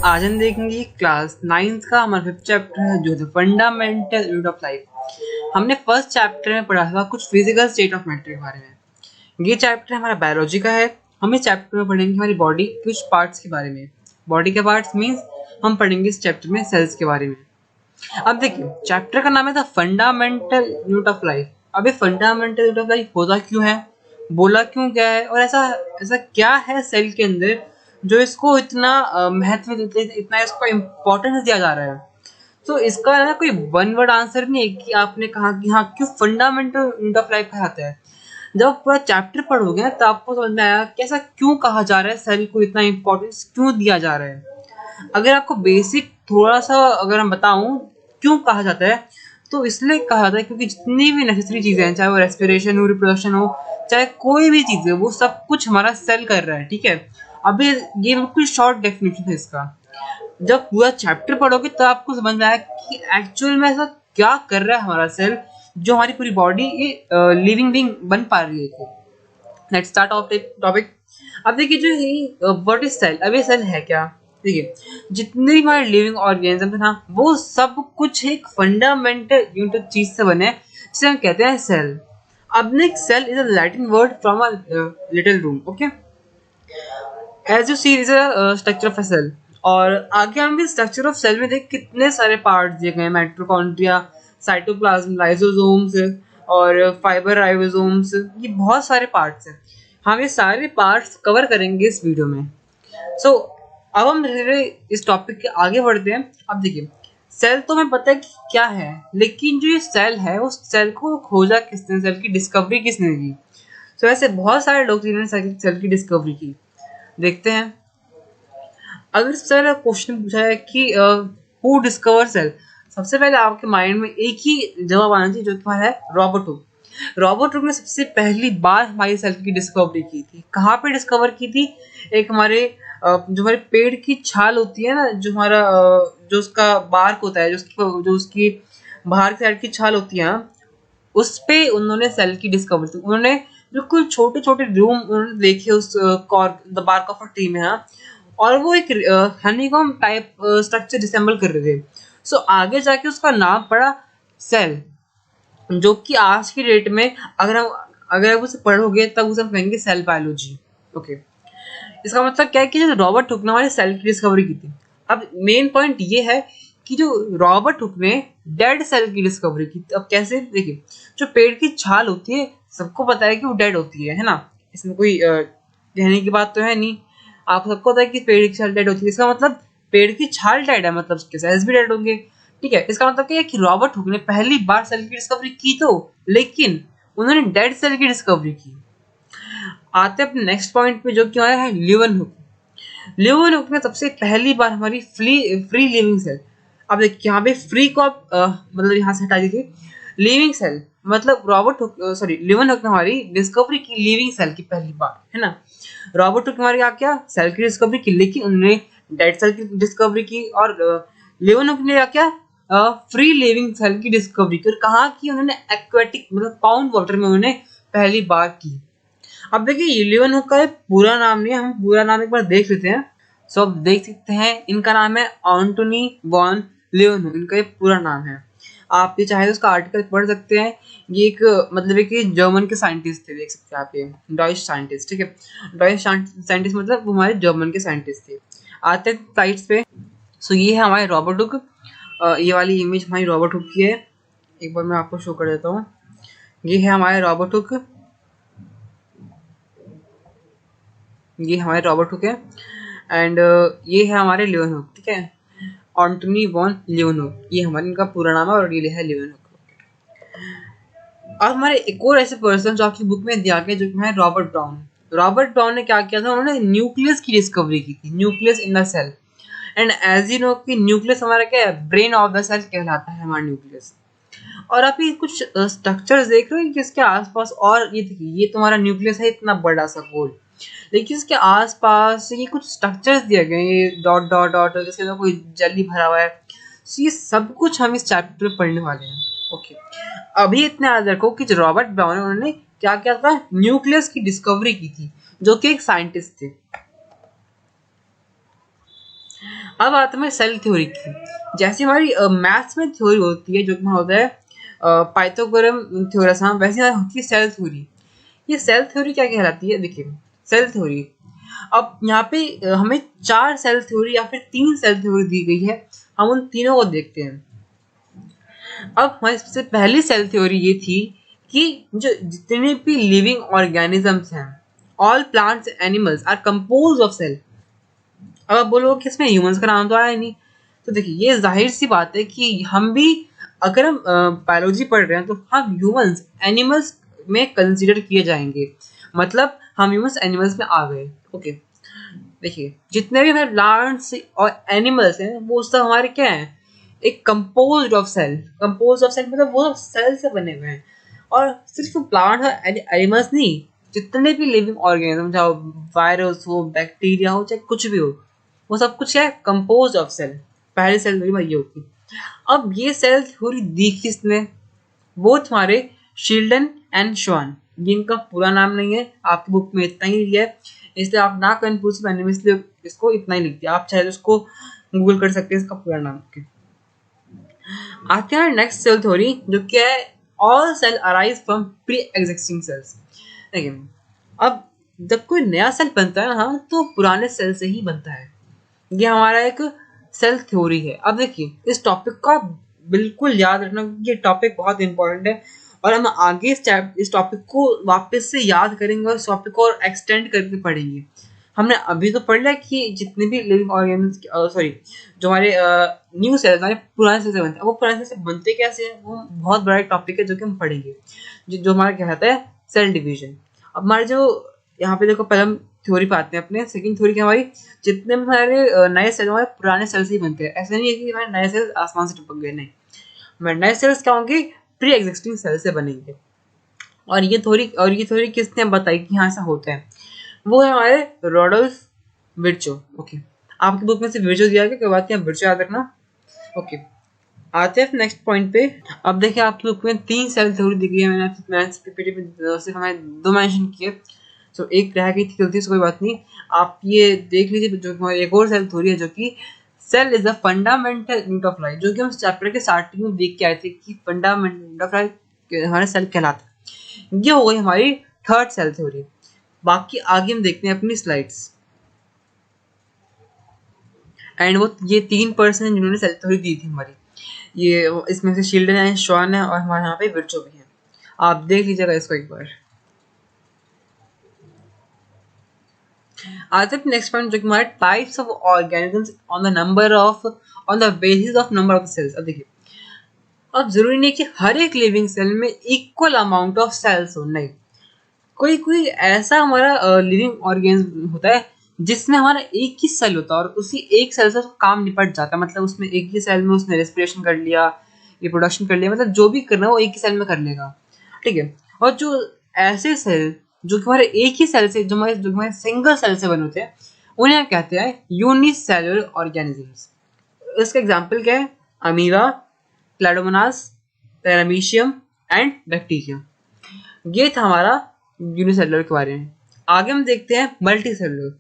आज हम देखेंगे क्लास 9th का हमारा 5th चैप्टर है जो है फंडामेंटल यूनिट ऑफ लाइफ। हमने फर्स्ट चैप्टर में पढ़ा था कुछ फिजिकल स्टेट ऑफ मैटर के बारे में। ये चैप्टर हमारा बायोलॉजी का है। हम इस चैप्टर में पढ़ेंगे हमारी बॉडी कुछ पार्ट्स के बारे में। बॉडी के पार्ट्स मीन्स हम पढ़ेंगे इस चैप्टर में सेल्स के बारे में। अब देखिए चैप्टर का नाम है था फंडामेंटल यूनिट ऑफ लाइफ। अब ये फंडामेंटल यूनिट ऑफ लाइफ होता क्यों है, बोला क्यों क्या है और ऐसा ऐसा क्या है सेल के अंदर जो इसको इतना महत्व देते, इतना इसको इम्पोर्टेंस दिया जा रहा है। तो इसका ना कोई वन वर्ड आंसर नहीं है कि आपने कहा कि हाँ क्यों फंडामेंटल यूनिट ऑफ लाइफ कहा जाता है। जब आप पूरा चैप्टर पढ़ोगे तो आपको समझ में आया कि ऐसा क्यों कहा जा रहा है, सेल को इतना इम्पोर्टेंस क्यों दिया जा रहा है। अगर आपको बेसिक थोड़ा सा अगर हम बताऊं क्यों कहा जाता है तो इसलिए कहा जाता है क्योंकि जितनी भी नेसेसरी चीजें हैं, चाहे वो रेस्पिरेशन हो, रिप्रोडक्शन हो, चाहे कोई भी चीज है, वो सब कुछ हमारा सेल कर रहा है। ठीक है, अभी ये बिल्कुल शॉर्ट डेफिनेशन है इसका। जब पूरा चैप्टर पढ़ोगे तो आपको समझ में आया कि एक्चुअल में ऐसा क्या कर रहा है हमारा सेल जो हमारी पूरी बॉडी ये लिविंग बीइंग बन पा रही है। Let's start of topic. अब देखिए जो है व्हाट इज सेल। अब ये सेल है क्या, देखिए जितने भी हमारे लिविंग ऑर्गेनिज्म है ना वो सब कुछ एक फंडामेंटल यूनिट चीज से बने हैं जिसे हम कहते हैं सेल। अब next cell is a Latin word from a little room. Okay, as you see is a structure of a cell. और आगे हम भी स्ट्रक्चर ऑफ सेल में देख कितने सारे पार्ट्स दिए गए हैं, माइटोकॉन्ड्रिया, साइटोप्लाज्म, लाइसोसोम्स और फाइबर राइबोसोम्स, ये बहुत सारे पार्ट्स हैं। हम ये सारे पार्ट्स कवर करेंगे इस वीडियो में। सो अब हम इस टॉपिक के आगे बढ़ते हैं। अब देखिए सेल तो हमें पता है कि क्या है, लेकिन जो ये सेल है उस सेल को खोजा किसने, सेल की डिस्कवरी किसने की। तो ऐसे बहुत सारे लोग जिन्होंने सेल की डिस्कवरी की। देखते हैं। अगर सर क्वेश्चन पूछा है कि हु डिस्कवर सेल, सबसे पहले आपके माइंड में एक ही जवाब आना चाहिए जो तुम्हारा है रॉबर्ट हुक। रॉबर्ट हुक ने सबसे पहली बार हमारी सेल की डिस्कवरी की थी। कहाँ पे डिस्कवर की थी? एक हमारे जो हमारे पेड़ की छाल होती है ना, जो हमारा जो उसका बार्क होता है, जो उसकी बाहर की साइड की छाल होती है, उस पे उन्होंने सेल की डिस्कवरी की। उन्होंने बिल्कुल छोटे छोटे रूम उन्होंने देखे उस the bark of a tree में, हाँ, और वो एक हनीकॉम टाइप स्ट्रक्चर डिसेंबल कर रहे थे। सो आगे जाके उसका नाम पड़ा सेल, जो कि आज की डेट में अगर आप उसे पढ़ोगे तब उसे हम कहेंगे सेल बायोलॉजी। ओके, इसका मतलब क्या है कि जो रॉबर्ट हुक ने हमारे सेल की डिस्कवरी की थी। अब मेन पॉइंट ये है कि जो रॉबर्ट हुक ने डेड सेल की डिस्कवरी की। अब कैसे, देखिए जो पेड़ की छाल होती है सबको पता है कि वो डेड होती है ना, इसमें कोई कहने की बात तो है नहीं। आप सबको पता है कि पेड़ की छाल डेड होती है, इसका मतलब पेड़ की छाल डेड है, मतलब उसके सेल्स भी डेड होंगे। ठीक है, इसका मतलब क्या है कि रॉबर्ट हुक ने पहली बार सेल की डिस्कवरी की तो, लेकिन उन्होंने डेड सेल की डिस्कवरी की। आते हैं अपने नेक्स्ट पॉइंट पे जो कि हमारा है ल्यूवेनहुक। ल्यूवेनहुक ने सबसे पहली बार हमारी फ्री लिविंग सेल। अब देखिए यहाँ पे फ्री को आप मतलब यहाँ से हटा दीजिए, लिविंग सेल मतलब रॉबर्ट हुक सॉरी ल्यूवेनहुक ने हमारी डिस्कवरी की लिविंग सेल की पहली बार, है ना। रॉबर्ट हुक ने हमारी क्या सेल की डिस्कवरी की, लेकिन उन्होंने डेड सेल की डिस्कवरी की। और ल्यूवेनहुक ने क्या फ्री लिविंग सेल की डिस्कवरी की। और कहाँ की? उन्होंने एक्वेटिक मतलब पाउंड वाटर में उन्होंने पहली बार की। अब देखिए ल्यूवेनहुक का पूरा नाम नहीं है, हम पूरा नाम एक बार देख लेते हैं। सो अब देख सकते हैं इनका नाम है एंटोनी वॉन ल्यूवेनहुक, इनका ये पूरा नाम है। आप ये चाहे तो उसका आर्टिकल पढ़ सकते हैं। ये एक मतलब है कि जर्मन के साइंटिस्ट थे, देख सकते हैं आप, ये डॉइश साइंटिस्ट। ठीक है, डॉइश साइंटिस्ट मतलब वो हमारे जर्मन के साइंटिस्ट थे। आते हैं स्लाइड्स पे। सो ये है हमारे रॉबर्ट हुक। ये वाली इमेज हमारी रॉबर्ट हुक की है, एक बार मैं आपको शो कर देता हूँ। ये है हमारे रॉबर्ट हुक, ये हमारे रॉबर्ट हुक है। एंड ये है हमारे ल्यूवेनहुक। ठीक है, एंटोनी वॉन ल्यूवेनहुक, ये हमारे इनका पूरा नाम है और ये है ल्यूवेनहुक। और हमारे एक और ऐसे पर्सन जो आपकी बुक में दिया गया जो है रॉबर्ट ब्राउन। रॉबर्ट ब्राउन ने क्या किया था, उन्होंने न्यूक्लियस की डिस्कवरी की थी, nucleus in the cell. And as you know कि न्यूक्लियस हमारा क्या है, ब्रेन ऑफ द सेल कहलाता है हमारा न्यूक्लियस। और आप ये कुछ स्ट्रक्चर्स देख रहे हो कि इसके आसपास, और ये देखिए ये तुम्हारा न्यूक्लियस है इतना बड़ा सा गोल, लेकिन इसके आसपास ये कुछ स्ट्रक्चर्स दिए गए, ये डॉट डॉट डॉट, जिसके अंदर कोई जेली भरा हुआ है। So, ये सब कुछ हम इस चैप्टर में पढ़ने वाले हैं। ओके, अभी इतना याद रखो कि जो रॉबर्ट ब्राउन है उन्होंने क्या किया था, न्यूक्लियस की डिस्कवरी की थी, जो कि एक साइंटिस्ट थे। अब आता है सेल थ्योरी की। जैसे हमारी मैथ्स में थ्योरी होती है जो कि होता है पाइथागोरम थ्योरम, वैसे यहाँ होती है सेल थ्योरी। ये सेल थ्योरी क्या कहलाती है? देखिए सेल थ्योरी, अब यहाँ पे हमें 4 सेल थ्योरी या फिर 3 सेल थ्योरी दी गई है, हम उन तीनों को देखते हैं। अब हमारी सबसे पहली सेल थ्योरी ये थी कि जो जितने भी लिविंग ऑर्गेनिजम्स हैं, all plants animals are compose of cell. अब आप बोलोगे कि इसमें ह्यूमंस का नाम तो आया ही नहीं, तो देखिए ये जाहिर सी बात है कि हम भी अगर हम बायोलॉजी पढ़ रहे हैं तो हम ह्यूमंस एनिमल्स में कंसीडर किए जाएंगे, मतलब हम ह्यूमंस एनिमल्स में आ गए। ओके, देखिए जितने भी हमारे प्लांट्स और एनिमल्स हैं वो सब हमारे क्या हैं, एक composed of cell. Composed of cell मतलब वो सेल से बने हुए हैं। और सिर्फ प्लांट्स और एनिमल्स नहीं, जितने भी लिविंग ऑर्गेनिज्म, चाहे वायरस हो, बैक्टीरिया हो, चाहे कुछ भी हो, वो सब कुछ क्या है, कंपोज्ड ऑफ सेल। पहली सेल थ्योरी ये होती। अब ये सेल थ्योरी दी किसने? वो तुम्हारे शील्डन एंड श्वान। जिनका पूरा नाम नहीं है, आपकी बुक में इतना ही लिया है, इसलिए आप ना कंफ्यूज, मैंने इसलिए इसको इतना ही लिख दिया। आप चाहे तो इसको गूगल कर सकते हैं इसका पूरा नाम। आते हैं नेक्स्ट सेल थ्योरी जो क्या है, all cell arise from pre existing cells. देखिए अब जब कोई नया सेल बनता है ना, तो पुराने सेल से ही बनता है। ये हमारा एक सेल थ्योरी है। अब देखिए इस टॉपिक को आप बिल्कुल याद रखना, ये टॉपिक बहुत इंपॉर्टेंट है और हम आगे इस टॉपिक को वापस से याद करेंगे और इस टॉपिक को और एक्सटेंड करके पढ़ेंगे। हमने अभी तो पढ़ लिया कि जितने भी लिविंग ऑर्गेनिज्म, सॉरी जो हमारे न्यू सेल्स, हमारे पुराने सेल से बनते हैं, वो पुराने सेल से बनते कैसे हैं, वो बहुत बड़ा एक टॉपिक है जो कि हम पढ़ेंगे, जो हमारा क्या कहता है, सेल डिवीजन। अब हमारे जो यहाँ पे देखो, पहले हम थ्योरी पे आते हैं अपने। सेकंड थ्योरी क्या हमारी, जितने भी हमारे नए सेल हमारे पुराने सेल से ही बनते हैं। ऐसा नहीं है कि हमारे नए सेल्स आसमान से टपक गए, नहीं, हमारे नए सेल्स क्या होंगे, प्री एग्जिस्टिंग सेल से बनेंगे। और ये थ्योरी किसने बताई कि हाँ ऐसा होता है? वो है हमारे रोडोल्फ विर्चो। ओके, आपकी बुक में से विर्चो दिया गया, कोई बात नहीं, आप विर्चो याद रखना। ओके, आते हैं नेक्स्ट पॉइंट पे। अब देखिए आपकी बुक में 3 सेल थ्योरी दी गई है, मैंने मैथ्स पीपीटी में सिर्फ हमें 2 मेंशन किए, तो एक रह गई थी गलती से, कोई बात नहीं, आप ये देख लीजिए। जो हमारी एक और सेल थ्योरी है जो कि cell is the fundamental unit of life, जो कि हम चैप्टर के स्टार्टिंग में देख के आए थे कि फंडामेंटल यूनिट ऑफ लाइफ हमारे सेल कहलाता है। ये हो गई हमारी थर्ड सेल थ्योरी। बाकी आगे हम देखते हैं अपनी स्लाइड्स। एंड वो ये 3 पर्सन जिन्होंने सेल थ्योरी दी थी हमारी, ये इसमें से शील्डन है, श्वान है और हमारे यहाँ पे विर्चो भी है। आप देख लीजिएगा इसको एक बार। आते हैं नेक्स्ट पॉइंट जो कि हमारे types of organisms on the number of, on the basis of number of cells. अब देखिए, अब जरूरी नहीं कि हर एक लिविंग सेल में इक्वल अमाउंट ऑफ सेल्स हो, नहीं, कोई कोई ऐसा हमारा लिविंग ऑर्गेनिज्म होता है जिसमें हमारा एक ही सेल होता है और उसी एक सेल से काम निपट जाता है। मतलब उसमें एक ही सेल में उसने रेस्पिरेशन कर लिया, रिप्रोडक्शन कर लिया, मतलब जो भी करना है वो एक ही सेल में कर लेगा, ठीक है। और जो ऐसे सेल जो कि हमारे एक ही सेल से, जो हमारे सिंगल सेल से बने होते हैं, उन्हें हम कहते हैं यूनिसेलुलर ऑर्गेनिजम्स। इसका एग्जाम्पल क्या है, अमीबा, क्लैडोमोनास, पैरामीशियम एंड बैक्टीरिया। ये था हमारा यूनिसेलुलर के बारे में। आगे हम देखते हैं मल्टी सेलुलर।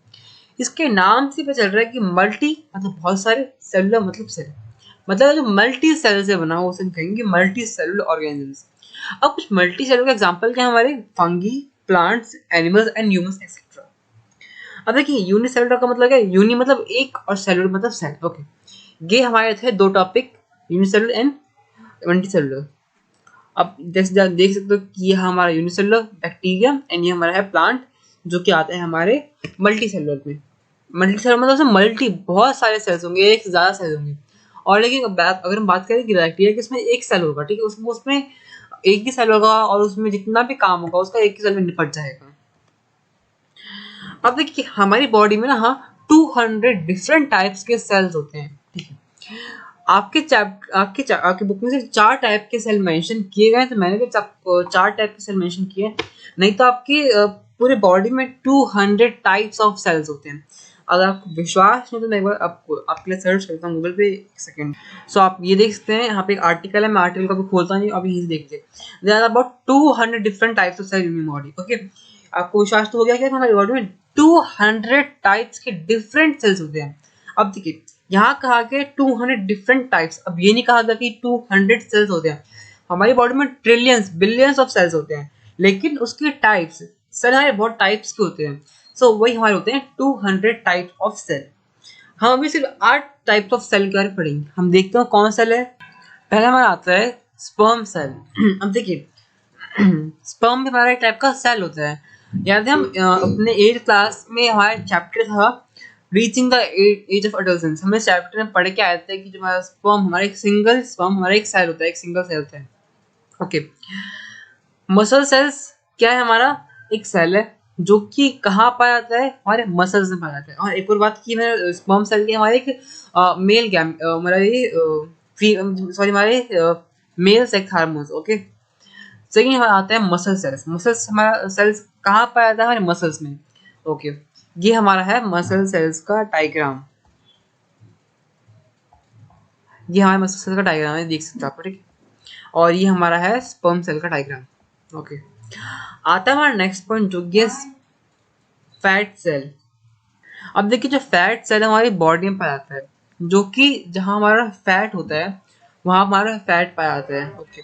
इसके नाम से पता चल रहा है कि मल्टी मतलब बहुत सारे, सेलुलर मतलब सेल, मतलब जो मल्टी सेल से बना हो उसे कहेंगे मल्टी सेलुलर ऑर्गेनिजम्स। अब कुछ मल्टी सेलुलर का एग्जांपल क्या है, हमारे fungi, plants, animals and humans etcetera. अब देखिए यूनिसेलुलर का मतलब क्या है, यूनि मतलब एक और सेलुलर मतलब सेल। ओके, ये हमारे थे 2 topic, unicellular and multi cellular. अब देख सकते हो कि ये हमारा यूनिसेलुलर बैक्टीरिया एंड ये हमारा है प्लांट, जो कि आता है हमारे मल्टी सेलुलर में। मल्टी सेलुलर मतलब मल्टी बहुत सारे सेल्स होंगे, एक से ज्यादा सेल होंगे। और लेकिन अगर हम बात करें कि बैक्टीरिया, किसमें एक सेल होगा, ठीक है, उसमें एक ही सेल होगा और उसमें जितना भी काम होगा उसका एक ही सेल में निपट जाएगा। अब देखिए हमारी बॉडी में ना 200 डिफरेंट टाइप्स के सेल्स होते हैं, ठीक है। आपके बुक में से 4 टाइप के सेल मेंशन किए गए, तो मैंने भी 4 टाइप के सेल मेंशन किए, नहीं तो आपकी पूरे बॉडी में 200 टाइप्स ऑफ सेल्स होते हैं। अगर आपको विश्वास नहीं तो मैं एक बार आपके लिए सर्च करता हूँ गूगल पे, एक सेकंड। सो आप ये देख सकते हैं, यहाँ पे एक आर्टिकल है, मैं आर्टिकल को भी खोलता नहीं, अभी यहीं से देख लीजिए। There are about 200 different types of cell in body. Okay, आपको विश्वास तो हो गया कि हमारी बॉडी में 200 टाइप्स के डिफरेंट सेल्स होते हैं। अब देखिए यहाँ कहा गया 200 डिफरेंट टाइप्स। अब ये नहीं कहा गया कि 200 सेल्स होते हैं, हमारी बॉडी में ट्रिलियंस बिलियंस ऑफ सेल्स होते हैं, लेकिन उसके टाइप्स, सेल हमारे बहुत टाइप्स के होते हैं, सो वही हमारे होते हैं 200 टाइप्स ऑफ सेल। हम अभी सिर्फ 8 टाइप्स ऑफ सेल के बारे में पढ़ेंगे। हम देखते हैं कौन सेल है। पहला हमारा आता है स्पर्म सेल। अब देखिए स्पर्म भी हमारा एक टाइप का सेल होता है। याद है हम अपने 8th क्लास में हमारा चैप्टर था reaching the age of adolescence, हमने चैप्टर में पढ़ के आए थे कि जो हमारा स्पर्म, हमारा एक सिंगल स्पर्म हमारा एक सेल होता है, एक सिंगल सेल होता है। ओके, मसल सेल्स क्या है? हमारा एक सेल है जो कि कहाँ पाया जाता है? हमारे मसल्स में पाया जाता है। और एक और बात की मैंने स्पर्म सेल के, हमारे एक मेल गैम हमारा ये हमारे male sex hormones. Okay, second हमारा आता है मसल सेल्स। मसल्स हमारा सेल्स कहाँ पाया जाता है? हमारे मसल्स में। ओके, ये हमारा है मसल सेल्स का डायग्राम। ये हमारे मसल सेल का डायग्राम है, देख सकते हो आप, ठीक है। और ये हमारा है स्पर्म सेल का डायग्राम। ओके, आता है हमारा नेक्स्ट पॉइंट जो कि फैट सेल। अब देखिए जो फैट सेल हमारी बॉडी में पाया जाता है, जो कि जहाँ हमारा फैट होता है वहाँ हमारा फैट पाया जाता है। ओके,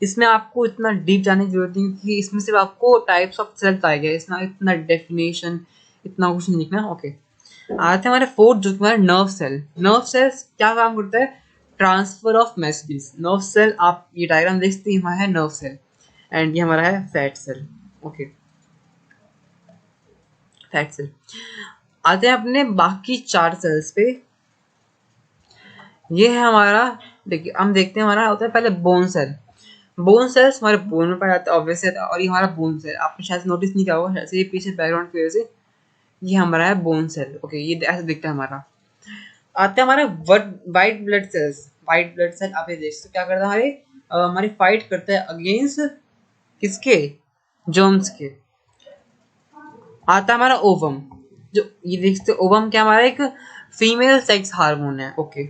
इसमें आपको इतना डीप जाने की जरूरत नहीं, क्योंकि इसमें सिर्फ आपको टाइप्स ऑफ सेल्स आए गए, इसमें इतना डेफिनेशन इतना कुछ नहीं लिखना। ओके, आते हैं हमारे फोर्थ जो कि हमारा नर्व सेल। नर्व सेल्स क्या काम करता है? Transfer of messages. Nerve cell, आप ये डायग्राम देख सकते हैं, हमारा है नर्व सेल एंड ये हमारा है fat cell. Okay, fat cell. आते हैं अपने बाकी 4 सेल्स पे। ये है हमारा, देखिए हम देखते हैं हमारा होता है पहले बोन सेल। बोन सेल्स हमारे बोन में पाया जाता है ऑब्वियसली, और ये हमारा बोन सेल आपने शायद नोटिस नहीं किया होगा, शायद ये पीछे बैकग्राउंड की वजह से। ये हमारा है बोन सेल। ओके, ये ऐसे दिखता है हमारा। आते हैं हमारे white blood cells. White blood cell आप ये देख सकते क्या करता है? हमारी फाइट करता है अगेंस्ट किसके? जर्म्स के। आता है हमारा ओवम, जो ये देख सकते ओवम क्या हमारा एक फीमेल सेक्स हार्मोन है। ओके,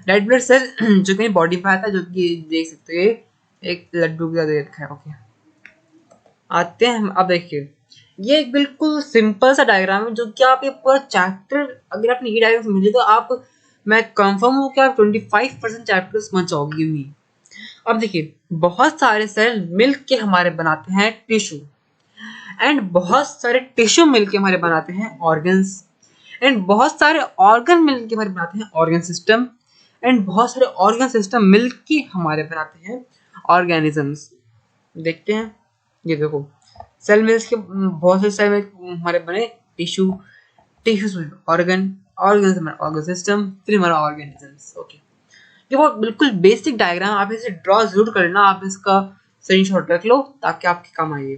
रेड ब्लड सेल जो कहीं बॉडी में आता है, जो कि देख सकते हो ये एक लड्डू की तरह रखा है। ओके, आते हैं अब देखिए ये एक बिल्कुल सिंपल सा डायग्राम है, जो कि आप ये पूरा चैप्टर अगर आपने ये डायग्राम समझ लिया तो आप, मैं कंफर्म हूँ कि आप 25% चैप्टर समझ जाओगे हुई। अब देखिए बहुत सारे सेल मिल के हमारे बनाते हैं टिश्यू, एंड बहुत सारे टिश्यू मिलके हमारे बनाते हैं ऑर्गन्स, एंड बहुत सारे ऑर्गन मिलके हमारे बनाते हैं ऑर्गन सिस्टम, एंड बहुत सारे ऑर्गन सिस्टम मिलके हमारे बनाते हैं ऑर्गेनिजम्स। देखते हैं, ये देखो सेल मिल्स के बहुत से सेल हमारे बने टिश्यू, टिश्यू ऑर्गन, ऑर्गन हमारा ऑर्गन सिस्टम, फिर हमारा ऑर्गेनिजम्स। ओके, ये बहुत बिल्कुल बेसिक डायग्राम, आप इसे ड्रॉ जरूर कर लेना, आप इसका स्क्रीनशॉट रख लो ताकि आपके काम आए।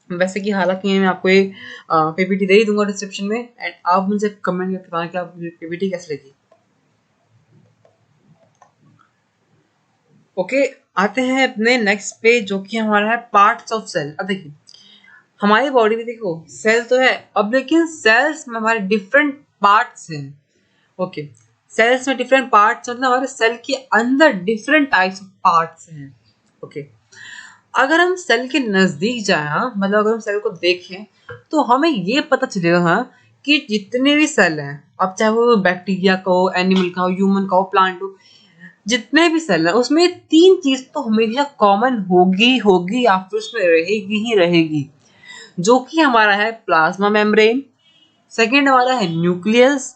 वैसे कि हालांकि मैं आपको ये पीपीटी दे ही दूंगा डिस्क्रिप्शन में, एंड आप मुझे कमेंट करके बताना कि आपको पीपीटी कैसे लगी। ओके, आते हैं अपने नेक्स्ट पे जो कि हमारा है पार्ट्स ऑफ सेल। अब देखिए हमारी बॉडी में देखो सेल तो है, अब लेकिन सेल्स में हमारे डिफरेंट पार्ट्स हैं। ओके, सेल्स में डिफरेंट पार्ट्स मतलब हमारे सेल के अंदर डिफरेंट टाइप्स ऑफ पार्ट्स हैं। ओके, अगर हम सेल के नजदीक जाए, मतलब अगर हम सेल को देखें तो हमें ये पता चलेगा कि जितने भी सेल हैं, अब चाहे वो बैक्टीरिया का हो, एनिमल का हो, ह्यूमन का हो, प्लांट हो, जितने भी सेल हैं उसमें 3 चीज तो हमेशा कॉमन होगी होगी या फिर उसमें रहेगी ही रहेगी, जो कि हमारा है प्लाज्मा मेम्ब्रेन, सेकंड हमारा है न्यूक्लियस,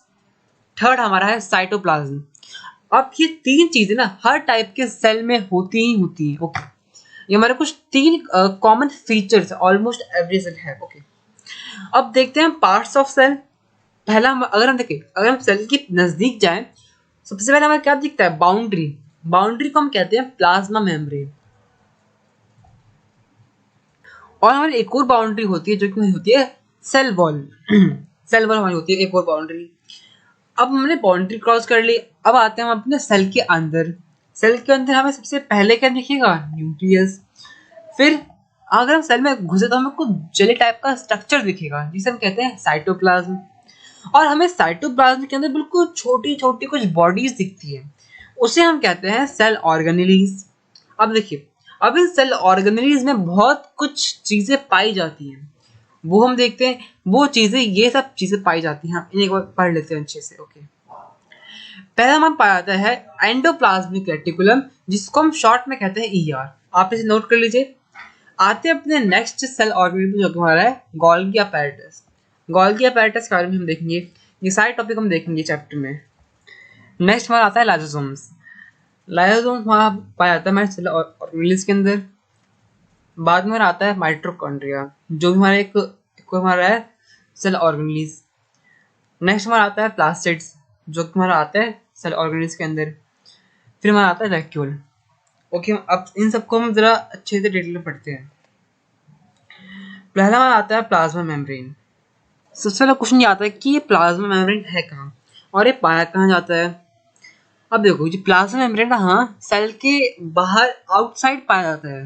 थर्ड हमारा है साइटोप्लाज्म। अब ये 3 चीजें ना हर टाइप के सेल में होती ही होती हैं। ओके, ये हमारे कुछ 3 common features almost every cell है। ओके, अब देखते हैं पार्ट्स ऑफ सेल। पहला अगर हम देखें, अगर हम सेल के नजदीक जाएं, सबसे पहले हमें क्या दिखता है? बाउंड्री। बाउंड्री को हम कहते हैं प्लाज्मा मेम्ब्रेन। और हमारी एक और बाउंड्री होती है जो कि होती है सेल वॉल। सेल वॉल हमारी होती है एक और बाउंड्री। अब हमने बाउंड्री क्रॉस कर ली, अब आते हैं हम अपने सेल के अंदर। सेल के अंदर हमें सबसे पहले क्या दिखेगा? न्यूक्लियस। फिर अगर हम सेल में घुसे तो हमें कुछ जेली टाइप का स्ट्रक्चर दिखेगा जिसे हम कहते हैं साइटोप्लाज्म। और हमें साइटोप्लाज्म के अंदर बिल्कुल छोटी छोटी कुछ बॉडीज दिखती है, उसे हम कहते हैं सेल ऑर्गेनेलीज। अब देखिए, अब इन सेल ऑर्गेनेलीज में बहुत कुछ चीजें पाई जाती हैं, वो हम देखते हैं वो चीजें, ये सब चीजें पाई जाती हैं। हम इन्हें एक बार पढ़ लेते हैं अच्छे से। ओके, पहला हमारा पाया जाता है एंडोप्लाज्मिक रेटिकुलम, जिसको हम शॉर्ट में कहते हैं ER। आप इसे नोट कर लीजिए। आते हैं अपने नेक्स्ट सेल ऑर्गेनेल जो कि हमारा है गोल्गी अपैरेटस। गोल्गी अपैरेटस के बारे में हम देखेंगे, ये सारे टॉपिक हम देखेंगे चैप्टर में। नेक्स्ट हमारा आता है लाइसोसोम्स। लाइसोसोम्स हमारा पाया जाता है हमारे सेल ऑर्गेनेल्स के अंदर। बाद में आता है माइटोकॉन्ड्रिया, जो भी हमारा एक हमारा है सेल ऑर्गेनेल्स। नेक्स्ट हमारा आता है प्लास्टिड्स, जो कि हमारा आता है सेल ऑर्गेनेल्स के अंदर। फिर हमारा आता है वैक्यूल। ओके, अब इन सबको हम जरा अच्छे से डिटेल में पढ़ते हैं। पहला हमारा आता है प्लाज्मा मेम्ब्रेन। सबसे पहला क्वेश्चन ये आता है कि ये प्लाज्मा मेम्ब्रेन है कहाँ और ये पाया कहाँ जाता है। अब देखो, जो प्लाज्मा मेम्ब्रेन है सेल के बाहर आउटसाइड पाया जाता है।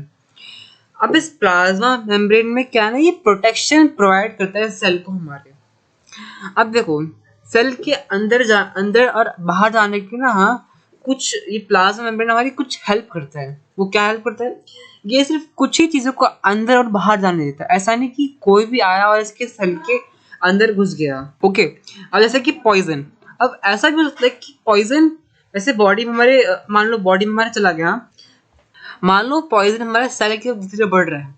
अब इस प्लाज्मा मेम्ब्रेन में क्या है, ये प्रोटेक्शन प्रोवाइड करता है सेल को हमारे। अब देखो, सेल के अंदर और बाहर जाने की ना कुछ ये प्लाज्मा मेम्ब्रेन हमारी कुछ हेल्प करता है। वो क्या हेल्प करता है, ये सिर्फ कुछ ही चीजों को अंदर और बाहर जाने देता है। ऐसा नहीं कि कोई भी आया और इसके सेल के अंदर घुस गया। ओके, अब जैसे कि पॉइजन, अब ऐसा भी हो सकता है कि पॉइजन ऐसे बॉडी में हमारे, मान लो बॉडी में हमारे चला गया, मान लो पॉइजन हमारे सेल के धीरे बढ़ रहा है।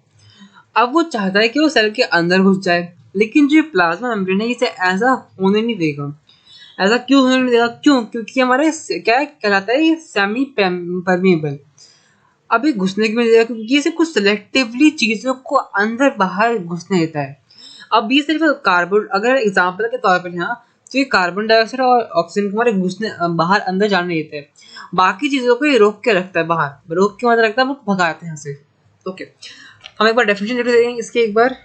अब वो चाहता है कि वो सेल के अंदर घुस जाए, लेकिन जो प्लाज्मा मेम्ब्रेन है इसे ऐसा होने नहीं देगा। ऐसा क्यों होने नहीं देगा, क्यों? क्योंकि हमारे क्या कहलाता है, ये सेमी परमेबल। अब ये घुसने की नहीं देगा क्योंकि ये सिर्फ कुछ सिलेक्टिवली चीजों को अंदर बाहर घुसने देता है। अब ये सिर्फ कार्बन, अगर एग्जाम्पल के तौर पर यहाँ, तो ये कार्बन डाइऑक्साइड और ऑक्सीजन को हमारे घुसने बाहर अंदर जाने देते हैं। बाकी चीजों को ये रोक के रखता है, बाहर रोक के मतलब रखता है, वो भगाते हैं यहाँ से। ओके, हम एक बार डेफिनेशन देख लेते हैं इसके एक बार।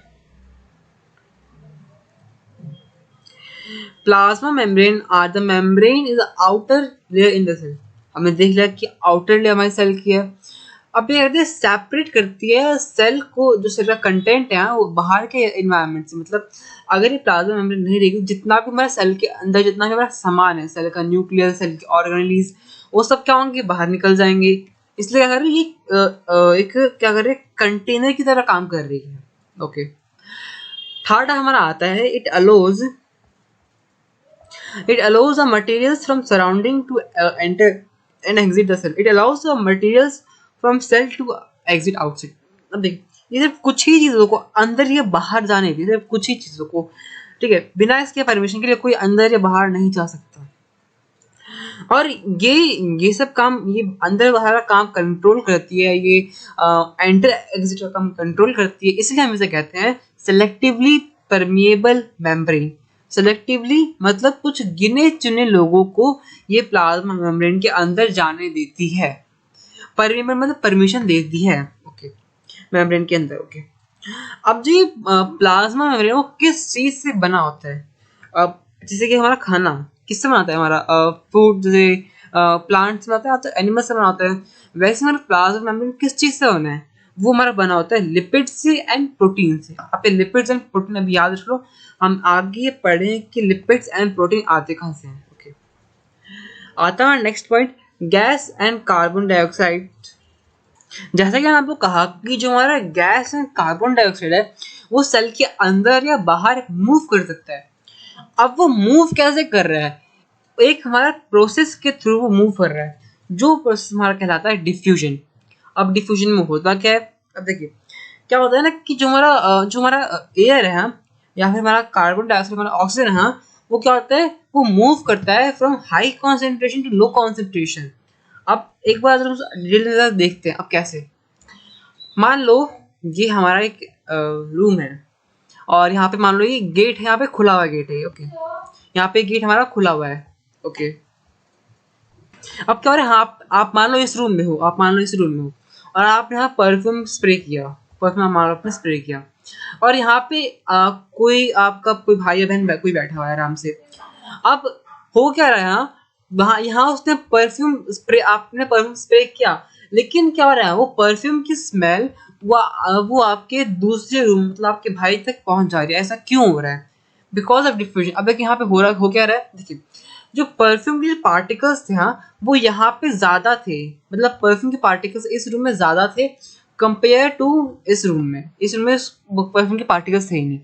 Plasma membrane are the membrane is outer layer in the cell. हमने देख लिया कि आउटर लेयर हमारे सेल की है। अब ये कहते हैं सेपरेट करती है सेल को, जो सेल का कंटेंट है वो बाहर के एनवायरनमेंट से। मतलब अगर ये प्लाज्मा मेम्ब्रेन नहीं रहेगी, जितना भी हमारे सेल के अंदर जितना भी हमारा सामान है, सेल का न्यूक्लियस, सेल के ऑर्गेनेल्स, वो सब क्या होंगे, बाहर निकल जाएंगे। इसलिए क्या कर रही है, एक क्या कर रही है, कंटेनर की तरह काम कर रही है। ओके, थर्ड हमारा आता है it allows the materials from surrounding to enter and exit the cell. It allows the materials from cell to exit outside. अब देख, ये सिर्फ कुछ ही चीजों को अंदर या बाहर जाने दी, सिर्फ कुछ ही चीजों को, ठीक है, बिना इसके परमिशन के लिए कोई अंदर या बाहर नहीं जा सकता। और ये सब काम, ये अंदर बाहर का काम कंट्रोल करती है, ये एंटर एग्जिट का काम कंट्रोल करती है। इसलिए हम इसे कहते हैं सेलेक्टिवली परमिएबल मेम्ब्रेन। सेलेक्टिवली मतलब कुछ गिने चुने लोगों को ये प्लाज्मा मेम्ब्रेन के अंदर जाने देती है। परमिएबल मतलब परमिशन देती है, ओके, मेम्ब्रेन के अंदर। ओके, अब जो प्लाज्मा मेम्ब्रेन वो किस चीज से बना होता है। अब जैसे कि हमारा खाना किससे बनाता है, हमारा फूड जैसे प्लांट से बनाता है तो एनिमल से बना होता है। वैसे हमारा प्लाज्मा मेम्ब्रेन किस चीज से बना है, वो हमारा बना होता है लिपिड से एंड प्रोटीन से। आप लिपिड्स एंड प्रोटीन अभी याद रख लो, हम आगे पढ़ें कि लिपिड्स एंड प्रोटीन आते कहाँ से हैं। ओके, आता है next point, gas and carbon dioxide. जैसा कि मैंने आपको कहा कि जो हमारा गैस एंड कार्बन डाइऑक्साइड है वो सेल के अंदर या बाहर मूव कर सकता है। अब वो मूव कैसे कर रहा है, एक हमारा प्रोसेस के थ्रू वो मूव कर रहा है, जो प्रोसेस हमारा कहलाता है डिफ्यूजन। अब डिफ्यूजन में होता क्या है, अब देखिए क्या होता है ना कि जो हमारा एयर है या फिर हमारा कार्बन डाइऑक्साइड, हमारा ऑक्सीजन है, वो क्या होता है, वो मूव करता है from high concentration to low concentration. अब एक बार डिटेल में देखते हैं। अब कैसे, मान लो ये हमारा एक रूम है और यहाँ पे मान लो ये गेट है, यहाँ पे खुला हुआ गेट है। ओके, यहाँ पे गेट हमारा खुला हुआ है। ओके, अब क्या हो रहा है, आप मान लो इस रूम में हो, आप मान लो इस रूम में हो और आपने यहाँ परफ्यूम स्प्रे किया, परफ्यूम आपने स्प्रे किया और यहाँ पे कोई आपका कोई भाई या बहन कोई बैठा हुआ है आराम से। अब हो क्या रहा है, यहाँ उसने परफ्यूम स्प्रे, आपने परफ्यूम स्प्रे किया, लेकिन क्या हो रहा है, वो परफ्यूम की स्मेल वो आपके दूसरे रूम मतलब आपके भाई तक पहुंच जा रही है। ऐसा क्यों हो रहा है, बिकॉज ऑफ डिफ्यूजन। अब देखिए यहाँ पे हो क्या रहा है, देखिए जो परफ्यूम के पार्टिकल्स थे वो यहाँ पे ज्यादा थे, मतलब परफ्यूम के पार्टिकल्स इस रूम में ज्यादा थे कंपेयर टू इस रूम में। परफ्यूम के पार्टिकल्स थे ही नहीं,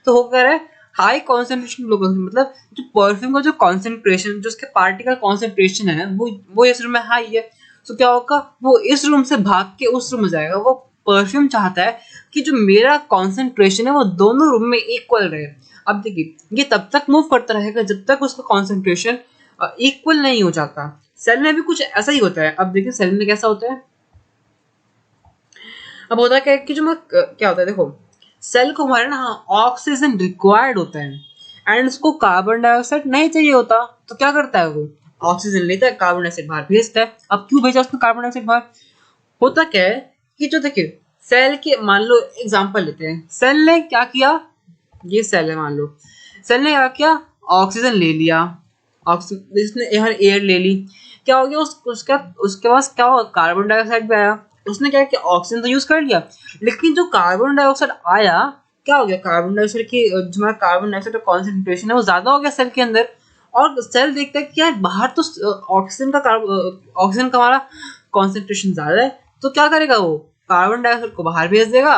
तो हो क्या रहा है, हाई कॉन्सेंट्रेशन लो कॉन्सेंट्रेशन, मतलब जो परफ्यूम का जो कॉन्सेंट्रेशन, जो उसके पार्टिकल कॉन्सेंट्रेशन है वो इस रूम में हाई है, तो क्या होगा, वो इस रूम से भाग के उस रूम में जाएगा। वो परफ्यूम चाहता है कि जो मेरा कॉन्सेंट्रेशन है वो दोनों रूम में इक्वल रहे। अब देखिए ये तब तक मूव करता रहेगा जब तक उसका कॉन्सेंट्रेशन इक्वल नहीं हो जाता। सेल में भी कुछ ऐसा ही होता है। अब देखिए सेल में कैसा होता है, अब होता क्या है कि जो मैं क्या होता है, देखो सेल को हमारे ना ऑक्सीजन रिक्वायर्ड होता है एंड उसको कार्बन डाइऑक्साइड नहीं चाहिए होता, तो क्या करता है वो ऑक्सीजन लेता है, कार्बन डाइऑक्साइड बाहर भेजता है। अब क्यों भेजा उसने कार्बन डाइऑक्साइड बाहर, होता क्या है कि जो देखिए सेल के, मान लो एग्जांपल लेते हैं, सेल ने क्या किया, ये सेल है मान लो, सेल ने क्या किया, ऑक्सीजन ले लिया, ऑक्सीजन इसने यहाँ एयर ले ली, क्या हो गया उसका उसके पास क्या हुआ, कार्बन डाइऑक्साइड भी आया। उसने क्या किया, ऑक्सीजन तो यूज कर लिया, लेकिन जो कार्बन डाइऑक्साइड आया, क्या हो गया, कार्बन डाइऑक्साइड की जो हमारा कार्बन डाइऑक्साइड का कॉन्सेंट्रेशन है वो ज्यादा हो गया सेल के अंदर। और सेल देखता है कि यार बाहर तो ऑक्सीजन का हमारा कॉन्सेंट्रेशन ज्यादा है, तो क्या करेगा वो कार्बन डाइऑक्साइड को बाहर भेज देगा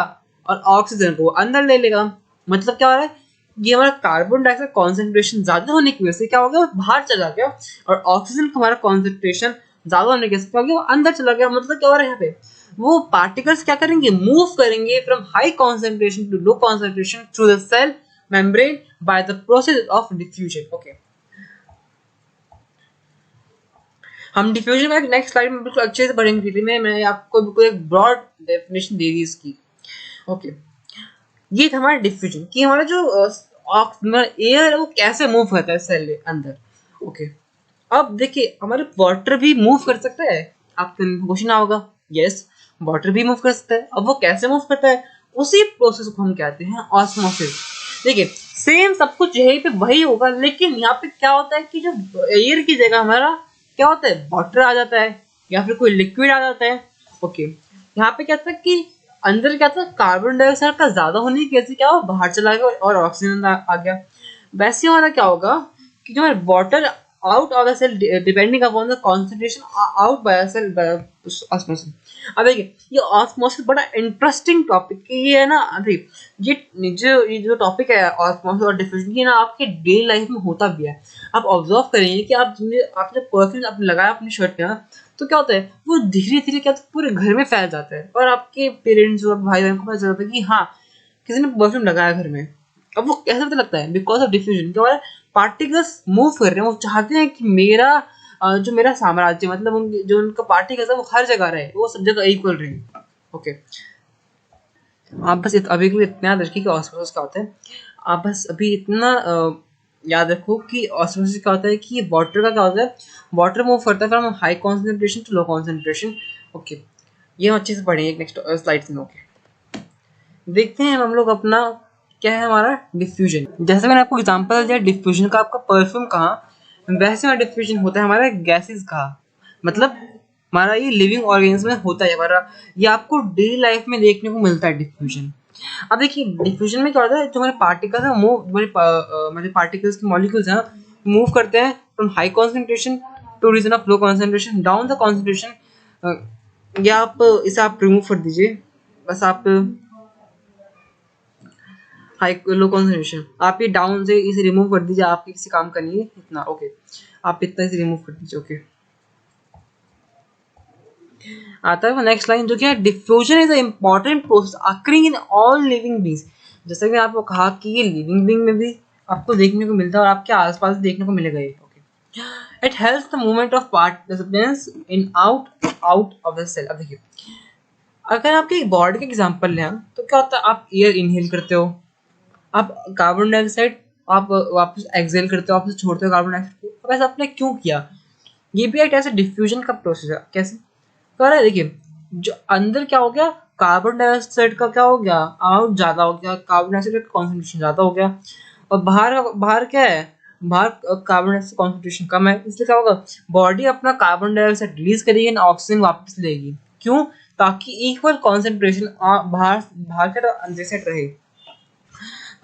और ऑक्सीजन को अंदर ले लेगा। मतलब क्या हो रहा है, ये हमारा कार्बन डाइऑक्साइड कॉन्सेंट्रेशन ज्यादा होने की वजह से क्या हो गया, बाहर चला गया, और ऑक्सीजन का हमारा कॉन्सेंट्रेशन ज्यादा होने की वजह से क्या हो गया, वो अंदर चला गया। मतलब क्या हो रहा है, यहाँ पे वो पार्टिकल्स क्या करेंगे, मूव करेंगे from high concentration to low concentration through the cell membrane by the process of diffusion. Okay, हम डिफ्यूजन में नेक्स्ट स्लाइड में बिल्कुल अच्छे से पढ़ेंगे। डिटेल में मैंने आपको बिल्कुल एक ब्रॉड डेफिनेशन दे दी इसकी। ओके, ये था हमारा डिफ्यूजन कि हमारा जो एयर है वो कैसे मूव करता है सेल के अंदर। ओके, अब देखिए हमारे वाटर भी मूव कर सकता है। आपका क्वेश्चन होगा, यस वाटर भी मूव कर सकता है। अब वो कैसे मूव करता है, उसी प्रोसेस को हम कहते हैं ऑस्मोसिस। देखिए सेम सब कुछ यहीं पे वही होगा, लेकिन यहाँ पे क्या होता है कि जो एयर की जगह हमारा क्या होता है, वाटर आ जाता है या फिर कोई लिक्विड आ जाता है। ओके, यहाँ पे क्या था कि अंदर क्या था, कार्बन डाइऑक्साइड का ज्यादा होने की वजह से क्या हुआ, बाहर चला गया और ऑक्सीजन आ गया। वैसे हमारा क्या होगा कि जो water out of the cell depending upon the concentration out by a cell by osmosis। अब देखिए ये ऑस्मोसिस बड़ा इंटरेस्टिंग टॉपिक ये है ना। देखिए ये जो टॉपिक है ऑस्मोसिस और डिफ्यूजन, ये ना आपके डेली लाइफ में होता भी है। आप ऑब्जर्व करेंगे कि आपने परफ्यूम आपने लगाया अपनी शर्ट पे ना, तो क्या होता है वो धीरे धीरे क्या होता है, पूरे घर में फैल जाता है और आपके पेरेंट्स और भाई बहन को पता चलता है कि हाँ किसी ने परफ्यूम लगाया घर में। अब वो कैसे पता लगता है, बिकॉज ऑफ डिफ्यूजन। क्या पार्टिकल्स मूव कर रहे हैं, वो चाहते हैं कि मेरा जो मेरा साम्राज्य, मतलब जो उनका पार्टिकल्स है वो हर जगह रहे, वो सब जगह इक्वल रहे। ओके, आप बस अभी के लिए इतना याद रखिए कि ऑस्मोसिस क्या होता है। आप बस अभी इतना याद रखो कि ऑस्मोसिस क्या होता है कि वाटर का क्या होता है, वाटर मूव करता है from high concentration to low concentration. Okay, ये हम अच्छे से पढ़ेंगे नेक्स्ट स्लाइड में। ओके, देखते हैं हम लोग अपना क्या है हमारा डिफ्यूजन। जैसे मैंने आपको एग्जांपल दिया डिफ्यूजन का, आपका परफ्यूम कहाँ, वैसे हमारा डिफ्यूजन होता है हमारा गैसेस का। मतलब हमारा ये लिविंग ऑर्गेनिज्म में होता है हमारा, ये आपको डेली लाइफ में देखने को मिलता है डिफ्यूजन। अब देखिए डिफ्यूजन में क्या होता है, जो हमारे पार्टिकल्स है मूव, हमारे पार्टिकल्स के मॉलिक्यूल्स हैं मूव करते हैं from high concentration to region of low concentration down the concentration. या आप इसे आप रिमूव कर दीजिए, बस आप हाई लो कॉन्सेंट्रेशन, आप ये डाउन से इसे रिमूव कर दीजिए, आपके किसी काम का नहीं है इतना। ओके, आप इतना इसे रिमूव कर दीजिए। ओके, आता है नेक्स्ट लाइन जो कि है diffusion is a important process occurring in all living beings. जैसे कि आपको कहा कि ये लिविंग बीइंग में भी आपको देखने को मिलता है और आपके आसपास देखने को मिलेगा ये। Okay, it helps the movement of particles in out of the cell. अब देखिए अगर आपके एक बॉडी का एग्जांपल लें तो क्या होता है, आप एयर इनहेल करते हो, आप कार्बन डाइऑक्साइड आप वापस एक्सहेल करते हो, वापस छोड़ते हो कार्बन डाइऑक्साइड को। अब ऐसा आपने क्यों किया, ये भी एक ऐसे डिफ्यूजन का प्रोसेस है। कैसे कर रहा है, देखिए जो अंदर क्या हो गया, कार्बन डाइऑक्साइड का क्या हो गया, आउट ज्यादा हो गया, कार्बन डाइऑक्साइड का कॉन्सेंट्रेशन ज्यादा हो गया, और बाहर बाहर क्या है, बाहर कार्बन डाइऑक्साइड कॉन्सेंट्रेशन कम है, इसलिए क्या होगा, बॉडी अपना कार्बन डाइऑक्साइड रिलीज करेगी एंड ऑक्सीजन वापस लेगी। क्यों, ताकि इक्वल कॉन्सेंट्रेशन बाहर बाहर का अंदर साइड रहे।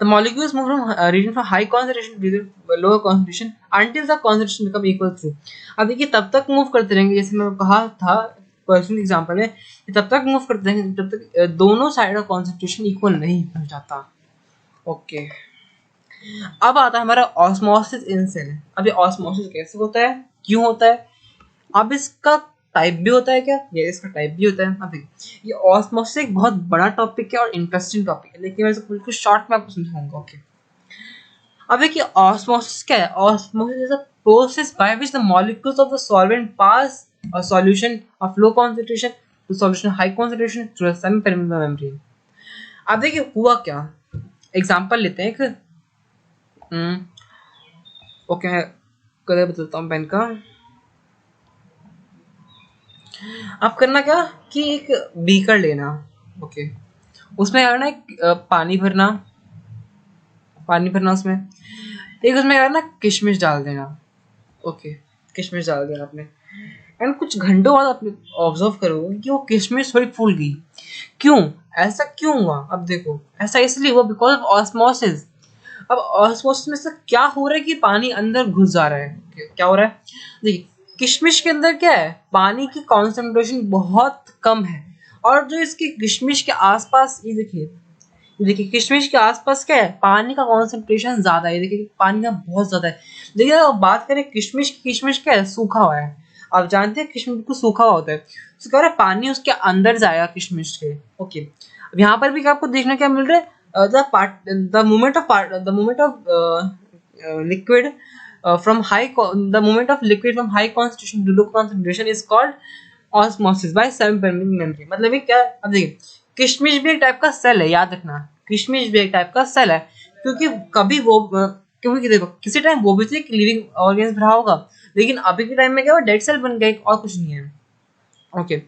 The molecules move from region from high concentration to region lower concentration until the concentration become equal to। अब देखिए तब तक मूव करते रहेंगे, जैसे मैं कहा था पर्सनल एग्जांपल में, तब तक मूव करते रहेंगे जब तक दोनों साइड का कॉन्सेंट्रेशन इक्वल नहीं हो जाता। ओके, अब आता है हमारा ऑस्मोसिस इन सेल। अब ये ऑस्मोसिस कैसे होता है, क्यों होता है, अब इसका टाइप भी होता है क्या, ये इसका टाइप भी होता है। अब देखिए ये ऑस्मोसिस एक बहुत बड़ा टॉपिक है और इंटरेस्टिंग टॉपिक है, लेकिन मैं इसको बिल्कुल शॉर्ट में आपको समझाऊंगा। ओके, अब देखिए ऑस्मोसिस क्या है। Osmosis is a process by which the molecules of the solvent pass a solution of low concentration to solution high concentration through a semi permeable membrane. अब देखिए हुआ क्या, एग्जांपल लेते हैं एक। ओके, कलर बदलता हूँ पेन का। अब करना क्या कि एक बीकर लेना। ओके, उसमें क्या करना है, पानी भरना उसमें, एक उसमें क्या करना, किशमिश डाल देना। ओके, किशमिश डाल देना आपने, एंड कुछ घंटों बाद आप ऑब्जर्व करोगे कि वो किशमिश थोड़ी फूल गई। क्यों, ऐसा क्यों हुआ? अब देखो ऐसा इसलिए हुआ बिकॉज ऑफ ऑस्मोसिस। अब ऑस्मोसिस में से क्या हो रहा है कि पानी अंदर घुस जा रहा है। क्या हो रहा है, देखिए किशमिश के अंदर क्या है, पानी की कॉन्सेंट्रेशन बहुत कम है, और जो इसकी किशमिश के आसपास ये देखिए किशमिश के आसपास क्या है, पानी का कॉन्सेंट्रेशन ज्यादा है। ये देखिए पानी का बहुत ज्यादा है। लेकिन अगर बात करें किशमिश की, किशमिश क्या है, सूखा हुआ है। आप जानते हैं किशमिश बिल्कुल सूखा हुआ होता है, तो क्या हो रहा है, पानी उसके अंदर जाएगा किशमिश के। ओके, अब यहाँ पर भी आपको देखने क्या मिल रहा है, the moment of liquid from the movement of liquid from high concentration to low concentration is called osmosis by semi permeable membrane। मतलब ये क्या है, अब देखिए किशमिश भी एक टाइप का सेल है, याद रखना किशमिश भी एक टाइप का सेल है, क्योंकि कभी वो क्योंकि देखो किसी टाइम वो भी तो एक लिविंग ऑर्गेनिज्म रहा होगा, लेकिन अभी के टाइम में क्या हुआ, डेड सेल बन गया और कुछ नहीं है। ओके,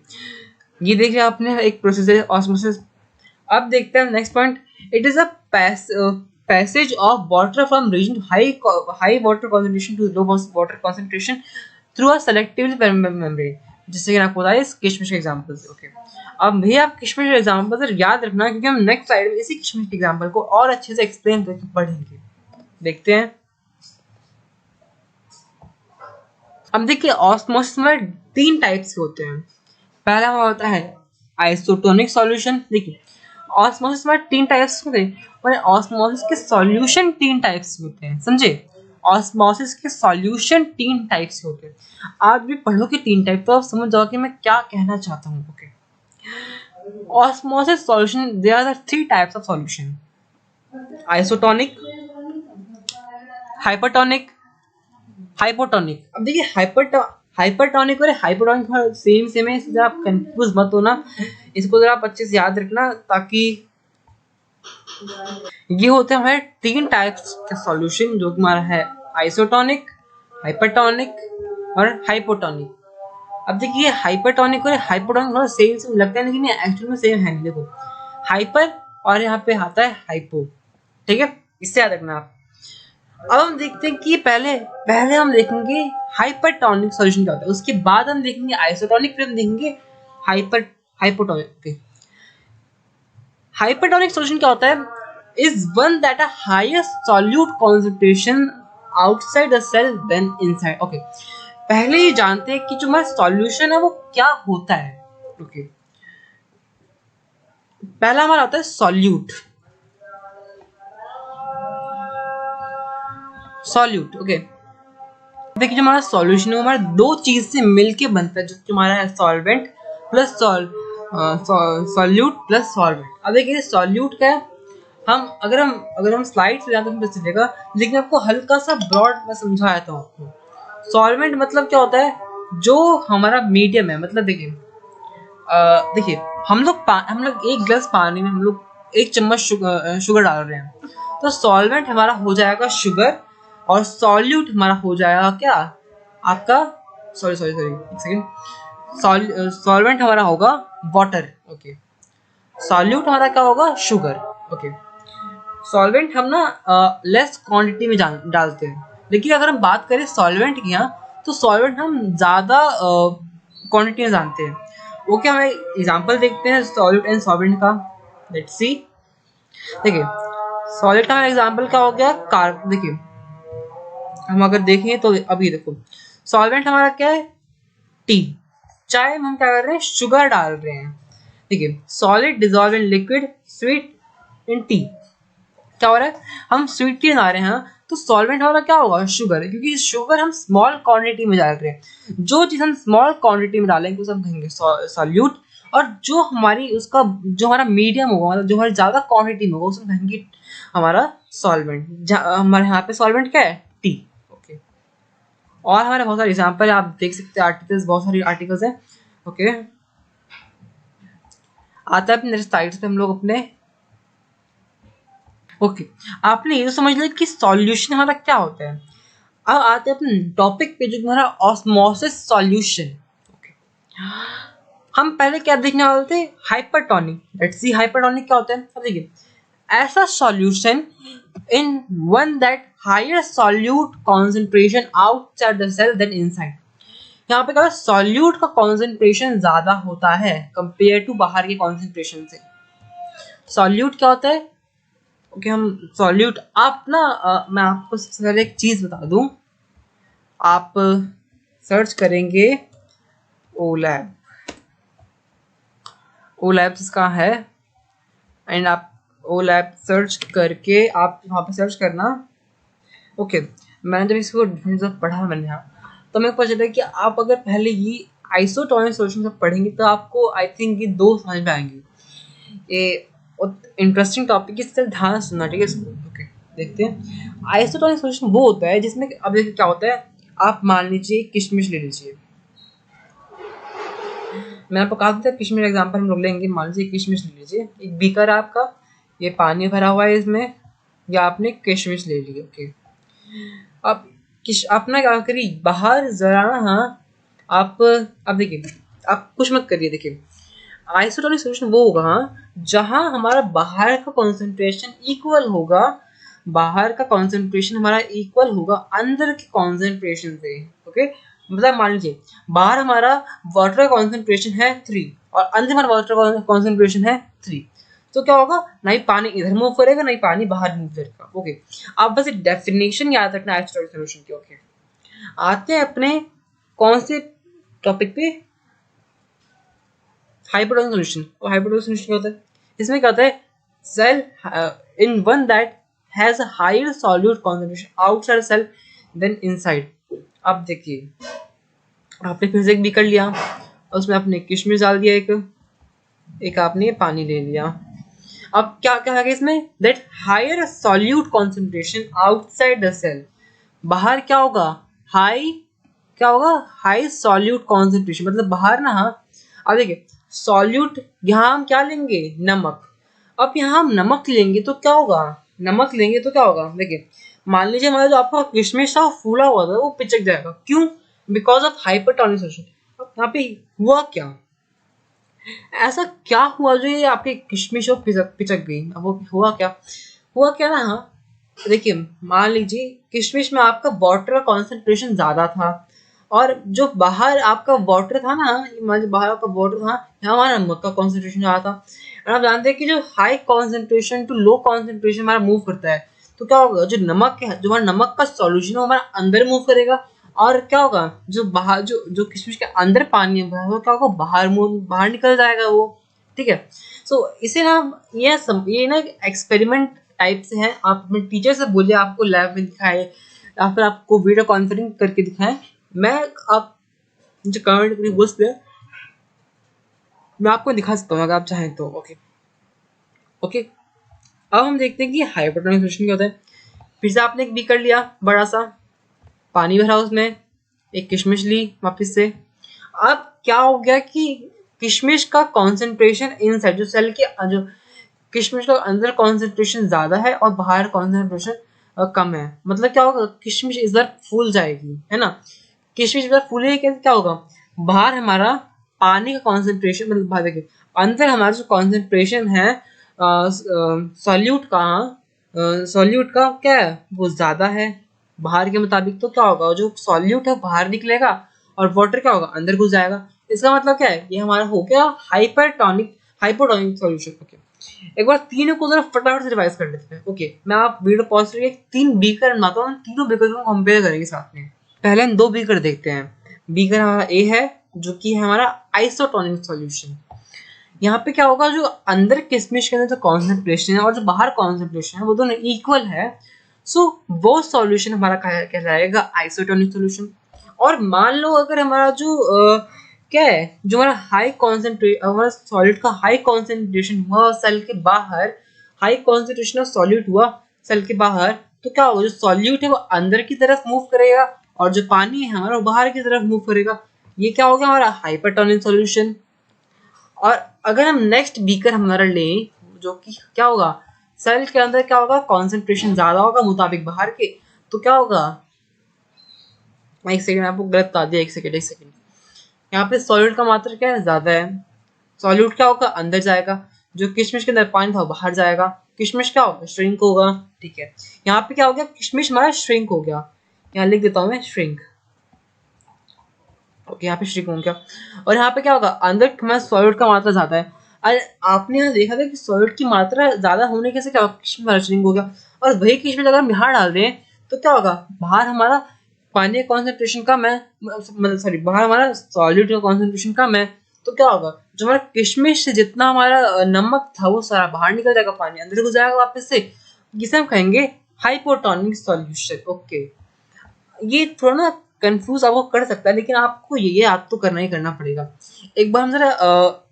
ये देखिए आपने एक प्रोसेस है ऑस्मोसिस। अब देखते हैं next point, it is a passage of water from region high water concentration to low water concentration through a selectively permeable membrane। जिससे कि आपको बताया इस किशमिश के एग्जांपल से। ओके, अब भी आप किशमिश के एग्जांपल से याद रखना, क्योंकि हम नेक्स्ट स्लाइड में इसी किशमिश के एग्जांपल को और अच्छे से एक्सप्लेन करके पढ़ेंगे। देखते हैं। अब देखिए ऑस्मोसिस में तीन टाइप्स के होते हैं। पहला होता है आइसोटोनिक सॉल्यूशन। देखिए ऑस्मोसिस में तीन टाइप्स होते हैं, और ऑस्मोसिस के सॉल्यूशन तीन टाइप्स होते हैं, समझे। ऑस्मोसिस के सॉल्यूशन तीन टाइप्स होते हैं। आज भी पढ़ लो कि तीन टाइप, तो आप समझ जाओ कि मैं क्या कहना चाहता हूँ। Okay, osmosis solution, there are three types of solution, isotonic, hypertonic, hypotonic. अब देखिए हाइपरटोनिक और हाइपोटोनिक सेम सेम है, इसलिए आप कंफ्यूज मत होना, इसको जरा आप अच्छे से याद रखना, ताकि ये होते हैं हमारे तीन टाइप्स के सॉल्यूशन, जो कि हमारा है आइसोटोनिक, हाइपरटोनिक और हाइपोटोनिक। अब देखिए हाइपरटोनिक और हाइपोटोनिक थोड़ा सेम सेम लगता है, लेकिन एक्चुअल में सेम है नहीं। देखो हाइपर और यहाँ पे आता है हाइपो, ठीक है, इससे याद रखना आप। अब हम देखते हैं कि पहले पहले हम देखेंगे हाइपरटोनिक सॉल्यूशन क्या होता है, उसके बाद हम देखेंगे आइसोटोनिक, फिर हम देखेंगे हाइपोटोनिक। हाइपरटोनिक सॉल्यूशन क्या होता है, is one that a higher solute concentration outside the cell than inside। Okay, पहले ही जानते हैं कि जो हमारा सॉल्यूशन है वो क्या होता है। ओके, पहला हमारा होता है सॉल्यूट। सॉल्यूट, ओके, देखिए जो हमारा सॉल्यूशन है वो हमारा दो चीज से मिलके बनता है, जो हमारा है solvent plus solute plus solvent. अब देखिए सॉल्यूट क्या है, अगर हम स्लाइड से जाते हैं तो चलेगा, लेकिन आपको हल्का सा ब्रॉड में समझा देता हूँ आपको। सॉल्वेंट मतलब क्या होता है, जो हमारा मीडियम है, मतलब देखिए हम लोग एक गिलास पानी में हम लोग एक चम्मच शुगर डाल रहे हैं, तो सॉल्वेंट हमारा हो जाएगा शुगर, और सॉल्यूट हमारा हो जाएगा क्या, आपका सॉरी सॉरी सॉरी एक सेकेंड, सॉल्वेंट हमारा होगा वाटर। ओके, सॉल्यूट हमारा क्या होगा, शुगर। ओके, सॉल्वेंट हम ना लेस क्वांटिटी में डालते हैं, लेकिन अगर हम बात करें सॉल्वेंट की यहाँ, तो सॉल्वेंट हम ज़्यादा क्वांटिटी में जानते हैं। ओके, हम एग्जांपल देखते हैं सॉल्यूट एंड सॉल्वेंट का। लेट्स सी, देखिए सॉलिड का एग्जांपल क्या हो गया, देखिए हम अगर देखें तो अभी देखो सॉल्वेंट हमारा क्या है, टी। चाय में हम क्या कर रहे हैं, शुगर डाल रहे हैं। देखिए solid dissolve in liquid, sweet in T. क्या हो रहा है, हम स्वीट टी बना रहे हैं, तो सॉल्वेंट हमारा क्या होगा, शुगर, क्योंकि शुगर हम स्मॉल क्वांटिटी में डाल रहे हैं। जो चीज़ हम स्मॉल क्वांटिटी में डालेंगे उसे हम कहेंगे सॉल्यूट, और जो हमारी उसका जो हमारा मीडियम होगा, मतलब जो हमारी ज़्यादा क्वांटिटी में होगा उसे हम कहेंगे हमारा सॉल्वेंट। हमारे यहाँ पे सॉल्वेंट क्या है, टी। ओके, और हमारे बहुत सारे एग्जाम्पल आप देख सकते हैं, आर्टिकल्स, बहुत सारे आर्टिकल्स हैं। ओके, आता है अपने स्लाइड्स पे हम लोग अपने। ओके, आपने ये तो समझ लिया कि सॉल्यूशन हमारा क्या होता है। अब आते हैं अपने टॉपिक पे, जो हमारा ऑस्मोसिस सॉल्यूशन। ओके, हम पहले क्या देखने वाले थे, हाइपरटोनिक। लेट्स सी हाइपरटोनिक क्या होता है। अब देखिए, ऐसा solution in one that higher solute concentration outside the cell than inside. यहाँ पे क्या है, सॉल्यूट का कॉन्सेंट्रेशन ज्यादा होता है कंपेयर टू बाहर के कॉन्सेंट्रेशन से। सॉल्यूट क्या होता है, ओके, हम सॉल्यूट, आप ना मैं आपको सबसे पहले एक चीज बता दूं। आप सर्च करेंगे ओलैब, ओलैब इसका है, एंड आप ओलैब सर्च करके आप वहाँ पे सर्च करना। ओके, मैंने जब इसको जब पढ़ा मैंने यहाँ, तो मेरे को पता चला कि आप अगर पहले ये आइसोटोनिक सॉल्यूशन सब पढ़ेंगे तो आपको आई थिंक ये दो समझ में आएंगे। ये इंटरेस्टिंग टॉपिक है, इससे ध्यान से सुनना, ठीक है इसको। ओके, देखते हैं। आइसोटोनिक सॉल्यूशन वो होता है जिसमें, अब देखिए क्या होता है, आप मान लीजिए किशमिश ले लीजिए। मैं आपको कहा था किशमिश एग्जांपल हम लोग लेंगे। मान लीजिए किशमिश ले लीजिए, एक बीकर है आपका, ये पानी भरा हुआ है इसमें, या आपने किशमिश ले ली। ओके, अब अपना क्या करिए, बाहर जरा ना, हाँ आप, अब देखिए, आप कुछ मत करिए। देखिए, आइसोटोनिक सॉल्यूशन वो होगा, हाँ, जहां हमारा बाहर का कॉन्सेंट्रेशन इक्वल होगा, बाहर का कॉन्सेंट्रेशन हमारा इक्वल होगा अंदर के कॉन्सेंट्रेशन से। ओके, मतलब मान लीजिए बाहर हमारा वाटर का कॉन्सेंट्रेशन है 3 और अंदर हमारा वाटर का कॉन्सेंट्रेशन है 3, तो क्या होगा, ना ही पानी इधर मूव करेगा ना ही पानी बाहर मूव करेगा। ओके, आप बस एक डेफिनेशन याद रखना आइसोटोनिक सॉल्यूशन की। ओके, आते हैं अपने कौन से टॉपिक पे, हाइपरटोनिक सॉल्यूशन। और हाइपरटोनिक सॉल्यूशन क्या होता है, इसमें क्या होता है, cell in one that has a higher solute concentration outside cell than inside. अब देखिए, आपने फिर से एक बीकर लिया, उसमें आपने किशमिश डाल दिया, एक आपने पानी ले लिया। अब क्या क्या है इसमें, that higher solute concentration outside the cell. बाहर क्या होगा, हाई, क्या होगा, हाई सॉल्यूट कॉन्सेंट्रेशन, मतलब बाहर ना, हाँ। अब देखिए, सॉल्यूट यहाँ हम क्या लेंगे, नमक। अब यहाँ हम नमक लेंगे तो क्या होगा, नमक लेंगे तो क्या होगा, देखिए मान लीजिए हमारा जो आपका किशमिश था फूला हुआ था वो पिचक जाएगा, क्यों, बिकॉज ऑफ हाइपरटोनिक सॉल्यूशन। अब यहाँ पे हुआ क्या, ऐसा क्या हुआ जो ये आपके किशमिश और पिचक गई। अब वो हुआ क्या, हुआ क्या ना, हाँ देखिए, मान लीजिए किशमिश में आपका वाटर का कॉन्सेंट्रेशन ज्यादा था, और जो बाहर आपका वाटर था ना, जो बाहर आपका वाटर था, यहाँ हमारा नमक का कॉन्सेंट्रेशन ज्यादा था। और आप जानते हैं कि जो high concentration to low concentration हमारा मूव करता है, तो क्या होगा, जो नमक है, जो हमारा नमक का सॉल्यूशन है हमारा अंदर मूव करेगा, और क्या होगा, जो बाहर जो जो किशमिश के अंदर पानी है वो क्या होगा, बाहर निकल जाएगा वो। ठीक है, सो इसे ना, ये ना एक्सपेरिमेंट टाइप से है। आप अपने टीचर से बोलिए आपको लैब में दिखाए, या फिर आपको वीडियो कॉन्फ्रेंसिंग करके दिखाएं। मैं आप मुझे कमेंट करके बोल सकते हैं, मैं आपको दिखा सकता हूँ अगर आप चाहें तो। ओके ओके, अब हम देखते हैं कि हाइपरटोनिक सॉल्यूशन क्या होता है। फिर से आपने एक बीकर लिया बड़ा सा, पानी भरा उसमें, एक किशमिश ली वापस से। अब क्या हो गया कि किशमिश का कॉन्सेंट्रेशन इनसाइड, जो सेल के जो किशमिश का अंदर कॉन्सेंट्रेशन ज्यादा है और बाहर कॉन्सेंट्रेशन कम है। मतलब क्या होगा, किशमिश इस बार फूल जाएगी, है ना। किशमिश इस बार फूलेगी कैसे, क्या होगा, बाहर हमारा पानी का कॉन्सेंट्रेशन, मतलब बाहर देखिए अंदर हमारा जो कॉन्सेंट्रेशन है सॉल्यूट का, सॉल्यूट का क्या है, वो ज्यादा है बाहर के मुताबिक। तो क्या होगा, जो सॉल्यूट है बाहर निकलेगा और वाटर क्या होगा, अंदर घुस जाएगा। इसका मतलब क्या है, ये हमारा हो गया हाइपोटोनिक सॉल्यूशन। ओके, एक बार तीनों को जरा फटाफट से रिवाइज कर लेते हैं। ओके, मैं आप वीडियो पॉज करके 3 बीकर बनाता हूँ, तीनों बीकर को कंपेयर करेंगे साथ में। पहले हम 2 बीकर देखते हैं। बीकर हमारा ए है, जो कि है हमारा आइसोटोनिक सॉल्यूशन। यहाँ पे क्या होगा, जो अंदर किशमिश के अंदर जो कॉन्सेंट्रेशन है और जो बाहर कॉन्सेंट्रेशन है वो दोनों इक्वल है, सो वो सॉल्यूशन हमारा कहलाएगा आइसोटोनिक सॉल्यूशन। और मान लो अगर हमारा जो क्या है, जो हमारा हमारा सॉलिड का हाई कॉन्सेंट्रेशन हुआ सेल के बाहर, हाई कॉन्सेंट्रेशन ऑफ सॉल्यूट हुआ सेल के बाहर, तो क्या होगा, जो सॉल्यूट है वो अंदर की तरफ मूव करेगा और जो पानी है हमारा वो बाहर की तरफ मूव करेगा। ये क्या होगा, हमारा हाइपरटोनिक सॉल्यूशन। और अगर हम नेक्स्ट बीकर हमारा लें, जो कि क्या होगा, सेल के अंदर क्या होगा, कॉन्सेंट्रेशन ज्यादा होगा मुताबिक बाहर के, तो क्या होगा, एक सेकंड आपको गलत बता दिया, एक सेकंड। यहाँ पे सॉल्यूट का मात्रा क्या है, ज्यादा है। सॉल्यूट क्या होगा, अंदर जाएगा, जो किशमिश के अंदर पानी था बाहर जाएगा, किशमिश क्या होगा, श्रिंक होगा। ठीक है, यहाँ पे क्या हो गया, किशमिश हमारा श्रिंक हो गया, यहाँ लिख देता हूँ मैं श्रिंक। ओके, यहाँ पे श्रिंक हो गया। और यहाँ पे क्या होगा, अंदर हमारा सॉल्यूट का मात्रा ज्यादा है। और आपने यहाँ देखा था कि सॉल्यूट की मात्रा ज्यादा होने के से क्या होगा, किशमिश हमारा श्रिंक हो गया। और वही किशमिश अगर हम बाहर डाल दें तो क्या होगा, बाहर हमारा पानी का कॉन्सेंट्रेशन कम है, मतलब सॉरी, बाहर हमारा सॉल्यूट का कॉन्सेंट्रेशन कम है, तो क्या होगा, जो हमारा किशमिश से जितना हमारा नमक था वो सारा बाहर निकल जाएगा, पानी अंदर घुस जाएगा वापस से, जिसे हम कहेंगे हाइपोटोनिक सॉल्यूशन। ओके, ये थोड़ा ना कंफ्यूज आपको कर सकता है, लेकिन आपको ये याद तो करना ही करना पड़ेगा। एक बार हम जरा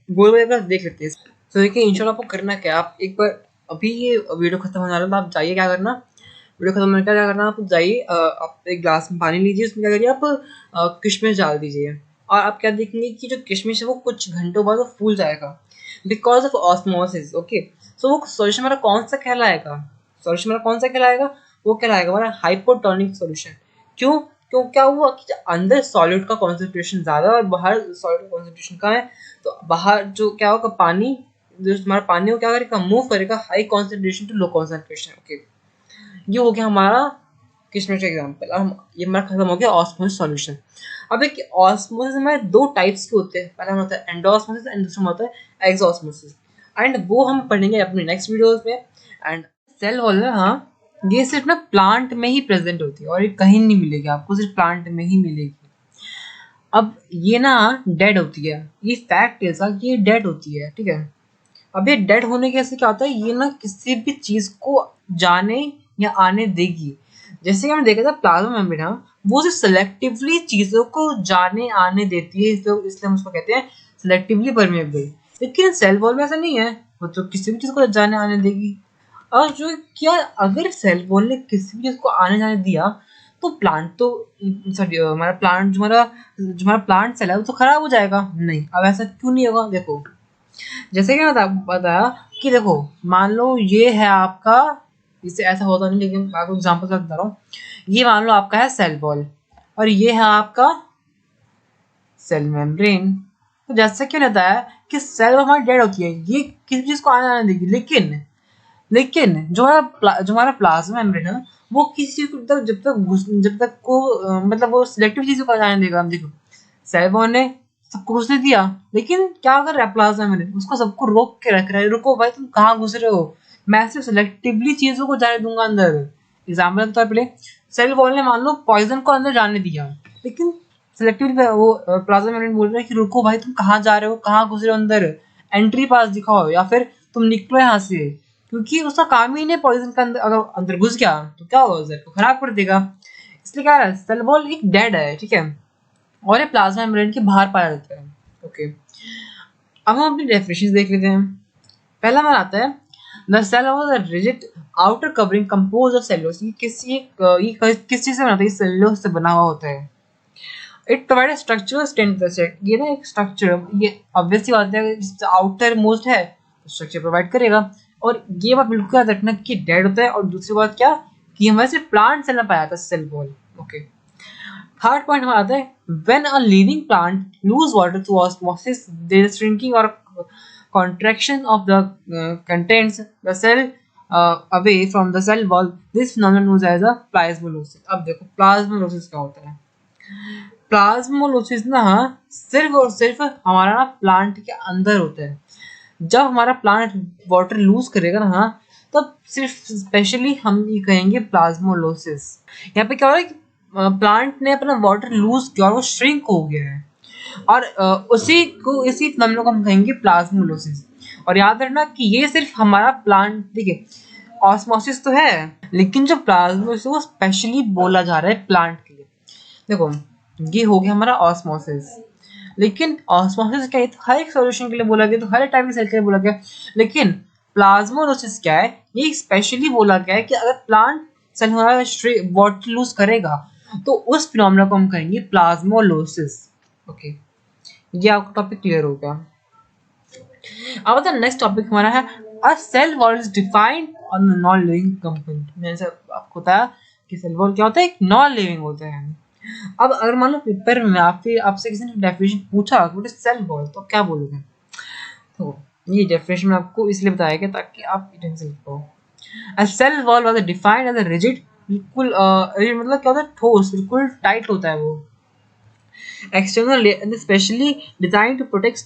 गोल वगैरह देख लेते हैं। तो देखिए इंशाल्लाह आपको करना क्या, आप एक बार अभी ये वीडियो खत्म होने वाला है तो आप जाइए, क्या करना, वीडियो खत्म होने का क्या करना, आप जाइए, आप एक ग्लास में पानी लीजिए, उसमें क्या करिए, आप किशमिश डाल दीजिए, और आप क्या देखेंगे कि जो किशमिश है वो कुछ घंटों बाद वो फूल जाएगा बिकॉज ऑफ ऑस्मोसिस। ओके, सो वो सॉल्यूशन हमारा कौन सा कहलाएगा, सॉल्यूशन हमारा कौन सा कहलाएगा, वो कहलाएगा हमारा हाइपोटोनिक सॉल्यूशन। क्यों, क्यों क्या हुआ कि अंदर सॉल्यूट का कॉन्सेंट्रेशन ज्यादा और बाहर सॉल्यूट का कॉन्सेंट्रेशन कम है, तो बाहर जो क्या होगा, पानी, जो हमारा पानी को क्या करेगा, मूव करेगा high concentration to low concentration. Okay, ये हो गया हमारा किशमिश एग्जाम्पल। हम ये हमारा खत्म हो गया ऑस्मोसिस सॉल्यूशन। अब एक ऑस्मोसिस में दो टाइप्स के होते हैं, पहला होता है एंडोस्मोसिस एंड दूसरा होता है एक्सोस्मोसिस, एंड वो हम पढ़ेंगे अपने नेक्स्ट वीडियोस में। एंड सेल वॉल है, हाँ, ये सिर्फ ना प्लांट में ही प्रेजेंट होती है और ये कहीं नहीं मिलेगी आपको, सिर्फ प्लांट में ही मिलेगी। अब ये ना डेड होती है, ये फैक्ट है सर, ये डेड होती है, ठीक है। अब ये डेड होने के से क्या होता है, ये ना किसी भी चीज को जाने या आने देगी। जैसे कि हमने देखा था प्लाज्मा मेम्ब्रेन, वो सिर्फ सेलेक्टिवली चीजों को जाने आने देती है, इसलिए हम उसको कहते हैं सेलेक्टिवली परमेएबल। लेकिन सेल वॉल में ऐसा नहीं है, वो तो किसी भी चीज को जाने आने देगी। और जो क्या, अगर सेल वॉल ने किसी भी चीज को आने जाने दिया तो प्लांट तो, सॉरी, हमारा प्लांट, जो हमारा प्लांट सेल है वो तो खराब हो जाएगा। नहीं, अब ऐसा क्यों नहीं होगा, देखो जैसे कि मैं बताया कि देखो, मान लो ये है आपका, इससे ऐसा होता नहीं लेकिन मैं आपको एग्जांपल से बता रहा हूँ, ये मान लो आपका है सेल वॉल और ये है आपका सेल मेम्ब्रेन। तो जैसे कि मैंने बताया कि सेल हमारी डेड होती है, ये किसी चीज को आने जाने देगी, लेकिन जो हमारा प्लाज्मा मेम्ब्रेन है वो किसी चीज को जब तक को मतलब वो सिलेक्टिव चीजों को जाने देगा। देखो सेल वॉल ने सबको घुसने दिया, लेकिन क्या कर रहा है प्लाज्मा मेम्ब्रेन, उसको सबको रोक के रख रहा है, रुको भाई तुम कहाँ घुस रहे हो, मैं सिर्फ सिलेक्टिवली चीजों को जाने दूंगा अंदर। एग्जाम्पल के तौर पे सेल वॉल ने मान लो पॉइजन को अंदर जाने दिया, लेकिन सिलेक्टिवली वो प्लाज्मा मेम्ब्रेन बोल रहा है कि रुको भाई तुम कहाँ जा रहे हो, कहाँ घुस रहे हो अंदर, एंट्री पास दिखाओ या फिर तुम निकलो यहाँ से, क्योंकि उसका काम ही नहीं पॉइजन का अंदर, अगर अंदर घुस गया तो क्या होगा, उसे खराब कर देगा। इसलिए क्या है, सेल वॉल एक डेड है, ठीक है, और ये प्लाज्मा मेम्ब्रेन के बाहर पाया जाता है। ओके, अब हम अपनी डेफिनेशन देख लेते हैं। पहला हमारा आता है the cell of the rigid outer covering compose of cellulose. ये किस चीज से बनता है, सेलुलोज से बना हुआ होता है। इट प्रोवाइड स्ट्रक्चरल स्ट्रेंथ, ये ना एक स्ट्रक्चर, ये ऑब्वियसली बात है, आउटर मोस्ट है स्ट्रक्चर प्रोवाइड करेगा। और ये बात बिल्कुल याद रखना कि डेड होता है, और दूसरी बात क्या, कि हमारे सिर्फ प्लांट सेल में पाया जाता है cell wall. Okay, third point हमारा आता है when a living plant lose water through osmosis there is shrinking और contraction of the contents the cell away from the cell wall, this phenomenon known as a plasmalosis। अब देखो प्लाज्मोलोसिस क्या होता है। प्लाज्मोलोसिस ना सिर्फ और सिर्फ हमारा ना प्लांट के अंदर होता है। जब हमारा प्लांट वाटर लूज करेगा ना, तब सिर्फ स्पेशली हम ये कहेंगे प्लाज्मोलोसिस। यहाँ पे क्या हो रहा है कि प्लांट ने अपना वाटर लूज किया और वो श्रिंक हो गया है। और इसी फिनोमेना को हम कहेंगे प्लाज्मोलोसिस। और याद रखना कि ये सिर्फ हमारा प्लांट, देखिए ऑस्मोसिस तो है, लेकिन जो प्लाज्मोसिस वो स्पेशली बोला जा रहा है प्लांट के लिए। देखो ये हो गया हमारा ऑस्मोसिस, लेकिन ऑस्मोसिस क्या है, तो हर एक सॉल्यूशन के लिए बोला गया, तो हर एक टाइप के सेल के लिए बोला गया। लेकिन प्लाज्मोलोसिस क्या है, ये स्पेशली बोला गया है कि अगर प्लांट सेल हमारा वाटर लूज करेगा तो उस फिनोमेना को हम कहेंगे प्लाज्मोलोसिस। ओके, ये आपका टॉपिक क्लियर हो गया। अब द नेक्स्ट टॉपिक हमारा है a cell wall is defined on the non living component. मैंने आपको बताया कि सेल वॉल क्या होता है, एक नॉन लिविंग होता है। अब अगर मान लो पेपर में आपसे किसी ने डेफिनेशन पूछा व्हाट इज सेल वॉल, तो क्या बोलोगे? तो ये डेफिनेशन में आपको इसलिए बताया गया ताकि आप ढंग से लिख पाओ। A cell wall was defined as a rigid, बिल्कुल मतलब क्या होता है, ठोस, बिल्कुल टाइट होता है वो, external layer and specially designed to protect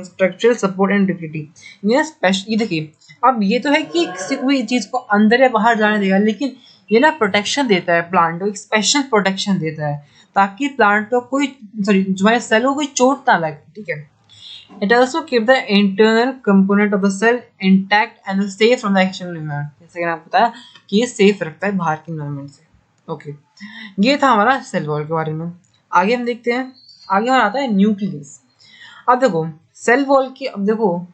structural support and integrity। ये स्पेशल, ये देखिए अब ये तो है कि किसी कोई चीज को अंदर या बाहर जाने देगा, लेकिन ये ना प्रोटेक्शन देता है प्लांट को, एक स्पेशल प्रोटेक्शन देता है ताकि प्लांट को कोई, सॉरी जो हमारे सेल को कोई चोट ना लगे, ठीक है। It also keep the internal component of the cell intact and safe from the external environment। जैसे कि आपको बताया कि ये सेफ रखता है बाहर के एनवायरनमेंट से। ओके, ये था हमारा सेल वॉल के बारे में। आगे हम देखते हैं, आगे हमारा आता है न्यूक्लियस। अब देखो सेल वॉल की, अब देखो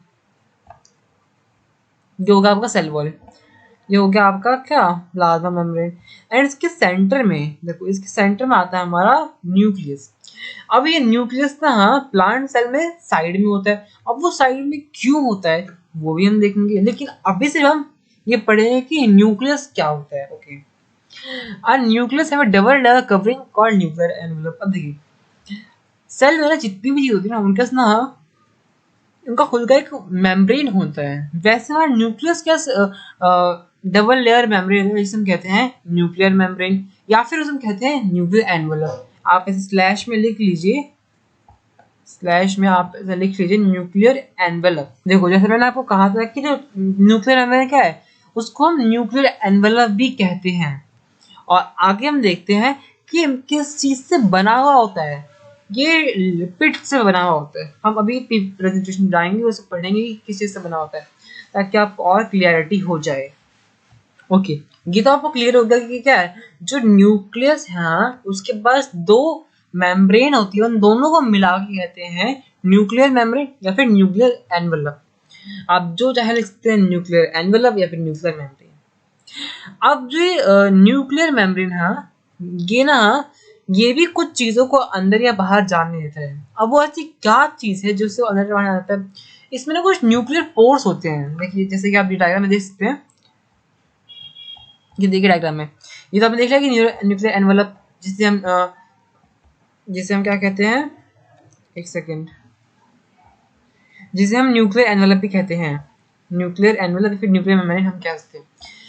ये होगा आपका सेल वॉल, ये हो गया आपका क्या, प्लाज्मा मेम्ब्रेन, एंड इसके सेंटर में देखो, इसके सेंटर में आता है हमारा न्यूक्लियस। अब ये न्यूक्लियस ना प्लांट सेल में साइड में होता है। अब वो साइड में क्यों होता है वो भी हम देखेंगे, लेकिन अभी सिर्फ हम ये पढ़ेंगे कि न्यूक्लियस क्या होता है। Okay, a nucleus have a double layer covering called nuclear envelope। अब देखिए सेल में ना जितनी भी चीज होती है ना, उनके ना उनका खुद का एक मेम्ब्रेन होता है। वैसे हमारा न्यूक्लियस क्या डबल लेयर मेम्ब्रेन है, जिसे हम कहते हैं न्यूक्लियर मेम्ब्रेन, या फिर उसे हम कहते हैं न्यूक्लियर एनवेलप। आप ऐसे स्लैश में लिख लीजिए, स्लैश में आप ऐसे लिख लीजिए न्यूक्लियर एनवेलप। देखो जैसे मैंने आपको कहा था कि जो न्यूक्लियर एनवेलप क्या है, उसको हम न्यूक्लियर एनवेलप भी कहते हैं। और आगे हम देखते हैं कि किस चीज से बना हुआ होता है, ये लिपिड से बना हुआ होता है। हम अभी प्रेजेंटेशन जाएंगे, उसे पढ़ेंगे कि किस चीज से बना होता है, ताकि आपको और क्लियरिटी हो जाए। ओके, ये तो आपको क्लियर हो गया कि क्या है, जो न्यूक्लियस है उसके पास दो मेम्ब्रेन होती है, उन दोनों को मिला के कहते हैं न्यूक्लियर मेम्ब्रेन या फिर न्यूक्लियर एनवेलप। आप जो चाहे लिख सकते हैं, न्यूक्लियर एनवेलप या फिर न्यूक्लियर मेम्ब्रेन। अब जो न्यूक्लियर मेम्ब्रेन है, ये ना ये भी कुछ चीजों को अंदर या बाहर जाने देता है। अब वो ऐसी क्या चीज है जो उससे अंदर बाहर जाता है, इसमें ना कुछ न्यूक्लियर पोर्स होते हैं। देखिए जैसे कि आप डायग्राम में देख सकते हैं, ये देखिए डायग्राम में, ये तो आपने देख लिया कि न्यूक्लियर एनवेलप, जिसे हम क्या कहते हैं, एक सेकेंड, जिसे हम न्यूक्लियर एनवेलप भी कहते हैं। न्यूक्लियर एनवेलप फिर न्यूक्लियर मेम्ब्रेन हम कह सकते हैं।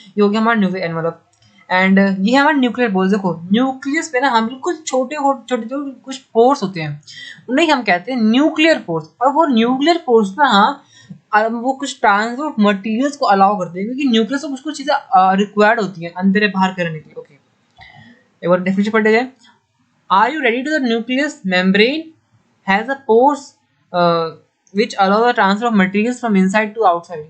ये हो गया हमारा न्यूक्लियर एनवेलप, एंड ये हमारा न्यूक्लियर पोर्स। देखो न्यूक्लियस पे ना हम बिल्कुल छोटे छोटे जो कुछ पोर्स होते हैं, उन्हें हम कहते हैं न्यूक्लियर पोर्स। और वो न्यूक्लियर पोर्स ना वो कुछ ट्रांसपोर्ट मटेरियल्स को अलाउ करते हैं, क्योंकि न्यूक्लियस को कुछ कुछ चीजें रिक्वायर्ड होती हैं अंदर या बाहर करने के लिए। ओके, एक बार डेफिनेशन पढ़ लीजिए। Are you ready to the nucleus membrane has a pores which allow the transfer of materials from inside to outside।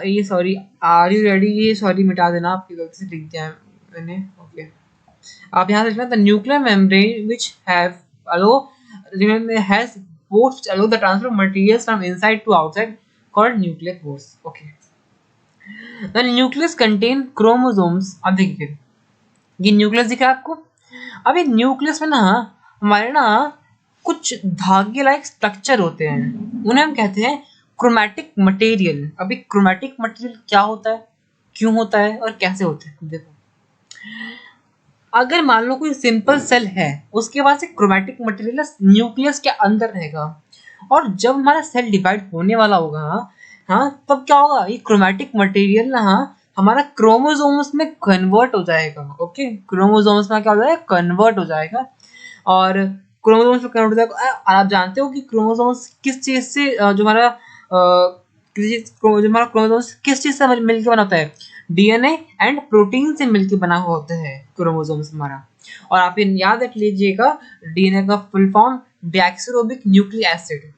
ये सॉरी, आर यू रेडी, ये सॉरी मिटा देना, आपकी गलती से लिख दिया है मैंने। ओके, आप यहाँ से लिखना the nuclear membrane which have allow has pores which allow the transfer of materials from inside to outside called nuclear pores. Okay, the nucleus contain chromosomes. अब देखिए ये न्यूक्लियस दिख रहा है आपको। अब ये न्यूक्लियस में ना हमारे ना कुछ धागे लाइक स्ट्रक्चर होते हैं, उन्हें हम कहते हैं क्रोमैटिक मटेरियल। अभी क्रोमैटिक मटेरियल क्या होता है, क्यों होता है और कैसे होता है, देखो अगर मान लो कोई सिंपल सेल है, उसके पास एक क्रोमैटिक मटेरियल न्यूक्लियस के अंदर रहेगा, और जब हमारा सेल डिवाइड होने वाला होगा तब क्या होगा, ये क्रोमैटिक मटेरियल ना हमारा क्रोमोसोम्स में कन्वर्ट हो जाएगा। ओके, क्रोमोसोम्स में क्या हो जाएगा, कन्वर्ट हो जाएगा। और क्रोमोसोम्स में कन्वर्ट हो जाएगा। आप जानते हो कि क्रोमोसोम्स किस चीज से जो हमारा क्रोमोसोम्स किस चीज से मिलकर बना होता है, डीएनए एंड प्रोटीन से मिलकर बना हुआ होता है क्रोमोसोम्स हमारा। और आप ये याद रख लीजिएगा, डीएनए का full form deoxyribonucleic nucleic acid.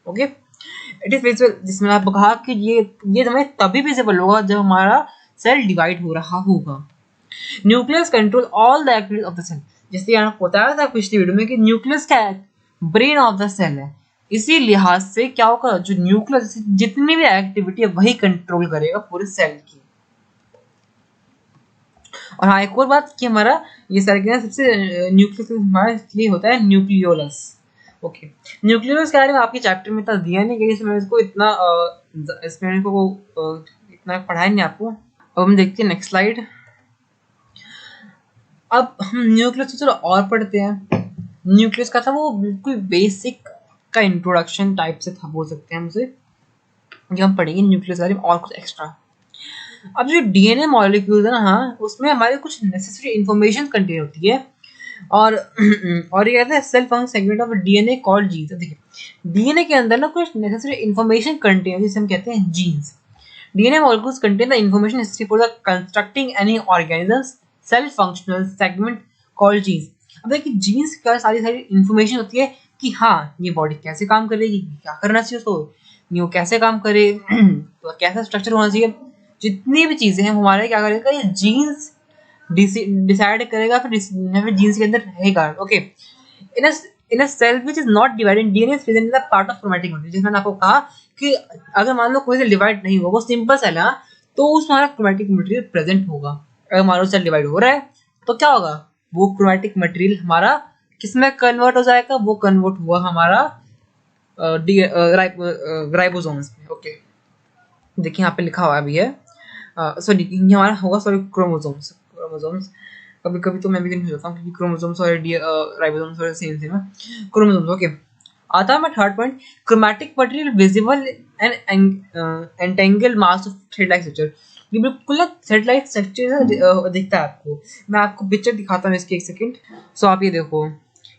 Okay, it is visible, जिसमें आपको कहा कि ये हमें तभी विजिबल होगा जब हमारा सेल डिवाइड हो रहा होगा। Nucleus control all the activities of the cell. जैसे आपको बताया था पिछली वीडियो में कि न्यूक्लियस क्या है, ब्रेन ऑफ द सेल है। इसी लिहाज से क्या होगा, जो न्यूक्लियस जितनी भी एक्टिविटी है वही कंट्रोल करेगा पूरे सेल की। और हाँ, एक और बात कि हमारा ये सेल के सबसे न्यूक्लियस हमारे लिए होता है न्यूक्लियोलस। ओके, न्यूक्लियोलस के बारे में आपके चैप्टर में इतना दिया नहीं गया, मैंने इसको इतना इसमें को इतना पढ़ाया नहीं आपको। अब हम देखते हैं नेक्स्ट स्लाइड। अब हम न्यूक्लियस को चलो और पढ़ते हैं। न्यूक्लियस का था वो बिल्कुल बेसिक का इंट्रोडक्शन टाइप से था, बोल सकते हैं हम उसे। हम पढ़ेंगे न्यूक्लियस के बारे में और कुछ एक्स्ट्रा। अब जो डीएनए मॉलिक्यूल्स है ना, हाँ, उसमें हमारे कुछ नेसेसरी इंफॉर्मेशन कंटेन होती है। और और ये कहते हैं cell function segment of DNA called genes. देखिए, डीएनए के अंदर ना कुछ नेसेसरी इंफॉर्मेशन कंटेन होती है, जिसे हम कहते हैं genes. DNA molecules contain the information necessary for the constructing any organisms cell functional segment called genes. अब देखिए, जीन्स का सारी इंफॉर्मेशन होती है कि हाँ, ये बॉडी कैसे काम करेगी, क्या करना चाहिए उसको, वो कैसे काम करे, तो कैसा स्ट्रक्चर होना चाहिए, जितनी भी चीजें हैं हमारे क्या करेगा, ये जीन्स डिसाइड करेगा, फिर जीन्स के अंदर रहेगा। Okay, in a cell which is not divided, DNA is present in the part of chromatic material. जैसे मैंने आपको कहा कि अगर मान लो कोई सेल डिवाइड नहीं होगा, वो सिंपल सेल है, तो उसमें हमारा क्रोमैटिक मटेरियल प्रेजेंट होगा। अगर मान लो सेल डिवाइड हो रहा है तो क्या होगा, वो क्रोमैटिक मटेरियल हमारा किसमें कन्वर्ट हो जाएगा, वो कन्वर्ट हुआ हमारा राइबोसोम्स में। ओके, देखिए यहाँ पे लिखा हुआ भी है, सॉरी ये हमारा होगा, सॉरी क्रोमोसोम्स। कभी कभी तो मैं भी कंफ्यूज होता हूँ क्योंकि क्रोमोसोम्स और राइबोसोम्स और सेम सेम है। Chromosomes, okay. आता है मैं third point, chromatic material visible and entangle mass of thread like structure. ये बिल्कुल थ्रेड लाइक स्ट्रक्चर दिखता है आपको। मैं आपको पिक्चर दिखाता हूँ इसकी, एक सेकंड। सो आप ये देखो,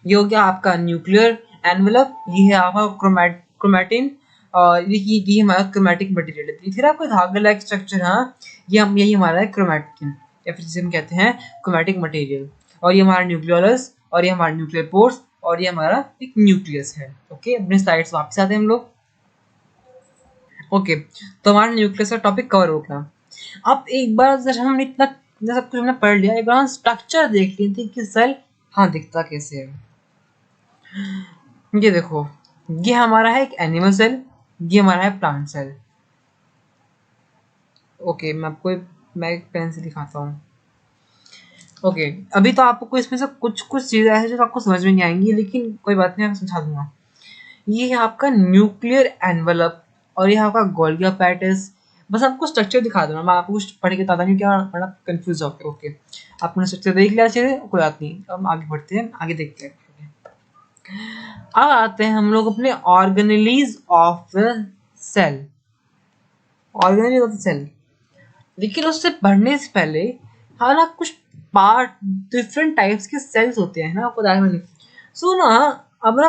ये हो गया आपका न्यूक्लियर एनवेलप, ये है आपका क्रोमैटिन, और ये हमारा क्रोमैटिक मटेरियल है। फिर आपको धागा लाइक स्ट्रक्चर, हाँ, यही हमारा है क्रोमैटिन, या फिर जिसे हम कहते हैं क्रोमैटिक मटेरियल। और ये हमारा न्यूक्लियोलस, और ये हमारा न्यूक्लियर पोर्स, और ये हमारा एक न्यूक्लियस है। ओके, अपने स्लाइड्स वापस आते हैं हम लोग। ओके, तो हमारा न्यूक्लियस का टॉपिक कवर हो गया। अब एक बार जैसे हमने इतना सब कुछ हमने पढ़ लिया, एक बार हम स्ट्रक्चर देख लेते कि सेल हाँ दिखता कैसे है। ये देखो, ये हमारा है एक एनिमल सेल, ये हमारा है प्लांट सेल। ओके, मैं एक पेन से दिखाता हूँ। ओके, अभी तो आपको इसमें से कुछ चीजें ऐसी जो आपको समझ में नहीं आएंगी, लेकिन कोई बात नहीं, मैं समझा दूंगा। ये है आपका न्यूक्लियर एनवलप, और ये आपका गोल्गी पैटर्स। बस आपको स्ट्रक्चर दिखा दूंगा, मैं आपको कुछ पढ़ के बता दूँ क्या, बड़ा कंफ्यूज हो गया। ओके, आपने स्ट्रक्चर देख लिया अच्छे से, कोई बात नहीं। अब आगे बढ़ते हैं, आगे देखते हैं। अब आते हैं हम लोग अपने organelles of the cell. Organelles of the cell, लेकिन उससे बढ़ने से पहले हमारा कुछ पार्ट, डिफरेंट टाइप्स के सेल्स होते हैं ना, आपको बताया मैंने। सो ना, अब ना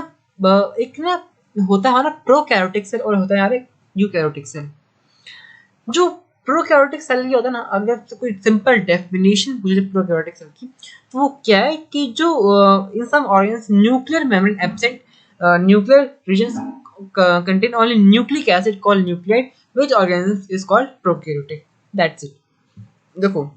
एक ना होता है हमारा प्रोकैरियोटिक सेल, और होता है हमारे यूकैरियोटिक सेल। जो प्रोकैरियोटिक सेल की होता है ना, अगर कोई सिंपल डेफिनेशन पूछे प्रोकैरियोटिक सेल की, तो वो क्या है कि जो in some organs nuclear membrane absent, nuclear regions contain only nucleic acid called nucleate, which organism is called prokaryotic. That's it. देखो,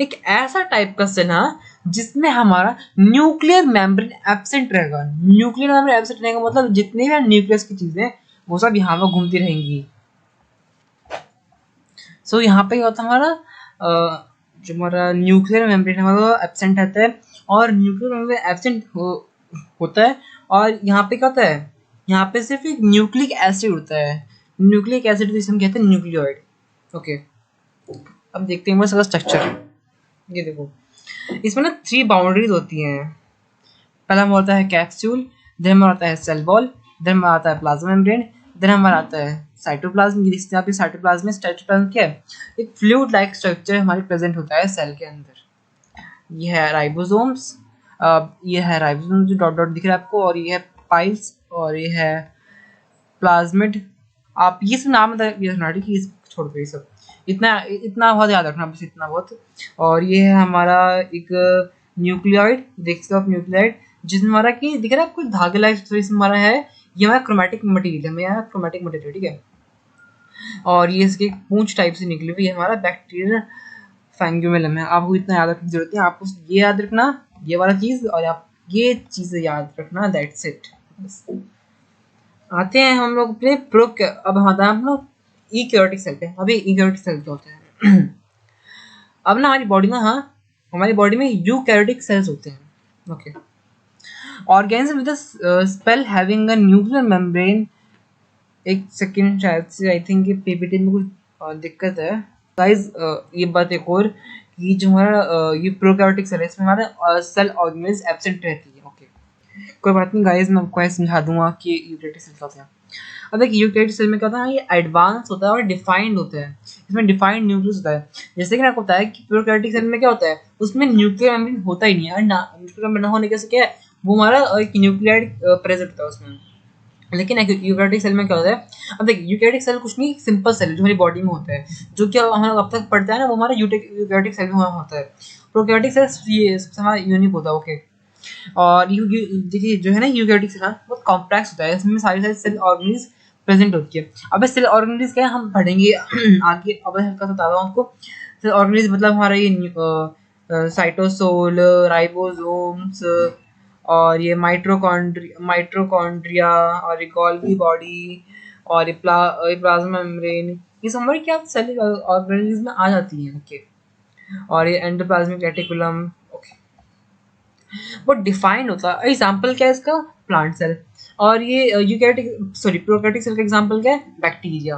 एक ऐसा टाइप का सेल है जिसमें हमारा न्यूक्लियर मेम्ब्रेन एब्सेंट रहेगा। न्यूक्लियर मेम्ब्रेन एब्सेंट रहेगा मतलब जितने भी न्यूक्लियस की चीजें वो सब यहाँ पर घूमती रहेंगी। सो यहाँ पे होता है हमारा जो हमारा न्यूक्लियर मेम्ब्रेन है वो एब्सेंट रहता है, और न्यूक्लियर मेम्ब्रेन एब्सेंट होता है। और यहाँ पे क्या होता है, यहाँ पे सिर्फ एक न्यूक्लिक एसिड होता है। न्यूक्लिक एसिड जिसे हम कहते हैं न्यूक्लियोइड। ओके, अब देखते हैं इसका स्ट्रक्चर। ये देखो, इसमें ना 3 बाउंड्रीज होती हैं। पहला हमारा होता है कैप्सूल, देन हमारा आता है सेल वॉल, देन हमारा आता है प्लाज्मा मेम्ब्रेन, देन हमारा आता है साइटोप्लाज्म। जिससे आप साइटोप्लाज्म में, साइटोप्लाज्म क्या है, एक फ्लूइड लाइक स्ट्रक्चर हमारे प्रेजेंट होता है सेल के अंदर। ये है राइबोसोम्स, ये है राइबोसोम जो डॉट डॉट दिख रहा है आपको, और ये है पाइल्स, और ये है प्लाज्मिड। आप ये सब नाम कि छोड़ दो ये सब, इतना इतना बहुत याद रखना, बस इतना बहुत। और ये है हमारा एक न्यूक्लियोइड, देख सकते हो आप न्यूक्लियोइड, जिसमें हमारा कि दिख रहा है आपको धागे लाइफ हमारा है, ये हमारा क्रोमेटिक मटेरियल है, हमारा क्रोमेटिक मटेरियल, ठीक है। और ये इसके पूंछ टाइप से निकली हुई है हमारा बैक्टीरियल फैंगुमुलम है। आपको इतना याद रखने की जरूरत है, आपको ये याद रखना ये वाला चीज, और आप ये चीज याद रखना, दैट्स इट। आते हैं हम लोग अपने अब आता है हम लोग यूकैरियोटिक सेल पे। अभी यूकैरियोटिक सेल क्या होता है? अब ना हमारी बॉडी में, हाँ हमारी बॉडी में यूकैरियोटिक सेल्स होते हैं, okay. Organism with a spell having a nuclear membrane, एक सेकंड शायद से आई थिंक ये पीपीटी में कुछ दिक्कत है गाइस। ये बात एक और कि जो हमारा ये प्रोकैरियोटिक सेल है, इसमें हमारा सेल ऑर्गेनेल्स एब्सेंट रहती है, ओके। कोई बात नहीं गाइस, मैं आपको समझा दूंगा कि यूकैरियोटिक सेल क्या होता है। अब देखिए यूकैरियोटिक सेल में क्या होता है, ये एडवांस होता है और डिफाइंड होता है, इसमें डिफाइंड न्यूक्लियस होता है। जैसे कि आपको पता है कि प्रोकैरियोटिक सेल में क्या होता है, उसमें न्यूक्लियर मेम्ब्रेन होता ही नहीं है, और न्यूक्लियर मेम्ब्रेन होने के से क्या है, वो हमारा एक न्यूक्लियोइड प्रेजेंट होता है उसमें। लेकिन यूकैरियोटिक सेल में क्या होता है, अब देखिए यूकैरियोटिक सेल कुछ नहीं, सिंपल सेल जो हमारी बॉडी में होता है, जो क्या हम लोग अब तक पढ़ते हैं ना, वो हमारा यूकैरियोटिक सेल में होता है। प्रोकैरियोटिक सेल ये सबसे हमारा यूनिक होता है, ओके। और देखिए जो है ना यूकैरियोटिक सेल बहुत कॉम्प्लेक्स होता है, इसमें सारी सारी सेल ऑर्गेनीज प्रेजेंट होती है। अब सेल ऑर्गेनीज क्या है हम पढ़ेंगे आगे, अब हल्का सा बता रहा हूँ आपको। सेल ऑर्गेनीज मतलब हमारा ये साइटोसोल, राइबोसोम्स, और ये माइटोकॉन्ड्रिया, और ये गोल्गी बॉडी, और ये प्लाज्मा मेम्ब्रेन, ये सब हमारी क्या सेल ऑर्गेनिज्म में आ जाती हैं, ओके। और ये एंडोप्लाज्मिक रेटिकुलम, ओके। वो डिफाइंड होता है। एग्जांपल क्या है इसका, प्लांट सेल। और ये प्रोकैरियोटिक सेल का एग्जांपल क्या है, बैक्टीरिया।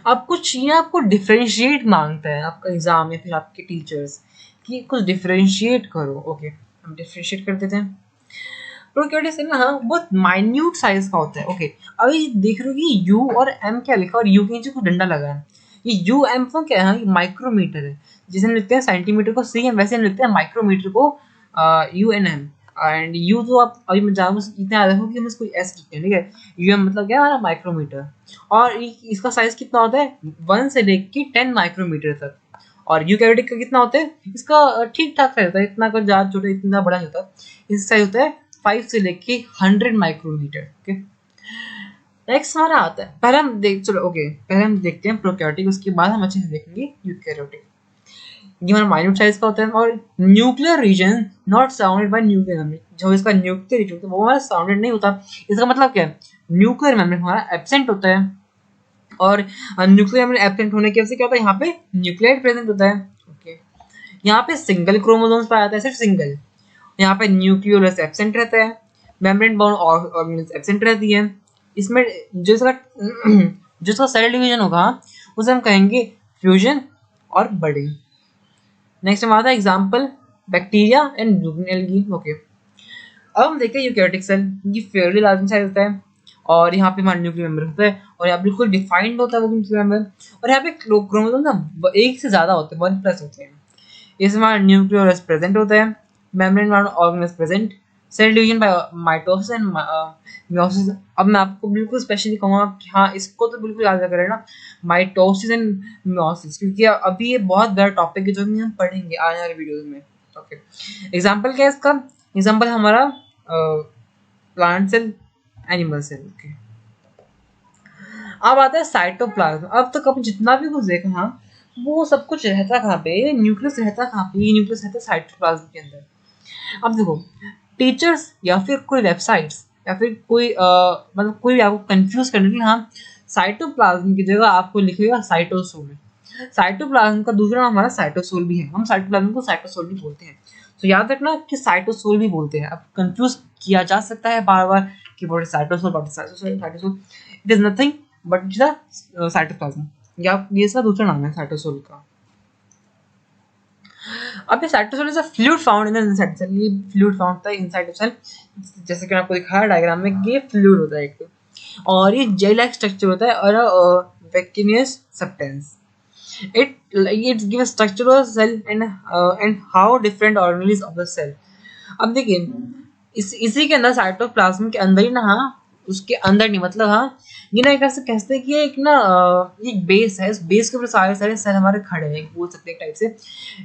अब कुछ ये आपको डिफरेंशिएट मांगता है आपका एग्जाम या फिर आपके टीचर्स, कि कुछ डिफरेंशिएट करो, ओके। हम डिफरेंशिएट कर देते हैं। प्रोकैरियोटिक सेल ना बहुत माइन्यूट साइज का होता है, ओके। अभी देख रहे हो कि यू और एम क्या लिखा, और यू के नीचे कुछ डंडा लगा है, ये यू एम को क्या है, माइक्रोमीटर है। जैसे हम लिखते हैं सेंटीमीटर को सी एम, वैसे हम लिखते हैं माइक्रोमीटर को U N M. And you तो आप अभी मैं जानूँ इतना याद रखो कि हम इसको एस लिखते हैं, ठीक है। यू एम मतलब क्या हमारा माइक्रोमीटर। और इसका साइज कितना होता है, 1 से लेकर 10 माइक्रोमीटर तक। और यूकैरियोटिक का कितना होता है, इसका ठीक ठाक साइज होता है, इतना कुछ ज़्यादा छोटा इतना बड़ा नहीं होता। इसका साइज होता है 5 से लेके 100 माइक्रोमीटर, ओके। नेक्स्ट हमारा आता है, पहले हम पहले हम देखते हैं प्रोकैरियोटिक, उसके बाद हम अच्छे से देखेंगे यूकैरियोटिक। ये हमारा माइन्यूट साइज का होता है। और nuclear region not surrounded by nuclear membrane, जो इसका न्यूक्लियर रीजन होता है वो हमारा सराउंडेड नहीं होता। इसका मतलब क्या है, न्यूक्लियर मेम्ब्रेन हमारा एब्सेंट होता है। और न्यूक्लियर मेम्ब्रेन एब्सेंट होने की वजह से क्या होता है, यहाँ पे न्यूक्लियोइड प्रेजेंट होता है, ओके। यहाँ पे सिंगल क्रोमोसोम्स पाया जाता है, सिर्फ सिंगल। यहाँ पे न्यूक्लियोलस एब्सेंट रहता है, मेम्ब्रेन बाउंड ऑर्गेनेल्स एब्सेंट रहती है। इसमें जो इसका सेल डिवीजन होगा उसे हम कहेंगे फ्यूजन और बडिंग। नेक्स्ट हमारा आता है example, bacteria and algae, okay. अब हम देखते हैं यूकैरियोटिक सेल, ये फेयरली लार्ज साइज होता है, और यहाँ पे हमारा न्यूक्लियर मेम्ब्रेन होता है, और यहाँ बिल्कुल डिफाइंड होता है वो न्यूक्लियर मेम्ब्रेन। और यहाँ पे क्रोमोसोम ना एक से ज्यादा होते हैं, 1+ होते हैं। इसमें हमारा न्यूक्लियोलस प्रेजेंट होता है, membrane bound organelles present, cell division by mitosis and meiosis. अब मैं आपको बिल्कुल स्पेशली कहूँगा कि हाँ इसको तो बिल्कुल याद करें ना, माइटोसिस एंड मियोसिस, क्योंकि अभी ये बहुत बड़ा टॉपिक है जो हम पढ़ेंगे आने वाले वीडियोस में, ओके। एग्जांपल क्या है इसका, एग्जांपल हमारा plant cell, animal cell, okay. अब आता है साइटोप्लाज्म। अब तक अपन जितना भी कुछ देखा हाँ, वो सब कुछ रहता कहाँ पे, न्यूक्लियस रहता कहाँ पे, ये न्यूक्लियस रहता है साइटोप्लाज्म के अंदर। अब देखो टीचर्स या फिर कोई वेबसाइट्स या फिर कोई मतलब कोई आपको कंफ्यूज करने के लिए हाँ साइटोप्लाज्म की जगह आपको लिखेगा साइटोसोल। साइटोप्लाज्म का दूसरा नाम हमारा साइटोसोल भी है, हम साइटोप्लाज्म को साइटोसोल भी बोलते हैं। तो याद रखना कि साइटोसोल भी बोलते हैं। अब कंफ्यूज किया जा सकता है बार बार कि what is cytosol, what is cytosol. It is nothing but it is cytoplasm, या ये इसका दूसरा नाम है साइटोसोल का। अब ये cytosol is a fluid found in the inside cell, ये फ्लूइड फाउंड होता है इनसाइड सेल, जैसे कि आपको दिखाया डायग्राम में, ये फ्लूइड होता है एक, और ये जेल लाइक स्ट्रक्चर होता है और वैक्यूनियस substance. it gives structure of the cell and how different organelles of the cell। अब देखिए इसी के अंदर साइटोप्लाज्म के अंदर ही ना हाँ उसके अंदर नहीं, मतलब हाँ ये ना एक ऐसे कहते हैं कि ये एक ना ये एक बेस है, इस बेस के ऊपर सारे सारे सेल हमारे खड़े हैं, बोल सकते हैं एक टाइप से।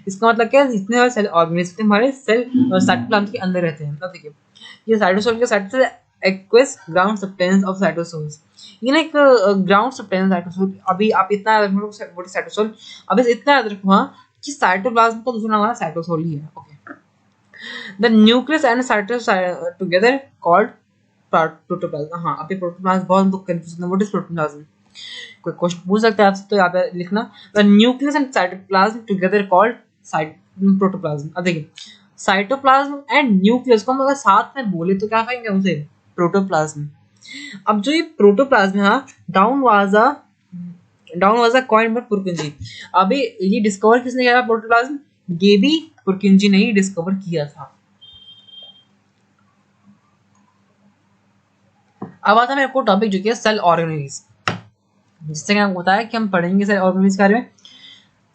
इसका मतलब क्या है, इतने सारे सेल ऑर्गेनिज्म हमारे सेल साइटोप्लाज्म के अंदर रहते हैं। मतलब देखिए ये साइटोसोल के साइड से एक्वस ग्राउंड सब्सटेंस ऑफ साइटोसोल्स, ये ना एक ग्राउंड सब्सटेंस साइटोसोल। अभी आप इतना याद रखो साइटोसोल, अब इतना याद रखो हाँ कि साइटोप्लाज्म का दूसरा नाम साइटोसोल ही है। Okay, the nucleus and cytoplasm together called protoplasm। हाँ अभी प्रोटोप्लाज्म बहुत लोग कंफ्यूज है, व्हाट इज प्रोटोप्लाज्म, कोई क्वेश्चन पूछ सकता है आपसे तो यहाँ पे लिखना the nucleus and cytoplasm together called protoplasm. अब देखिए साइटोप्लाज्म एंड न्यूक्लियस को हम अगर साथ में बोले तो क्या कहेंगे उसे, प्रोटोप्लाज्म। अब जो ये प्रोटोप्लाज्म है down was a coin by Purkinje. अभी ये डिस्कवर किसने किया था प्रोटोप्लाज्म, ये भी पुरकिंजी ने ही डिस्कवर किया था। अब आता है मेरे को टॉपिक जो कि है सेल ऑर्गेनेल्स, जिससे क्या होता है कि हम पढ़ेंगे सेल ऑर्गेनेल्स के बारे में।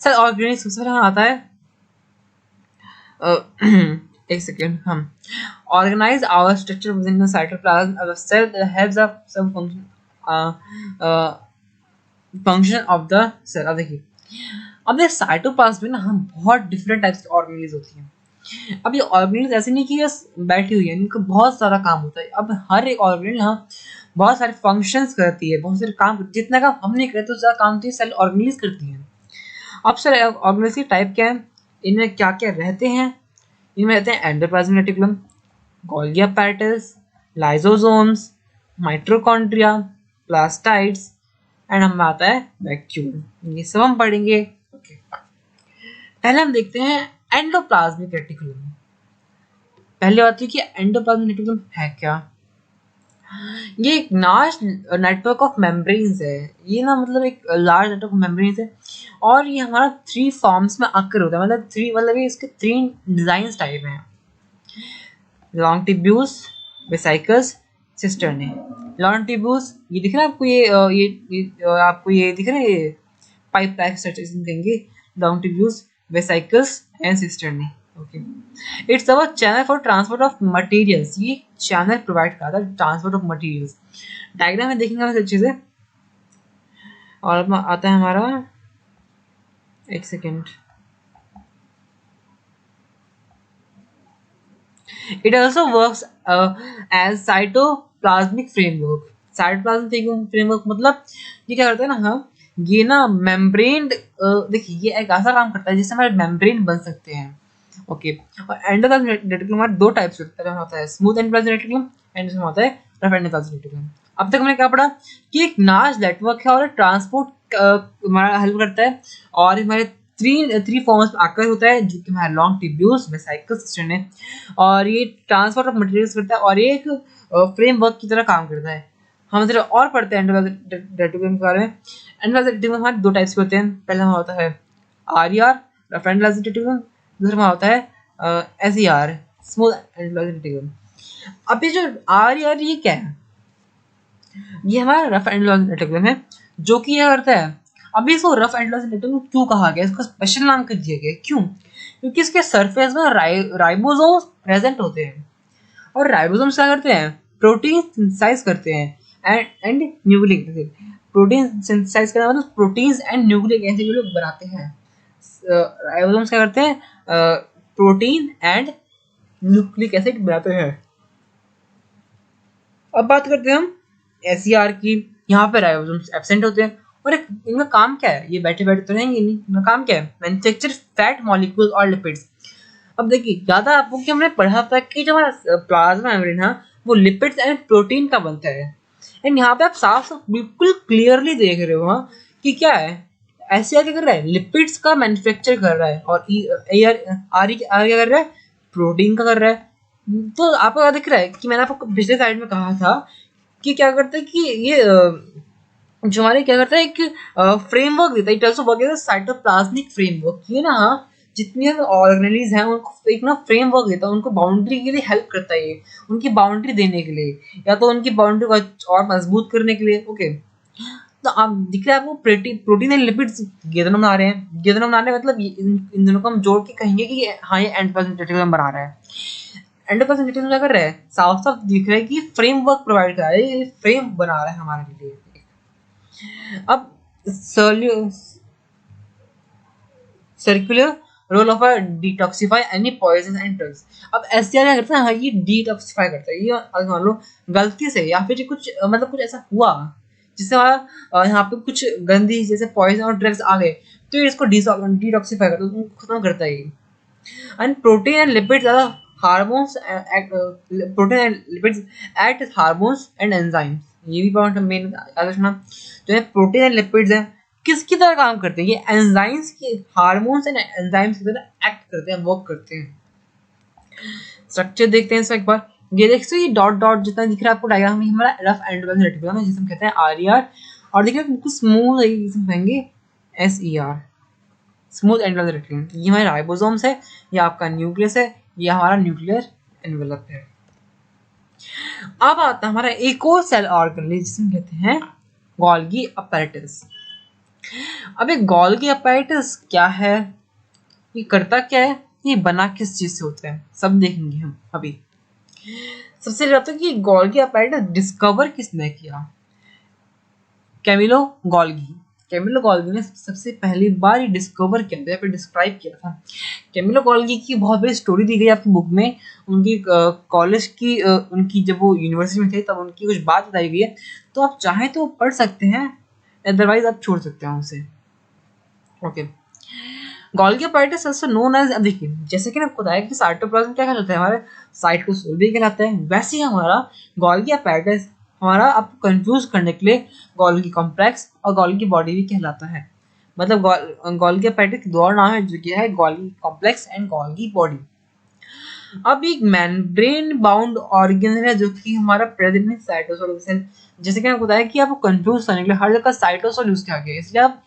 सेल ऑर्गेनेल्स सबसे पहले आता है एक सेकेंड, हम organize our structure within the cytoplasm of a cell that helps of some function of the cell। अब देखिए अब ये साइटोप्लाज्म में ना हम बहुत डिफरेंट टाइप्स की ऑर्गेनेल्स होती हैं। अब ये ऑर्गेनेल्स ऐसे नहीं कि बस बैठी हुई है, इनका बहुत सारा काम होता है। अब हर एक ऑर्गेनेल यहाँ बहुत सारे फंक्शंस करती है, बहुत सारे काम, जितना काम हम नहीं करते उसका काम तो सेल ऑर्गेनेल्स करती हैं। अब सेल ऑर्गेनेल्स की टाइप क्या है, इनमें क्या क्या रहते हैं, इनमें रहते हैं endoplasmic reticulum, Golgi apparatus, lysosomes, mitochondria, plastids and हम आता है वैक्यूल। ये सब हम पढ़ेंगे। ओके, पहले हम देखते हैं एंडोप्लाज्मिक रेटिकुलम। पहले बात है कि एंडोप्लाज्मिक रेटिकुलम है क्या। ये एक लार्ज नेटवर्क ऑफ मेम्ब्रेन्स है, ये ना मतलब एक लार्ज नेटवर्क ऑफ मेम्ब्रेन्स है, और ये हमारा 3 फॉर्म्स में आकर होता है, मतलब 3 मतलब ये इसके 3 डिजाइन टाइप हैं, long tubules, vesicles, cisternae. Long tubules ये दिख रहा है आपको, ये आपको ये दिख रहा है, ये पाइप टाइप स्ट्रक्चर कहेंगे, long tubules, vesicles and cisternae. Okay, it's our channel for transport of materials, ये चैनल प्रोवाइड करता है ट्रांसपोर्ट ऑफ मटेरियल्स। डायग्राम में देखेंगे हम अच्छे से। और अब आता है हमारा, एक second, it also works as cytoplasmic framework। cytoplasmic framework मतलब ये क्या करता है ना, हाँ ये ना मेम्ब्रेन, देखिए ये एक ऐसा काम करता है जिससे हमारे मेम्ब्रेन बन सकते हैं। ओके, और एंडोप्लाज्मिक रेटिकुलम हमारे 2 टाइप्स होता है, स्मूथ एंडोप्लाज्मिक रेटिकुलम एंड इसमें होता है रफ एंडोप्लाज्मिक रेटिकुलम। अब तक हमने क्या पढ़ा कि एक लार्ज नेटवर्क है और ट्रांसपोर्ट हमारा हेल्प करता है, और हमारे 3 फॉर्म्स में आकर होता है, जो कि हमारे लॉन्ग ट्यूब्यूल्स, वेसिकल्स, सिस्टर्नी है, और ये ट्रांसपोर्ट ऑफ मटेरियल्स करता है और ये एक फ्रेमवर्क की तरह काम करता है। हम जरा और पढ़ते हैं एंडोप्लाज्मिक रेटिकुलम के बारे में। एंडोप्लाज्मिक रेटिकुलम हमारे 2 टाइप्स के होते हैं, पहला हमारा होता है आरईआर, रफ एंडोप्लाज्मिक रेटिकुलम, दूसरा हमारा होता है एसईआर, स्मूथ एंडोप्लाज्मिक रेटिकुलम। अब ये जो आरईआर ये क्या है, ये हमारा रफ एंडोप्लाज्मिक रेटिकुलम है, जो कि यह करता है, अभी इसको रफ एंडोप्लाज्मिक रेटिकुलम क्यों कहा गया, इसको स्पेशल नाम क्यों दिया गया, क्यों, क्योंकि इसके सरफेस में राइबोसोम्स प्रेजेंट होते हैं, और राइबोसोम्स क्या करते हैं, प्रोटीन सिंथेसाइज करते हैं and nucleic acid. Protein synthesize करना मतलब प्रोटीन्स एंड न्यूक्लिक एसिड लोग बनाते हैं। राइबोसोम्स क्या करते हैं, प्रोटीन एंड न्यूक्लिक एसिड बनाते हैं। अब बात करते हैं हम एसईआर की। यहाँ पे राइबोसोम्स एब्सेंट होते हैं, और एक इनका काम क्या है, ये बैठे बैठे तो रहेंगे नहीं, इनका काम क्या है, मैन्युफैक्चर फैट मॉलिक्यूल और लिपिड्स। अब देखिए ज्यादा आपको कि हमने पढ़ा था कि जो हमारा प्लाज्मा मेम्ब्रेन है वो लिपिड्स एंड प्रोटीन का बनता है, एंड यहाँ पे आप साफ साफ बिल्कुल क्लियरली देख रहे हो हाँ कि क्या है, एसईआर क्या कर रहा है, लिपिड्स का मैन्युफैक्चर कर रहा है, और आर क्या कर रहा है, प्रोटीन का कर रहा है। तो आपको क्या दिख रहा है कि मैंने आपको पिछले साइड में कहा था कि क्या करता है कि ये जो हमारे क्या करता है एक फ्रेमवर्क देता है, it also work as a cytoplasmic framework. ये ना जितनी ऑर्गेनेल्स हैं उनको एक ना फ्रेमवर्क देता है, उनको बाउंड्री के लिए हेल्प करता है, ये उनकी बाउंड्री देने के लिए या तो उनकी बाउंड्री को और मजबूत करने के लिए। ओके, तो आप दिख रहा है आपको प्रोटीन एंड लिपिड्स ये दोनों बना रहे हैं, ये दोनों बना रहे हैं, मतलब इन दोनों को हम जोड़ के कहेंगे कि हाँ ये एंडोप्लाज्मिक रेटिकुलम बना रहा है। एंडोप्लाज्मिक रेटिकुलम क्या कर रहा है, साफ साफ दिख रहा है कि फ्रेमवर्क प्रोवाइड कर रहा है, ये फ्रेम बना रहा है हमारे लिए। अब circular role of detoxify any poison and drugs. अब एससीआर क्या करता है, हाँ ये डिटॉक्सिफाई करता है। ये अगर मान लो गलती से या फिर कुछ मतलब कुछ ऐसा हुआ जिससे हमारा यहाँ पे कुछ गंदी जैसे पॉइजन और ड्रग्स आ गए, तो ये इसको डिटॉक्सिफाई करता है, उसको खत्म करता है ये। And protein and lipids are hormones protein and lipids act as hormones and enzymes। ये भी पॉइंट मेन याद रखना। जो है प्रोटीन एंड लिपिड्स हैं किसकी तरह काम करते हैं, ये एंजाइम्स की, हार्मोन्स एंड एंजाइम्स की तरह एक्ट करते हैं, वर्क करते हैं। स्ट्रक्चर देखते हैं इसका एक बार। ये देखते हो ये डॉट डॉट जितना दिख रहा है आपको डायग्राम में, हमारा रफ एंडोप्लाज्मिक रेटिकुलम है जिसे हम कहते हैं आरईआर। और देखिए बिल्कुल स्मूथ है, जिसे हम कहेंगे एसईआर, स्मूथ एंडोप्लाज्मिक रेटिकुलम। ये हमारे राइबोसोम्स है, ये आपका न्यूक्लियस है, ये हमारा न्यूक्लियर एनवेलप है। अब आता है हमारा एक और सेल ऑर्गन जिसे कहते हैं गोल्गी अपैरेटस। अब एक गोल्गी अपैरेटस क्या है, ये करता क्या है, ये बना किस चीज से होता है, सब देखेंगे हम अभी। सबसे ज्यादा कि गोल्गी अपैरेटस डिस्कवर किसने किया, कैमिलो गोल्गी। कैमिलो गोल्गी ने सबसे पहली बार ये डिस्कवर किया था या फिर डिस्क्राइब किया था। कैमिलो गोल्गी की बहुत बड़ी स्टोरी दी गई आपकी बुक में, उनकी कॉलेज की उनकी जब वो यूनिवर्सिटी में थे तब उनकी कुछ बात बताई गई है, तो आप चाहें तो पढ़ सकते हैं, अदरवाइज आप छोड़ सकते हैं उनसे। Okay, Golgi apparatus also known as, अब देखिए जैसे कि आपको बताया कि साइटोप्लाज्म क्या कहलाता है, हमारे साइटोसोल भी कहलाता है, वैसे ही हमारा गोल्गी अपैरेटस हमारा आपको कंफ्यूज करने के लिए गोल्गी कॉम्प्लेक्स और गोल्गी बॉडी भी कहलाता है। मतलब गोल्गी अपैरेटस के दो और नाम है जो कि है Golgi complex and Golgi body. अब एक मेम्ब्रेन बाउंड ऑर्गन है जो कि हमारा प्रेजेंट इन साइटोसोल सेल। जैसे कि आपको बताया कि आपको कंफ्यूज करने के लिए हर जगह साइटोसोल यूज किया गया, इसलिए आप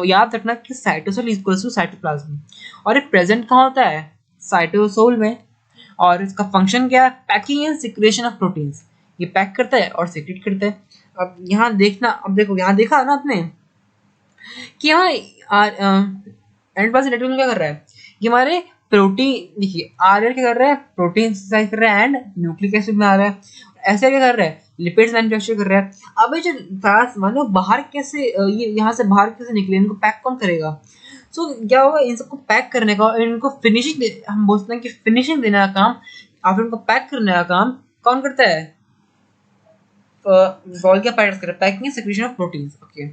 याद रखना कि साइटोसोल इक्वल्स टू साइटोप्लाज्म। और ये प्रेजेंट कहाँ होता है, साइटोसोल में। और इसका फंक्शन क्या है, packing and secretion of proteins. ये पैक करता है और सिक्रेट करता है। अब यहाँ देखना, अब देखो यहाँ देखा ना आपने कि यहाँ एंडोप्लाज्मिक रेटिकुलम क्या कर रहा है, ये हमारे प्रोटीन, देखिए आरएनए क्या कर रहा है, प्रोटीन सिंथेसाइज कर रहा है एंड न्यूक्लिक एसिड बना रहा है। ऐसे क्या कर रहा है, लिपिड्स मैन्युफैक्चर कर रहा है। अब ये जो फैट्स मानो बाहर कैसे ये यहाँ से बाहर कैसे निकले, इनको पैक कौन करेगा। सो क्या होगा, इन सबको पैक करने का, इनको फिनिशिंग, हम बोलते हैं कि फिनिशिंग देने का काम, फिर इनको पैक करने का काम कौन करता है, गोल्गी अपैरेटस करता है, packing and secretion of proteins. Okay,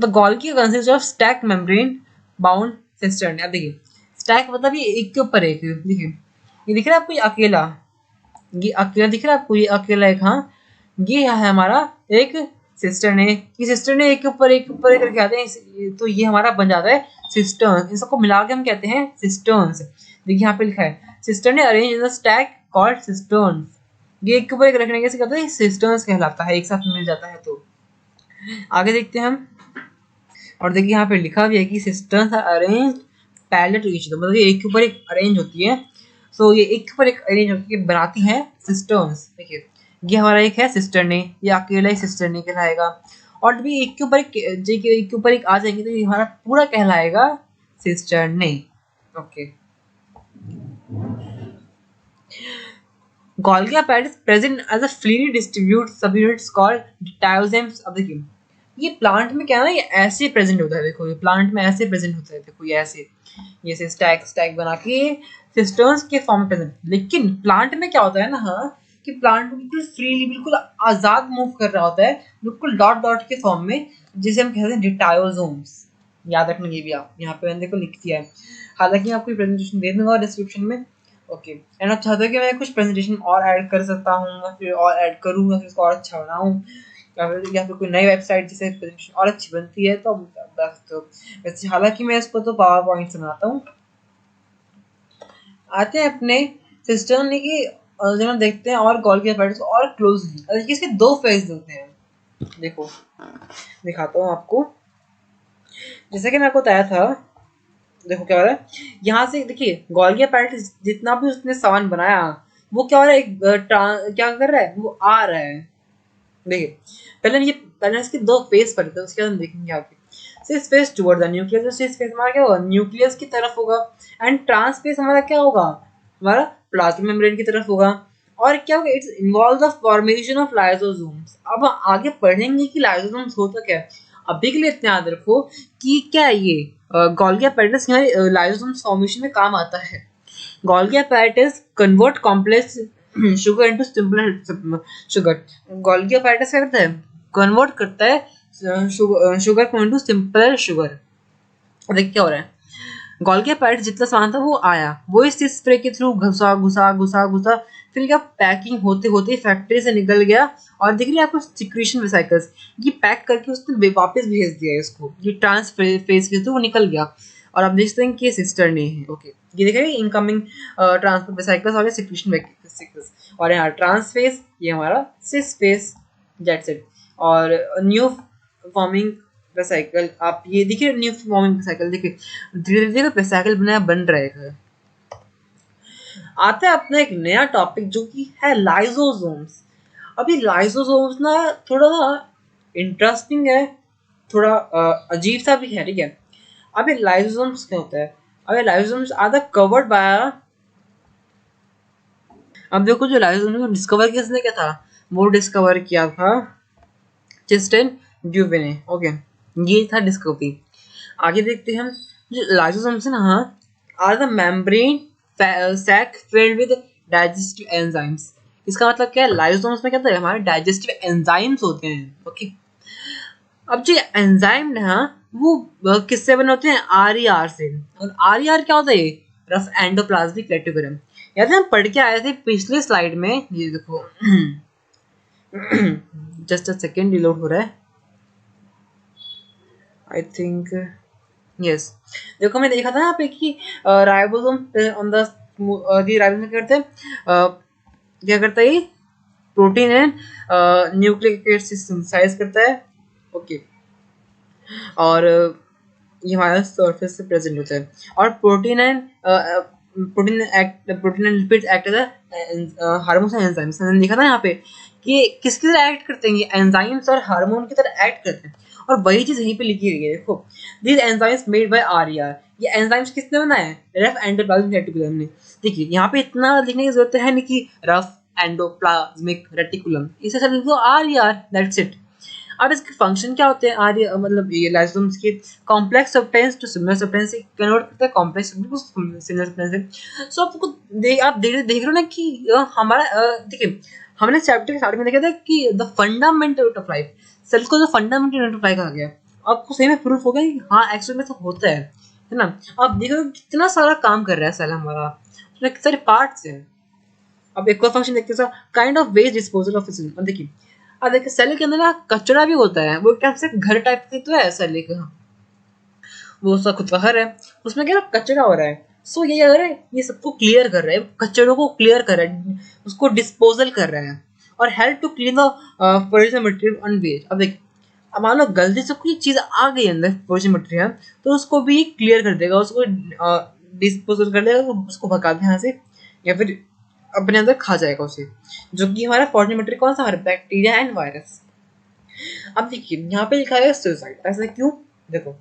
the Golgi consist of stack membrane bound cistern. अब देखिए स्टैक मतलब ये एक के ऊपर एक, देखिए ये दिख रहा है आपको, ये अकेला, ये अकेला दिख रहा है आपको, ये अकेला एक, हाँ ये है हमारा एक सिस्टर्न है। ये सिस्टर्न है एक के ऊपर एक ऊपर एक करके आते हैं, तो ये हमारा बन जाता है सिस्टर्न। इन सबको मिला के हम कहते हैं सिस्टर्न्स। देखिए यहाँ पे लिखा है सिस्टर्न है arrange in the stack called cisterns. ये एक के ऊपर एक रखने के से कहते हैं सिस्टर्न्स कहलाता है, एक साथ मिल जाता है। तो आगे देखते हैं हम, और देखिए यहाँ पे लिखा भी है कि cisterns are arranged parallel to each other, मतलब ये एक के ऊपर एक अरेंज होती है। सो ये एक के ऊपर एक अरेंज होकर बनाती हैं सिस्टर्न्स। देखिए ये हमारा एक है सिस्टर्न, ये अकेला ही सिस्टर्न कहलाएगा। और भी एक के ऊपर एक के ऊपर एक आ जाएंगे तो ये हमारा पूरा कहलाएगा cistern. Okay, Golgi apparatus present as a freely distributed subunits called diazomes। अब देखिए ये प्लांट में क्या है ना, ये ऐसे प्रेजेंट होता है, देखो ये प्लांट में ऐसे प्रेजेंट होता है, देखो ये ऐसे स्टैक स्टैक बना के सिस्टर्न्स के फॉर्म में प्रेजेंट। लेकिन प्लांट में क्या होता है ना, हाँ कि प्लांट बिल्कुल फ्रीली, बिल्कुल आजाद मूव कर रहा होता है, बिल्कुल डॉट डॉट के फॉर्म में, जिसे हम कहते हैं डिटायोजोम्स। याद रखना ये भी, आप यहाँ पे मैंने देखो लिख दिया है, हालांकि आपको प्रेजेंटेशन दे दूंगा डिस्क्रिप्शन में। ओके, एंड आप चाहते हो कि मैं कुछ प्रेजेंटेशन और ऐड कर सकता हूँ, या फिर और ऐड करूँ, या फिर इसको और अच्छा बनाऊँ, या फिर कोई नई वेबसाइट जिससे प्रेजेंटेशन और अच्छी बनती है तो बता सकते हो। वैसे हालांकि मैं इसको तो पावर पॉइंट से बनाता हूँ। आते हैं अपने सिस्टम में कि जब हम देखते हैं और गोल्गी अपैरेटस को और क्लोजली, इसके दो फेज होते हैं। देखो दिखाता हूँ आपको, जैसे कि मैं आपको बताया था, देखो क्या हो रहा है यहाँ से, देखिए गोल्गी अपैरेटस जितना भी उसने सामान बनाया वो क्या हो रहा है, क्या कर रहा है, वो आ रहा है। देखिए पहले इसके दो फेस पर थे, उसके बाद हम देखेंगे आगे। Cis face toward the nucleus, cis face हमारा क्या होगा, न्यूक्लियस की तरफ होगा। एंड ट्रांस फेस हमारा क्या होगा, हमारा प्लाज्मा मेम्ब्रेन की तरफ होगा। और क्या होगा, it's involve the formation of lysosomes. अब आगे पढ़ेंगे कि लाइसोसोम्स होता क्या है। अभी के लिए इतना याद रखो कि क्या है ये गोल्गी apparatus हमारे लाइसोसोम्स फॉर्मेशन में काम आता है। Golgi apparatus convert complex sugar into simple sugar. Golgi apparatus क्या करता है, कन्वर्ट करता है शुगर को इनटू सिंपल शुगर। देखिए क्या हो रहा है, गोल्गी apparatus जितना सामान था वो आया, वो इस स्प्रे के थ्रू घुसा घुसा घुसा घुसा, फिर क्या पैकिंग होते होते फैक्ट्री से निकल गया। और दिख रही है आपको सिक्रीशन वेसिकल्स, ये पैक करके उसने वापस भेज दिया इसको, ये ट्रांस फेज के थ्रू वो निकल गया। और आप देख सकते हैं कि ये सिस्टर नहीं है। ओके, ये देख रहे हैं इनकमिंग ट्रांसपोर्ट वेसिकल्स और सिक्रीशन वेसिकल्स, और यहाँ ट्रांस फेज, ये हमारा सिस फेज, दैट्स इट। और न्यू फॉर्मिंग वेसिकल, आप ये देखिए न्यू फॉर्मिंग वेसिकल, देखिए धीरे धीरे वेसिकल बन रहेगा। आता है अपना एक नया टॉपिक जो कि है लाइसोसोम्स। अभी लाइसोसोम्स ना थोड़ा ना इंटरेस्टिंग है, थोड़ा अजीब सा भी है, ठीक है। अभी लाइसोसोम्स क्या होता है, अभी lysosomes are the covered by, अब देखो जो लाइसोसोम्स को डिस्कवर किसने किया था, वो डिस्कवर किया था चिस्टेन ड्यूवेने। ओके, ये था डिस्कवरी। आगे देखते हैं हम, जो लाइसोसोम्स है ना, are the membrane sac filled with digestive enzymes. इसका मतलब क्या है, लाइसोसोम्स में क्या होता है, हमारे डाइजेस्टिव एंजाइम्स होते हैं। ओके, अब जो एंजाइम है वो किससे बने होते हैं, आर से। और आर क्या होता है, रफ एंडोप्लाज्मिक रेटिकुलम। याद है हम पढ़ के आए थे पिछले स्लाइड में, ये देखो जस्ट अ सेकेंड, रिलोड हो रहा है आई थिंक, यस। देखो मैं देखा था यहाँ पे कि राइबोसोम ऑन द राइबोसोम क्या करते हैं, क्या करता है, protein and nucleic acid synthesize करता है। ओके, और ये हमारा सरफेस से प्रेजेंट होता है। और protein and lipids act as hormones and enzymes. हमने देखा था यहाँ पे कि किसकी तरह एक्ट करते हैं, ये एंजाइम्स और हार्मोन की तरह एक्ट करते हैं। और वही चीज यहीं पे लिखी गई है, देखो this enzymes made by RER. ये एंजाइम्स किसने बनाया है, रफ एंडोप्लाज्मिक रेटिकुलम ने। देखिए यहाँ पे इतना लिखने की जरूरत है नहीं कि रफ एंडोप्लाज्मिक रेटिकुलम, इसे सब लिखो आरईआर, दैट्स इट। अब इसके फंक्शन क्या होते हैं, आर्य मतलब ये लाइसोसोम्स के complex substance to similar substance से कन्वर्ट करता है, कॉम्प्लेक्स सब्सटेंस को सिमिलर सब्सटेंस से। सो आपको आप देख रहे हो ना कि हमारा देखिए हमने चैप्टर के स्टार्ट में देखा था कि the fundamental unit of life, cell को जो फंडामेंटल यूनिट ऑफ लाइफ कहा गया, आपको सही में प्रूफ हो गया कि हाँ एक्चुअली में तो होता है ना। आप देखो कितना सारा काम कर रहा है सेल हमारा, उसमें कितने सारे पार्ट्स हैं। अब एक और फंक्शन देखते हैं, kind of waste disposal of system. अब देखिए, अब देखिए सेल के अंदर ना कचरा भी होता है, वो एक टाइप से घर टाइप के तो है सेल का, वो उसका खुद का घर है, उसमें क्या कचरा हो रहा है। सो ये अगर ये सबको क्लियर कर रहा है, कचरों को क्लियर कर रहा है, उसको डिस्पोजल कर रहा है, और help to clean the pollution material on waste. अब देखिए, अब मान लो गलती से कोई चीज आ गई अंदर पोल्यूशन मटेरियल, तो उसको भी क्लियर कर देगा, उसको डिस्पोजल कर देगा, उसको भगा दे यहाँ से, या फिर अपने अंदर खा जाएगा उसे, जो कि हमारा फॉरेन मटेरियल कौन सा, हमारा बैक्टीरिया एंड वायरस। अब देखिए यहाँ पे लिखा है सुसाइड, ऐसा क्यों, देखो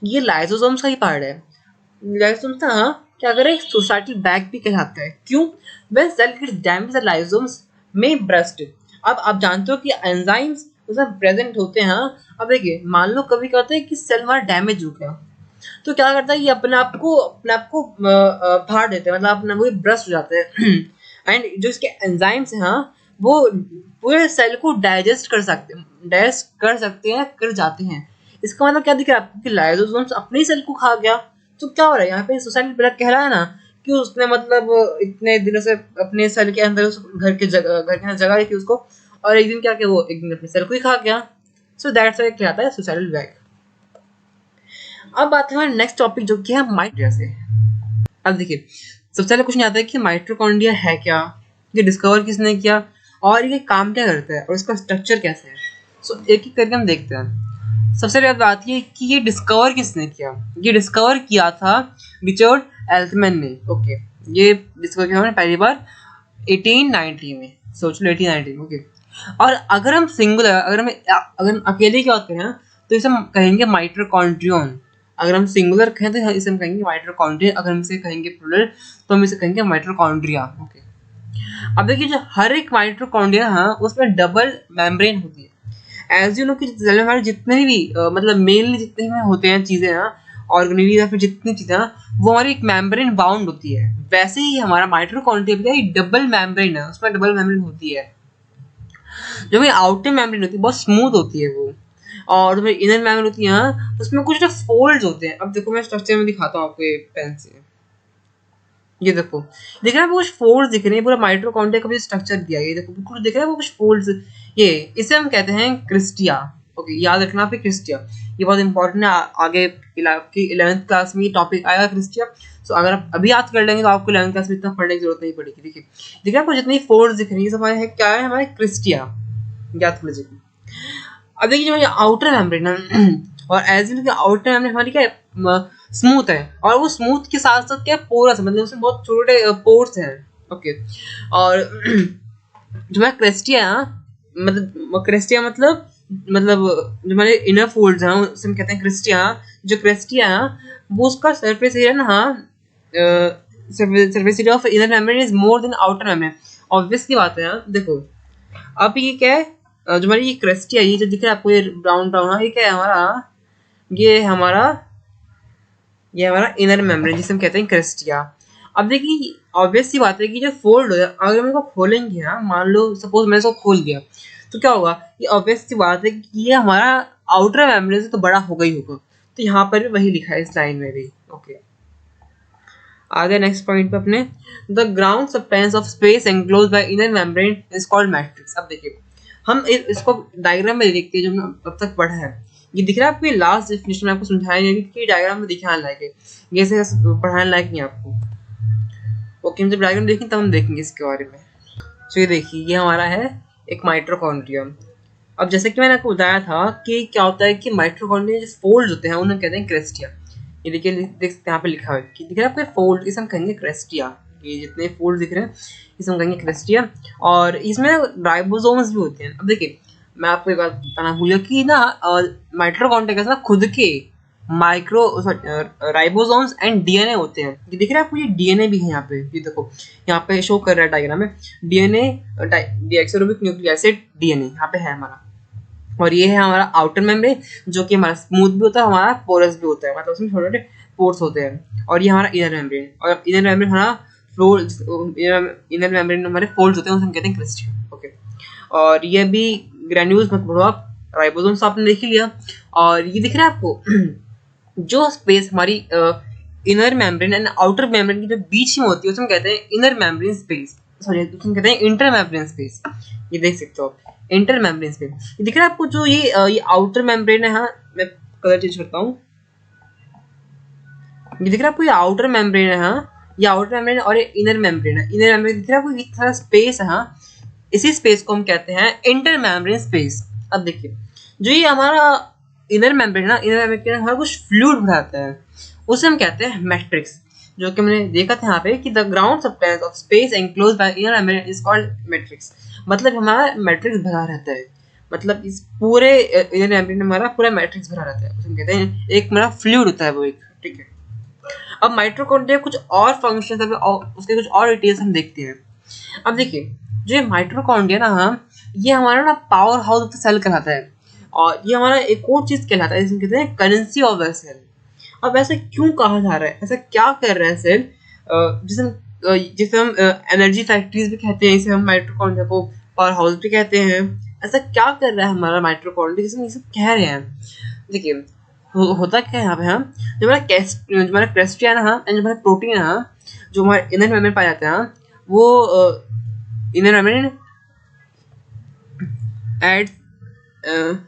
ये लाइसोसोम्स का ही पार्ट है। लाइसोसोम्स ना क्या करे, सोसाइटल बैग भी कहलाता है। क्यों, when cell gets damage the lysosomes में ब्रस्ट। अब आप जानते हो कि एंजाइम्स उसमें प्रेजेंट होते हैं। अब देखिए मान लो कभी क्या होता है कि सेल हमारा डैमेज हो गया, तो क्या करता है ये अपने आप को फाड़ देते हैं, मतलब अपना वो ब्रस्ट हो जाते हैं। एंड जो इसके एंजाइम्स हैं वो पूरे सेल को डाइजेस्ट कर सकते हैं, कर जाते हैं। इसका मतलब क्या दिख रहा है आपको कि लाइसोसोम्स अपने ही सेल को खा गया। तो क्या हो रहा है यहाँ पे, सोसाइटी ब्लैक कह रहा है ना कि उसने मतलब इतने दिनों से अपने सेल के अंदर घर के अंदर जगह दी थी उसको, और एक दिन क्या किया, वो एक दिन अपने सेल को ही खा गया। सो दैट्स व्हाई कहलाता है सोसाइटल ब्लैक। अब बात है हमारे नेक्स्ट टॉपिक जो कि है माइटोकॉन्ड्रिया से। अब देखिए सबसे पहले क्वेश्चन आता है कि माइटोकॉन्ड्रिया है क्या, ये डिस्कवर किसने किया, और ये काम क्या करता है, और इसका स्ट्रक्चर कैसे है। सो एक एक करके हम देखते हैं। सबसे पहले बात ये कि ये डिस्कवर किसने किया, ये डिस्कवर किया था रिचर्ड एल्थमैन ने। ओके, ये डिस्कवर किया हमने पहली बार 1890 में, सोच लो 1890 में। ओके, और अगर हम सिंगुलर, अगर हम अकेले की बात करें तो इसे हम कहेंगे माइटोकॉन्ड्रियन। अगर हम सिंगुलर कहें तो इसे हम कहेंगे माइटोकॉन्ड्रिया, अगर हम इसे कहेंगे प्लूरल तो हम इसे कहेंगे माइटोकॉन्ड्रिया। ओके, अब देखिए जो हर एक माइटोकॉन्ड्रिया है उसमें डबल मेम्ब्रेन होती है। एज यू नो कि सेल में हमारे जितने भी मतलब मेनली जितने भी होते हैं चीजें ना ऑर्गेनेल या फिर जितनी चीजें वो हमारी एक मेम्ब्रेन बाउंड होती है, वैसे ही हमारा माइटोकॉन्ड्रिया भी डबल मेम्ब्रेन है, उसमें डबल मेम्ब्रेन होती है। जो मेरी आउटर मेम्ब्रेन होती है बहुत स्मूथ होती है वो, और जो मेरी इनर मेम्ब्रेन होती है उसमें कुछ फोल्ड्स होते हैं। अब देखो मैं स्ट्रक्चर में दिखाता हूँ आपको एक पेन से, ये देखो दिख रहा है कुछ फोल्ड्स दिख रहे हैं, पूरा माइटोकॉन्ड्रिया का भी स्ट्रक्चर दिया है, ये देखो बिल्कुल दिख रहा है वो कुछ फोल्ड्स, ये इसे हम कहते हैं क्रिस्टिया। ओके, याद रखना पे क्रिस्टिया, ये बहुत इंपॉर्टेंट है, आगे की 11th क्लास में ये टॉपिक आएगा क्रिस्टिया। सो अगर आप अभी याद कर लेंगे तो आपको 11th क्लास में इतना पढ़ने की जरूरत नहीं पड़ेगी। देखिए दिख रहा है आपको जितनी फोल्ड्स दिख रही है हमारे है क्या है, हमारे क्रिस्टिया, याद कर लीजिए। अब देखिए जो आउटर मेम्ब्रेन है और एज इन आउटर मेम्ब्रेन हमारी क्या है, स्मूथ है, और वो स्मूथ के साथ साथ क्या पोरस है, मतलब उसमें बहुत छोटे पोर्स हैं। ओके, और जो है क्रेस्टिया, मतलब क्रेस्टिया मतलब जो हमारे इनर फोल्ड्स हैं उसे हम कहते हैं क्रेस्टिया। जो क्रेस्टिया वो उसका सरफेस एरिया ना, surface area of inner membrane is more than outer membrane. Obviously बात है देखो, अब ये क्या है, जो हमारी ये क्रेस्टिया, ये जो दिख रहा है आपको ये ब्राउन ब्राउन, ये क्या है हमारा, ये हमारा इनर मेम्ब्रेन जिसे हम कहते हैं क्रेस्टिया। अब देखिए ऑब्वियस सी बात है कि जो फोल्ड है अगर हम इसको खोलेंगे ना, मान लो सपोज मैंने इसको खोल दिया तो क्या होगा, ये ऑब्वियस सी बात है कि ये हमारा आउटर मेम्ब्रेन से तो बड़ा होगा ही होगा, तो यहाँ पर भी वही लिखा है इस लाइन में भी। ओके, आगे नेक्स्ट पॉइंट पे अपने, the ground substance of space enclose by inner membrane is called matrix. अब देखिए हम इसको डायग्राम में देखते हैं जो हमने अब तक पढ़ा है, ये दिख रहा है आपको, ये लास्ट डेफिनेशन में आपको समझाया नहीं कि डायग्राम में दिखाने लायक है, ये से पढ़ाने लायक नहीं आपको। ओके, हम जब डायग्राम देखेंगे तब हम देखेंगे इसके बारे में। तो ये देखिए ये हमारा है एक माइटोकॉन्ड्रिया। अब जैसे कि मैंने आपको बताया था कि क्या होता है कि माइटोकॉन्ड्रिया जो फोल्ड्स होते हैं उन्हें कहते हैं क्रेस्टिया। ये देखिए देख सकते हैं यहाँ पे लिखा है कि दिख रहा है आपको फोल्ड, इसे हम कहेंगे क्रेस्टिया। ये जितने फोल्ड दिख रहे हैं इसे हम कहेंगे क्रेस्टिया, और इसमें राइबोसोम्स भी होते हैं। अब देखिए मैं आपको एक बात बताना भूल गया कि ना माइटोकॉन्ड्रिया का खुद के माइक्रो राइबोसोम्स एंड डीएनए होते हैं। ये दिख रहा है आपको, ये डीएनए भी है यहाँ पे, ये देखो यहाँ पे शो कर रहा है डायग्राम में, DNA deoxyribonucleic nucleic acid DNA यहाँ पे है हमारा, और ये है हमारा आउटर मेम्ब्रेन जो कि हमारा स्मूथ भी होता है, हमारा पोरस भी होता है, मतलब उसमें छोटे छोटे पोर्स होते हैं, और ये हमारा इनर मेम्ब्रेन, और इनर मेम्ब्रेन हमारा इनर मेम्ब्रेन हमारे फोल्ड्स होते हैं उसे हम कहते हैं क्रिस्टिया। ओके, और ये भी ग्रैन्यूल्स मत पढ़ो आप, राइबोसोम्स आपने देख ही लिया। और ये दिख रहा है आपको जो स्पेस हमारी inner membrane and outer membrane की जो बीच में होती है उसे हम कहते हैं इनर मेम्ब्रेन स्पेस, सॉरी उसे हम कहते हैं इंटर मेम्ब्रेन स्पेस। ये देख सकते हो इंटर मेम्ब्रेन स्पेस, ये दिख रहा है आपको जो ये आउटर मेम्ब्रेन है, हाँ मैं कलर चेंज करता हूँ, ये दिख रहा है आपको ये आउटर मेम्ब्रेन है, हाँ ये आउटर मेम्ब्रेन और ये इनर मेम्ब्रेन है। इनर मेम्ब्रेन दिख रहा है आपको ये सारा स्पेस है, हाँ इसी स्पेस को हम कहते हैं इंटर मेम्ब्रेन स्पेस। अब देखिए जो ये हमारा इनर मेम्ब्रेन है, इनर मेम्ब्रेन के हमारा कुछ फ्लूइड भराता है उसे हम कहते हैं मैट्रिक्स, जो कि मैंने देखा था यहाँ पे कि the ground substance of space enclosed bye inner membrane is called matrix. मतलब हमारा मैट्रिक्स भरा रहता है, मतलब इस पूरे इनर मेम्ब्रेन में हमारा पूरा मैट्रिक्स भरा रहता है, उसे हम कहते हैं एक हमारा फ्लूइड होता है वो एक। ठीक है, अब माइटोकॉन्ड्रिया कुछ और फंक्शंस है और उसके कुछ और डिटेल्स हम देखते हैं। अब देखिए जो माइटोकॉन्ड्रिया ना ये हमारा ना power house of the cell कहलाता है, और ये हमारा एक और चीज कहलाता है जिसे कहते हैं करेंसी ऑफ द सेल। अब ऐसा क्यों कहा जा रहा है, ऐसा क्या कर रहा है सेल, जिसे हम एनर्जी फैक्ट्रीज भी कहते हैं, इसे हम माइटोकॉन्ड्रिया को पावर हाउस भी कहते हैं। ऐसा क्या कर रहा है हमारा माइटोकॉन्ड्रिया जिसे हम ये सब कह रहे हैं। देखिए होता क्या है यहाँ पे, हम जो हमारा क्रेस्टिया ना एंड जो हमारा प्रोटीन है जो हमारे इनर मेम्ब्रेन में पाए जाते हैं वो inner membrane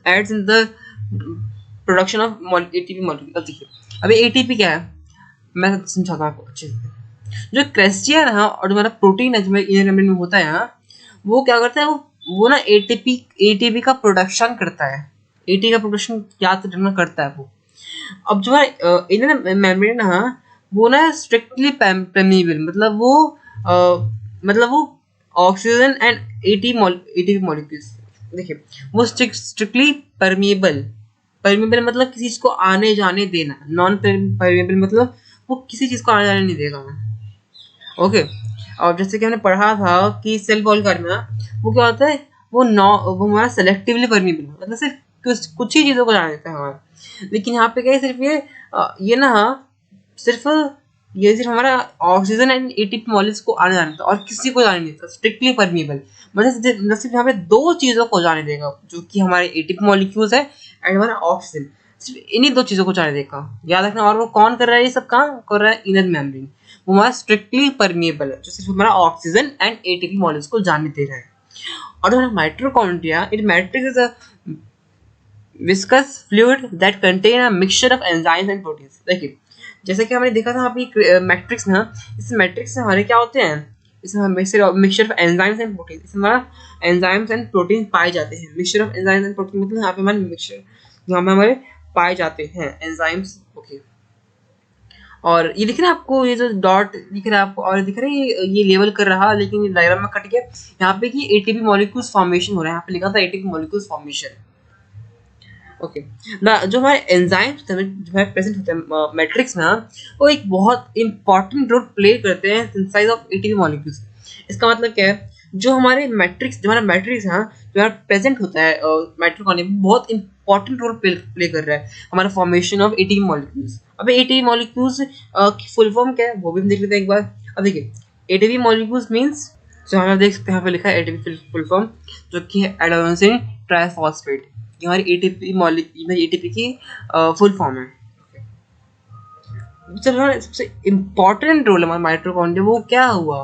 adds in the production of ATP molecule। अब देखिए अभी ATP क्या है मैं समझाता हूँ आपको अच्छे से। जो क्रेस्टिया है और जो हमारा प्रोटीन है जो इनर मेम्ब्रेन में होता है वो क्या करता है, वो ना ATP का प्रोडक्शन करता है, ATP का प्रोडक्शन याद रखना करता है वो। अब जो है इनर मेम्ब्रेन वो ना स्ट्रिक्टली परमेबल, मतलब वो ऑक्सीजन एंड ATP मॉलिक्यूल्स, देखिए वो स्ट्रिक्टली परमेबल परमेबल मतलब किसी चीज को आने जाने देना, नॉन परमेबल मतलब वो किसी चीज को आने जाने नहीं देगा। ओके, और जैसे कि हमने पढ़ा था कि सेल वॉल करना वो क्या होता है, वो हमारा सेलेक्टिवली परमेबल मतलब सिर्फ कुछ ही चीजों को जाने देता है हमारा। लेकिन यहाँ पे क्या है, सिर्फ ये ना सिर्फ ये सिर्फ हमारा ऑक्सीजन एंड एटीपी मॉलिक्यूल्स को आने जाने देता और किसी को जाने नहीं देता, स्ट्रिक्टली परमेबल। मतलब सिर्फ यहाँ पे दो चीजों को जाने देगा, जो कि हमारे एटीपी मॉलिक्यूल्स है एंड हमारा ऑक्सीजन, सिर्फ इन्हीं दो चीजों को जाने देगा, याद रखना। और वो कौन कर रहा है, ये सब काम कर रहा है इनर मेम्ब्रेन, वो हमारा स्ट्रिक्टली परमेबल है, जो सिर्फ हमारा ऑक्सीजन एंड एटीपी मॉलिक्यूल्स को जाने दे रहा है। और हमारा mitochondria, it matrix is a viscous fluid that contain a mixture of enzymes and proteins। देखिए जैसे कि हमने देखा था अभी मैट्रिक्स में, इस मैट्रिक्स में हमारे क्या होते हैं, इसमें mixture of enzymes and protein, इसमें हमारा एंजाइम्स एंड प्रोटीन पाए जाते हैं। Mixture of enzymes and protein मतलब यहाँ पे हमारे मिक्सचर यहाँ पे हमारे पाए जाते हैं एंजाइम्स। ओके, और ये दिख रहा है आपको, ये जो डॉट दिख रहा है आपको और दिख रहा है ये लेवल कर रहा, लेकिन ये डायग्राम में कट गया यहाँ पे कि एटीपी मॉलिक्यूल्स फॉर्मेशन हो रहा है, यहाँ पे लिखा था एटीपी मॉलिक्यूल्स फॉर्मेशन। ओके, जो हमारे एंजाइम्स जो हमारे प्रेजेंट होते हैं मैट्रिक्स में, वो एक बहुत इंपॉर्टेंट रोल प्ले करते हैं सिंथेसाइज ऑफ एटीपी मॉलिक्यूल्स। इसका मतलब क्या है, जो हमारा मैट्रिक्स है जो हमारा प्रेजेंट होता है माइटोकॉन्ड्रिया में, बहुत इंपॉर्टेंट रोल प्ले कर रहा है हमारा फॉर्मेशन ऑफ एटीपी मॉलिक्यूल्स। अब एटीपी मॉलिक्यूल्स की फुल फॉर्म क्या है वो भी हम देख लेते हैं एक बार। अब देखिए एटीपी मॉलिक्यूल्स मींस, जो हम देख सकते हैं यहाँ पे लिखा है एटीपी फुल फॉर्म, जो कि है एडेनोसिन ट्राइफॉस्फेट, हमारी एटीपी की फुल फॉर्म है। सबसे इम्पोर्टेंट रोल हमारा माइटोकॉन्ड्रिया वो क्या हुआ,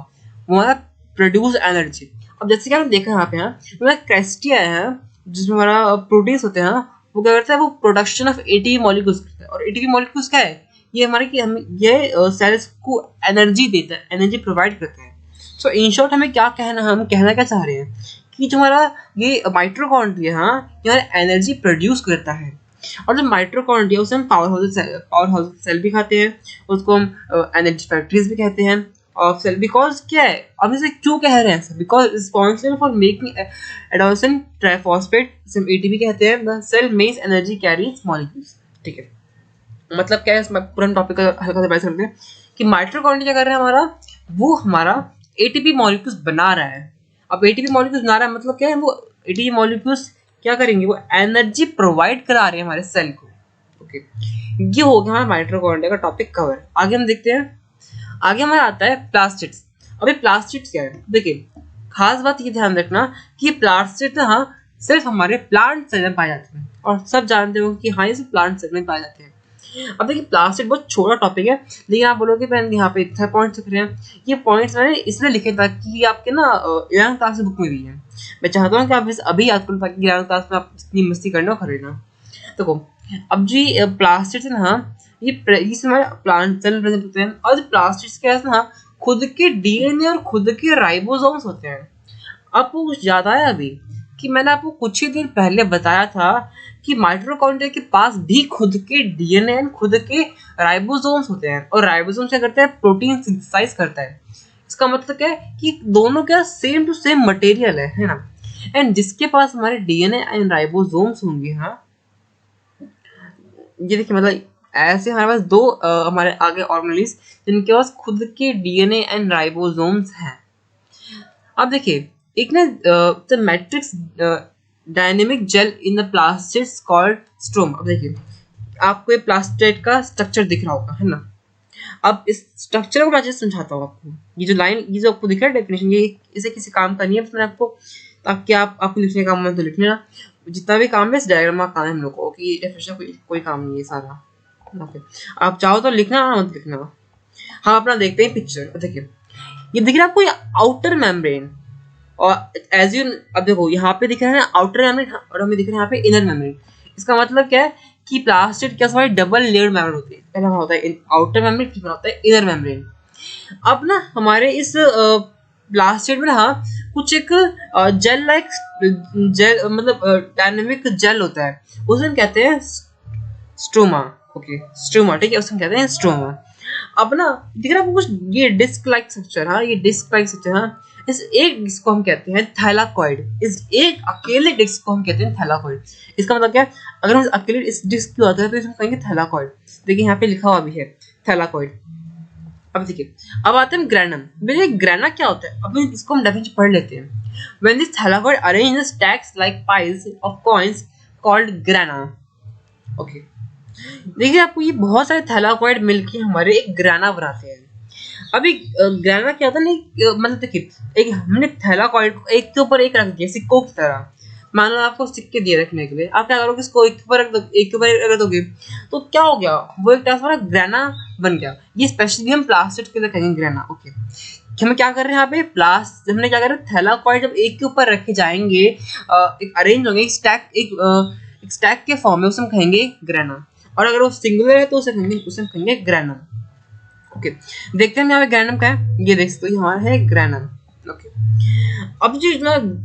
वो हमारा प्रोड्यूस एनर्जी। अब जैसे कि हमने देखा यहाँ पे हमारा क्रेस्टिया है जिसमें हमारा प्रोटीन्स होते हैं, वो क्या करता है, वो प्रोडक्शन ऑफ एटीपी मॉलिक्यूल्स करता है। और एटीपी मॉलिक्यूल्स क्या है, ये हमारे कि हम ये सेल्स को एनर्जी देता है, एनर्जी प्रोवाइड करता है। सो इन शॉर्ट हमें क्या कहना, हम कहना क्या चाह रहे हैं कि जो हमारा ये माइटोकॉन्ड्रिया ये हमारा एनर्जी प्रोड्यूस करता है। और जो माइटोकॉन्ड्रिया उसे हम पावर हाउस सेल भी कहते हैं, उसको हम एनर्जी फैक्ट्रीज भी कहते हैं ऑफ सेल। बिकॉज क्या है, अब इसे क्यों कह रहे हैं, because responsible for making adenosine triphosphate, जिसे हम एटीपी कहते हैं, the cell makes energy carries molecules. ठीक है, मतलब क्या है, इसमें पूरा टॉपिक का हल्का सा बात करते हैं कि माइटोकॉन्ड्रिया क्या कर रहा है हमारा, वो हमारा एटीपी मॉलिक्यूल्स बना रहा है। अब एटीपी मॉलिक्यूल्स बना रहा है मतलब क्या है, वो एटीपी मॉलिक्यूल्स क्या करेंगे, वो एनर्जी प्रोवाइड करा रहे हैं हमारे सेल को। ओके, ये हो गया हमारा माइटोकॉन्ड्रिया का टॉपिक कवर। आगे हम देखते हैं, आगे हमारा आता है प्लास्टिड्स। अभी प्लास्टिड्स क्या है, देखिए खास बात ये ध्यान रखना कि प्लास्टिड्स ना सिर्फ हमारे प्लांट सेल में पाए जाते हैं, और सब जानते हो कि हाँ ये सिर्फ प्लांट सेल में पाए जाते हैं। अब देखिए प्लास्टिड बहुत छोटा टॉपिक है, लेकिन आप बोलोगे मैंने यहाँ पे इतने पॉइंट्स लिख रहे हैं, ये पॉइंट्स मैंने इसलिए लिखे ताकि ये आपके ना 11th क्लास बुक में भी है। मैं चाहता हूँ कि आप इस अभी याद करो ताकि 11th क्लास में आप इतनी मस्ती करना और खरीदना। देखो अब जी प्लास्टिड्स है ना, ये हमारे प्लांट सेल प्रेजेंट होते हैं, और प्लास्टिड्स क्या है ना, खुद के डीएनए और खुद के राइबोसोम्स होते हैं। अब वो कुछ ज्यादा है अभी कि मैंने आपको कुछ ही दिन पहले बताया था कि माइटोकॉन्ड्रिया के पास भी खुद के डीएनए एंड खुद के राइबोसोम्स होते हैं, और राइबोसोम्स क्या करता है, प्रोटीन सिंथेसाइज करता है। इसका मतलब क्या है कि दोनों क्या सेम टू सेम मटेरियल है ना। एंड जिसके पास हमारे डीएनए एंड राइबोसोम्स होंगे, हाँ ये देखिए मतलब ऐसे हमारे पास दो हमारे आगे ऑर्गेनेल्स जिनके पास खुद के डीएनए एंड राइबोसोम्स हैं। अब देखिए एक ना the matrix dynamic gel in the plastids called stroma. अब देखिए आपको ये प्लास्टिड का स्ट्रक्चर दिख रहा होगा, है ना। अब इस स्ट्रक्चर को मैं अच्छे से समझाता हूँ आपको। ये जो लाइन, ये जो आपको दिख रहा है डेफिनेशन, ये इसे किसी काम का नहीं है, मैंने आपको ताकि आपको लिखने का काम है तो लिख लेना, जितना भी काम है इस डायग्राम का काम है हम लोग को, कि डेफिनेशन कोई काम नहीं है सारा। ओके, आप चाहो तो लिखना, मत लिखना। हाँ अपना देखते हैं पिक्चर। देखिए ये दिख रहा है आपको, ये आउटर मेम्ब्रेन, और एज यू अब देखो यहाँ पे दिख रहा है आउटर मेम्ब्रेन और हमें दिख रहा है यहाँ पे इनर मेम्ब्रेन। इसका मतलब क्या है कि प्लास्टिड क्या हमारी डबल लेयर्ड मेम्ब्रेन होती है। पहला होता है आउटर मेम्ब्रेन, फिर होता है इनर मेम्ब्रेन। अब ना हमारे इस प्लास्टिड में ना कुछ एक जेल लाइक जेल मतलब डायनेमिक जेल होता है, उसे हम कहते हैं स्ट्रोमा। ओके स्ट्रोमा, ठीक है, उसे हम कहते हैं स्ट्रोमा। अब ना दिख रहा है कुछ ये डिस्क लाइक स्ट्रक्चर, हाँ ये डिस्क लाइक स्ट्रक्चर, हाँ इस एक डिस्क को हम कहते हैं थैलाकॉइड। इस एक अकेले डिस्क को हम कहते हैं थैलाकॉइड। इसका मतलब क्या है, अगर हम अकेले इस डिस्क की बात करें तो इसमें कहेंगे थैलाकॉइड। देखिए यहाँ पे लिखा हुआ भी है थैलाकॉइड। अब देखिए, अब आते हैं ग्रैनम। देखिए ग्रैना क्या होता है, अब इसको हम डेफिनेशन पढ़ लेते हैं। When this thylakoid arranged in stacks like piles of coins called grana. Okay. देखिए आपको ये बहुत सारे थैलाकॉइड मिलके हमारे एक ग्राना बनाते हैं। अभी ग्राना क्या होता है नहीं, मतलब देखिए एक हमने थैलाकॉइड को एक के ऊपर एक रख दिया सिक्कों की तरह। मान लो आपको सिक्के दिए रखने के लिए, आप क्या करोगे, इसको एक के ऊपर रख दो, एक के ऊपर एक रख दोगे, तो क्या हो गया, वो एक तरह से ग्राना बन गया। ये स्पेशली हम प्लास्टिक के लिए कहेंगे ग्राना। ओके, हम क्या कर रहे हैं यहाँ पे, हमने क्या कर रहे हैं, थैलाकॉइड जब एक के ऊपर रखे जाएंगे, एक अरेंज होंगे, एक स्टैक के फॉर्म में, उसे हम कहेंगे ग्राना। और अगर वो सिंगुलर है तो उसे कहेंगे ग्रैनम। ओके, देखते हैं यहाँ पे ग्रैनम क्या है। ये देख सकते हो हमारा है ग्रैनम। ओके, अब जो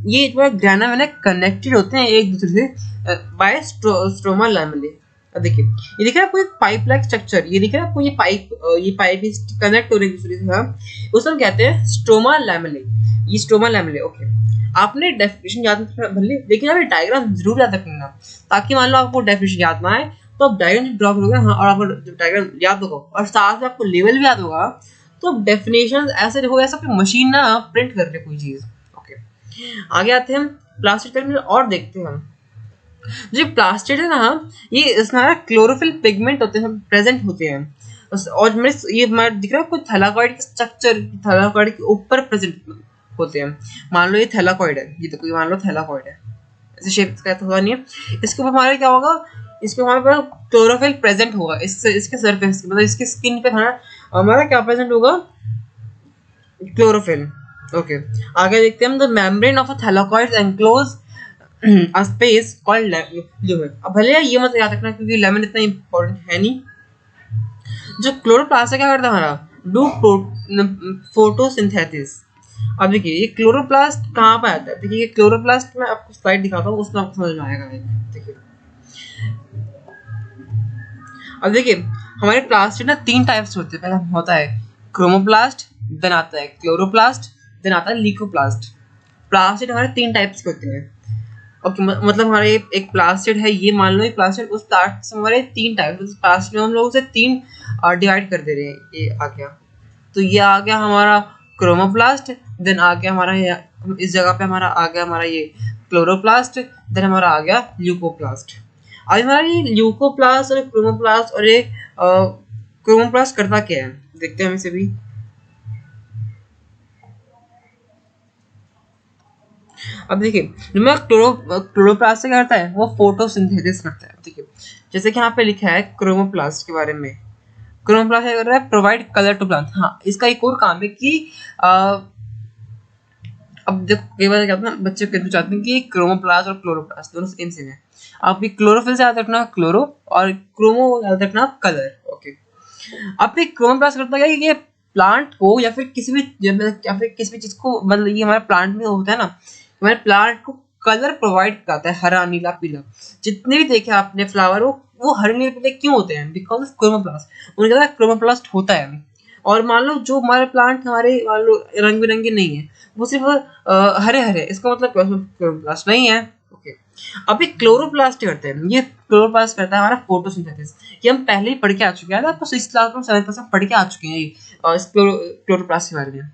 ये ग्रैनम है ना, कनेक्टेड होते हैं एक दूसरे से बाय स्ट्रोमा लैमेले। अब देखिए, ये दिख रहा है आपको एक पाइप लाइक स्ट्रक्चर, ये दिख रहा है आपको ये पाइप कनेक्ट हो रही है दूसरे से, उसे हम कहते हैं स्ट्रोमा लैमेले। ये स्ट्रोमा लैमेले। ओके, आपने डेफिनेशन याद भले, लेकिन यहाँ पे डायग्राम जरूर याद रखना, ताकि मान लो आपको डेफिनेशन याद ना आए तो आप डायग्राम ड्रॉ करोगे। हाँ, और आपको डायग्राम याद होगा और साथ में आपको लेवल भी याद होगा, तो डेफिनेशन ऐसे देखोगे ऐसा कोई मशीन ना प्रिंट कर ले कोई चीज। ओके, आगे आते हैं हम प्लास्टिक में और देखते हैं हम जो प्लास्टिक है ना, ये इसमें क्लोरोफिल पिगमेंट होते हैं, प्रेजेंट होते हैं। और मेरे ये दिख रहा है कोई थैलाकॉइड स्ट्रक्चर थैलाकॉइड के ऊपर प्रेजेंट होते हैं। मान लो ये थैलाकॉइड है, ये तो कोई मान लो थैलाकॉइड है, ऐसे शेप का तो नहीं है। इसके ऊपर हमारे क्या होगा, इसके हमारे क्लोरोफिल प्रेजेंट होगा, इसके सरफेस मतलब इसके स्किन पे हमारा क्या प्रेजेंट होगा, क्लोरोफिल। ओके, आगे देखते हैं हम, the membrane of a thylakoid enclose a space called lumen। अब भले ये मत याद रखना क्योंकि लेमन इतना इंपॉर्टेंट है नहीं। जो क्लोरोप्लास्ट है क्या करता है हमारा, डू फोटोसिंथेसिस। अब देखिए ये क्लोरोप्लास्ट कहाँ पर आता है, देखिए ये क्लोरोप्लास्ट मैं आपको स्लाइड दिखाता हूँ, उसमें आपको समझ में आएगा। देखिए, अब देखिए हमारे प्लास्टिक ना 3 टाइप्स होते हैं। पहला होता है क्रोमोप्लास्ट, देन आता है क्लोरोप्लास्ट, देन आता है लीकोप्लास्ट। प्लास्टिक हमारे 3 टाइप्स के होते हैं। ओके, मतलब हमारे एक प्लास्टिड है, ये मान लो एक प्लास्टिड, उस प्लास्टिड से हमारे 3 टाइप, प्लास्टिड में हम लोग उसे 3 डिवाइड कर दे रहे हैं। ये आ गया, तो ये आ गया हमारा क्रोमोप्लास्ट, देन आ गया हमारा इस जगह पे हमारा आ गया हमारा ये क्लोरोप्लास्ट, देन हमारा आ गया ल्यूकोप्लास्ट। अब हमारा ये ल्यूकोप्लास्ट और क्रोमोप्लास्ट और ये क्रोमोप्लास्ट करता क्या है, देखते हैं हम इसे भी। अब देखिए, क्लोरोप्लास्ट से क्या करता है, वो फोटोसिंथेसिस करता है। देखिए जैसे कि यहाँ पे लिखा है क्रोमोप्लास्ट के बारे में, क्रोमोप्लास्ट क्या कर रहा है, प्रोवाइड कलर टू प्लांट। हाँ, इसका एक और काम है कि अब देखो कई बार क्या होता है, बच्चे कहना चाहते हैं कि क्रोमोप्लास्ट और क्लोरोप्लास्ट दोनों सेम है। आप ये क्लोरोफिल से याद रखना क्लोरो, और क्रोमो याद रखना कलर। ओके, अब ये क्रोमोप्लास्ट करता है कि ये प्लांट को या फिर किसी भी चीज को, मतलब ये हमारे प्लांट में होता है ना, हमारे प्लांट को कलर प्रोवाइड करता है, हरा नीला पीला। जितने भी देखे आपने फ्लावर वो हरे नीले पीले क्यों होते हैं, बिकॉज ऑफ क्रोमोप्लास्ट। उनके अंदर क्रोमोप्लास्ट होता है। और मान लो जो हमारे प्लांट हमारे मान लो रंग बिरंगे नहीं है, वो सिर्फ हरे हरे, इसका मतलब क्लोरोप्लास्ट नहीं है। ओके, अभी क्लोरोप्लास्ट करते हैं, ये क्लोरोप्लास्ट करता है हमारा फोटोसिंथेसिस। ये हम पहले ही पढ़ के आ चुके हैं, आपको 6th क्लास में 7th क्लास में पढ़ के आ चुके हैं क्लोरोप्लास्ट के बारे में।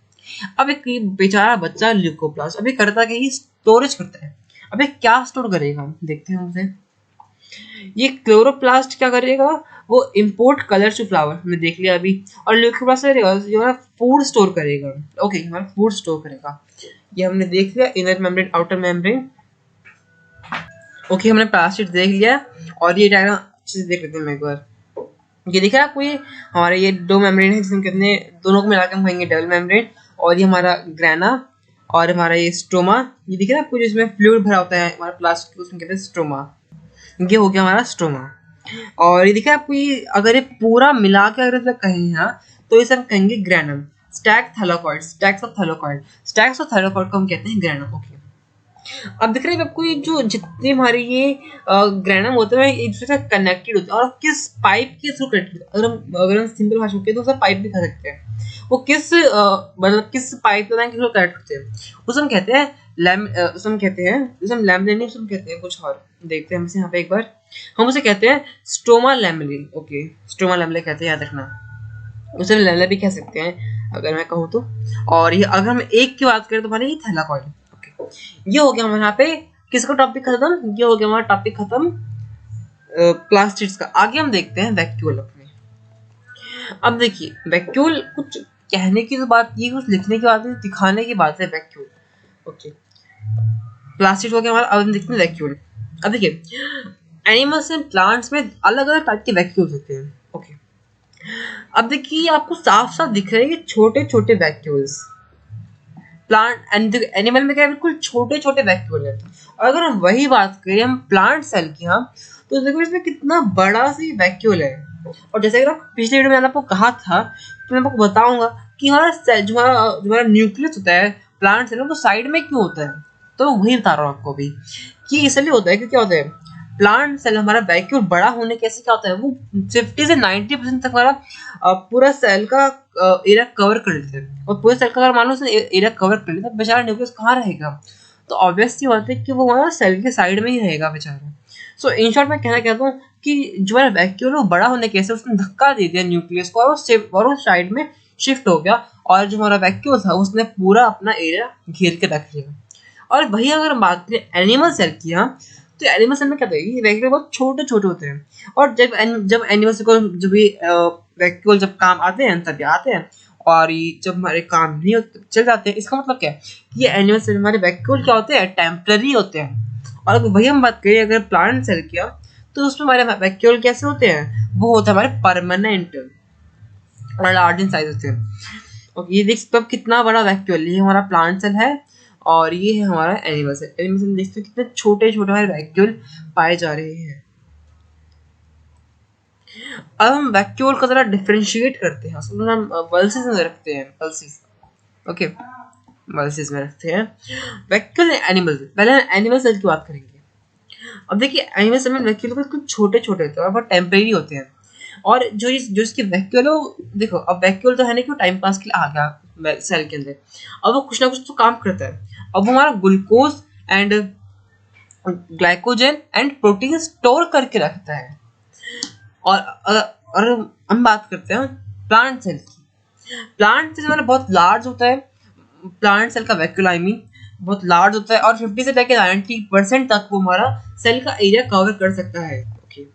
अब एक बेचारा बच्चा ल्यूकोप्लास्ट अभी करता क्या, ये स्टोरेज करता है। अबे क्या स्टोर करेगा, देखते हैं उसे। ये क्लोरोप्लास्ट क्या करेगा, वो इंपोर्ट कलर टू फ्लावर, हमने देख लिया अभी। और ल्यूकोप्लास्ट करेगा जो हमारा फूड स्टोर करेगा। ओके, हमारा फूड स्टोर करेगा, ये हमने देख लिया, inner membrane outer membrane. Okay, हमने प्लास्टिड देख लिया, और ये डायग्राम अच्छे से देख लेते हैं एक बार। ये दिख रहा है आपको, ये हमारे ये 2 मेम्ब्रेन है, जिसमें कितने दोनों को मिलाकर हम कहेंगे डबल मेम्ब्रेन। और ये हमारा ग्राना और हमारा ये स्ट्रोमा, ये दिख रहा है आपको, जिसमें फ्लूइड भरा होता है हमारा प्लास्टिक, उसमें कहते हैं स्ट्रोमा। ये हो गया हमारा स्ट्रोमा। और ये दिखा आपको, ये अगर ये पूरा मिला के अगर कहें ना, तो इसे हम कहेंगे ग्रैनम। स्टैक्स ऑफ थैलाकॉइड को हम कहते हैं ग्रैनम। ओके, अब दिख रहा है आपको ये जो जितने हमारे ये ग्रैनम होते हैं एक दूसरे से कनेक्टेड होते हैं और किस पाइप के थ्रू कनेक्टेड। अगर हम सिंपल भाषा में तो उसका पाइप भी कह सकते हैं। वो किस मतलब किस पाइप के थ्रू कनेक्ट होते हैं उसे हम कहते हैं उसे हम कहते हैं लैमिनेनी, उसे हम कहते हैं कुछ और। देखते हैं हम इसे यहाँ पे एक बार। हम उसे कहते हैं stroma lamellae. Okay, stroma lamellae कहते हैं, याद रखना। उसे लैमेला भी कह सकते हैं अगर मैं कहूँ तो। और ये अगर हम एक की बात करें तो हमारे ये थैलाकॉइड। ये हो गया हमारे यहाँ पे किसका टॉपिक खत्म, ये हो गया हमारा टॉपिक खत्म प्लास्टिड्स का। आगे हम देखते हैं वैक्यूल अपने। अब देखिए वैक्यूल कुछ कहने की तो बात, ये कुछ लिखने की बात है, दिखाने की बात है वैक्यूल। ओके, प्लास्टिड हो गया हमारा। अब हम देखते हैं वैक्यूल। अब देखिए एनिमल्स एंड प्लांट्स में अलग अलग टाइप के वैक्यूल्स होते हैं। ओके, अब देखिए आपको साफ साफ दिख रहे हैं छोटे छोटे वैक्यूल्स। प्लांट एंड एनिमल में क्या है, बिल्कुल छोटे छोटे वैक्यूल है। और अगर हम वही बात करें हम प्लांट सेल की, हाँ, तो देखो इसमें कितना बड़ा सी वैक्यूल है। और जैसे कि पिछले वीडियो में मैंने आपको कहा था, तो मैं आपको बताऊंगा कि हमारा सेल जो हमारा न्यूक्लियस होता है प्लांट सेल, वो साइड में क्यों होता है। तो वही बता रहा हूँ आपको भी कि इसलिए होता है कि क्या होता है, प्लांट सेल हमारा वैक्यूल बड़ा होने कैसे क्या होता है, वो 50 से 90% तक हमारा पूरा सेल का एरिया कवर कर लेते हैं। और पूरे सेल का अगर मान लो उसने एरिया कवर कर लिया तो बेचारा न्यूक्लियस कहाँ रहेगा। तो ऑब्वियसली बात है कि वो हमारा सेल के साइड में ही रहेगा बेचारा। सो इन शॉर्ट मैं कहना चाहता हूँ कि जो हमारा वैक्यूल वो बड़ा होने कैसे उसने धक्का दे दिया न्यूक्लियस को और वो साइड में शिफ्ट हो गया। और जो हमारा वैक्यूल था उसने पूरा अपना एरिया घेर के रख लिया। और वही अगर हम बात करें एनिमल सेल की, हाँ, तो एनिमल सेल में क्या होता है, ये वैक्यूल बहुत छोटे छोटे होते हैं। और जब एनिमल सेल को जो भी वैक्यूल जब काम आते हैं तभी आते हैं, और ये जब हमारे काम नहीं होते चल जाते हैं। इसका मतलब क्या है कि ये एनिमल सेल हमारे वैक्यूल क्या होते हैं, टेम्पररी होते हैं। और अगर वही हम बात करें अगर प्लांट सेल की, तो उसमें हमारे वैक्यूल कैसे होते हैं, वो होता है हमारे परमानेंट और लार्ज इन साइज होते हैं। ओके, ये देख सकते हो कितना बड़ा वैक्यूल, ये हमारा प्लांट सेल है और ये है हमारा एनिमल सेल। एनिमल सेल देख सकते हो कितने छोटे छोटे हमारे वैक्यूल पाए जा रहे हैं। अब हम वैक्यूल को जरा डिफरेंशिएट करते हैं, उसको हम पल्सेस में रखते हैं, पल्सेस। ओके, पल्सेस में रखते हैं वैक्यूल एनिमल। पहले एनिमल सेल की बात करेंगे। अब देखिए एनिमल सेल में वैक्यूल बिल्कुल छोटे छोटे होते हैं और बहुत टेम्परेरी होते हैं। और जो इसकी वैक्यूल है वो देखो, अब वैक्यूल तो है नहीं कि टाइम पास के लिए आ गया सेल के अंदर, अब वो कुछ ना कुछ तो काम करता है। अब वो हमारा glucose and glycogen and protein store करके रखता है। और हम बात करते हैं प्लांट सेल की। प्लांट सेल हमारा बहुत लार्ज होता है, प्लांट सेल का वैक्यूल आई मीन बहुत लार्ज होता है और 50 से लेकर 90% तक वो हमारा सेल का एरिया कवर कर सकता है। ओके,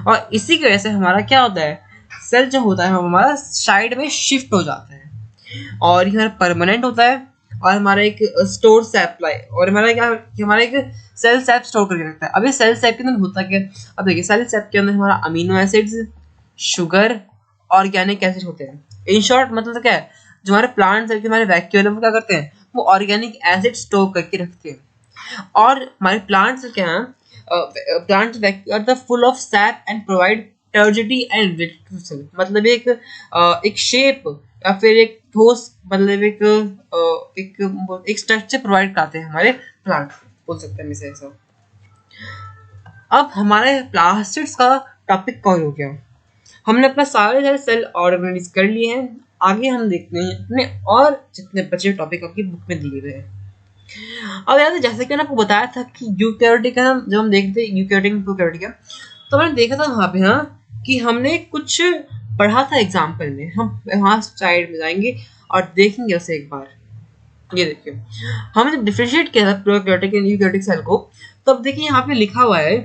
और इसी की वजह से हमारा क्या होता है, सेल जो होता है हमारा साइड में शिफ्ट हो जाता है और ये हमारा परमानेंट होता है। और हमारा एक स्टोर सप्लाई और हमारा क्या, हमारा एक सेल सैप स्टोर करके रखता है। अब ये सेल सैप के अंदर होता क्या, अब देखिए सेल सैप के अंदर हमारा amino acids, sugar, organic acid होते हैं। इन शॉर्ट मतलब क्या है, जो हमारे प्लांट सेल के हमारे वैक्यूल वो क्या करते हैं, वो ऑर्गेनिक एसिड स्टोर करके रखते हैं। और हमारे प्लांट सेल क्या है, plant vacuole are full of sap and provide turgidity and cell, मतलब एक शेप या फिर एक ठोस, मतलब एक स्ट्रक्चर प्रोवाइड करते हैं हमारे प्लांट, बोल सकते हैं इसे ऐसा। अब हमारे प्लास्टिड्स का टॉपिक कवर हो गया। हमने अपना सारे सेल ऑर्गेनाइज कर लिए हैं। आगे हम देखते हैं अपने और जितने बचे टॉपिक आपकी बुक में दिए हुए हैं। अब याद है जैसे कि मैंने आपको बताया था कि यूकैरियोटिक का जब हम देखते हैं यूकैरियोटिक प्रोकैरियोटिक का, तो मैंने देखा था वहाँ पे, हाँ, कि हमने कुछ पढ़ा था एग्जाम्पल में। हम वहाँ साइड में जाएंगे और देखेंगे उसे एक बार। ये देखिए हमने जब डिफरेंशिएट किया था प्रोकैरियोटिक एंड यूकैरियोटिक सेल को, तब देखिए यहाँ पे लिखा हुआ है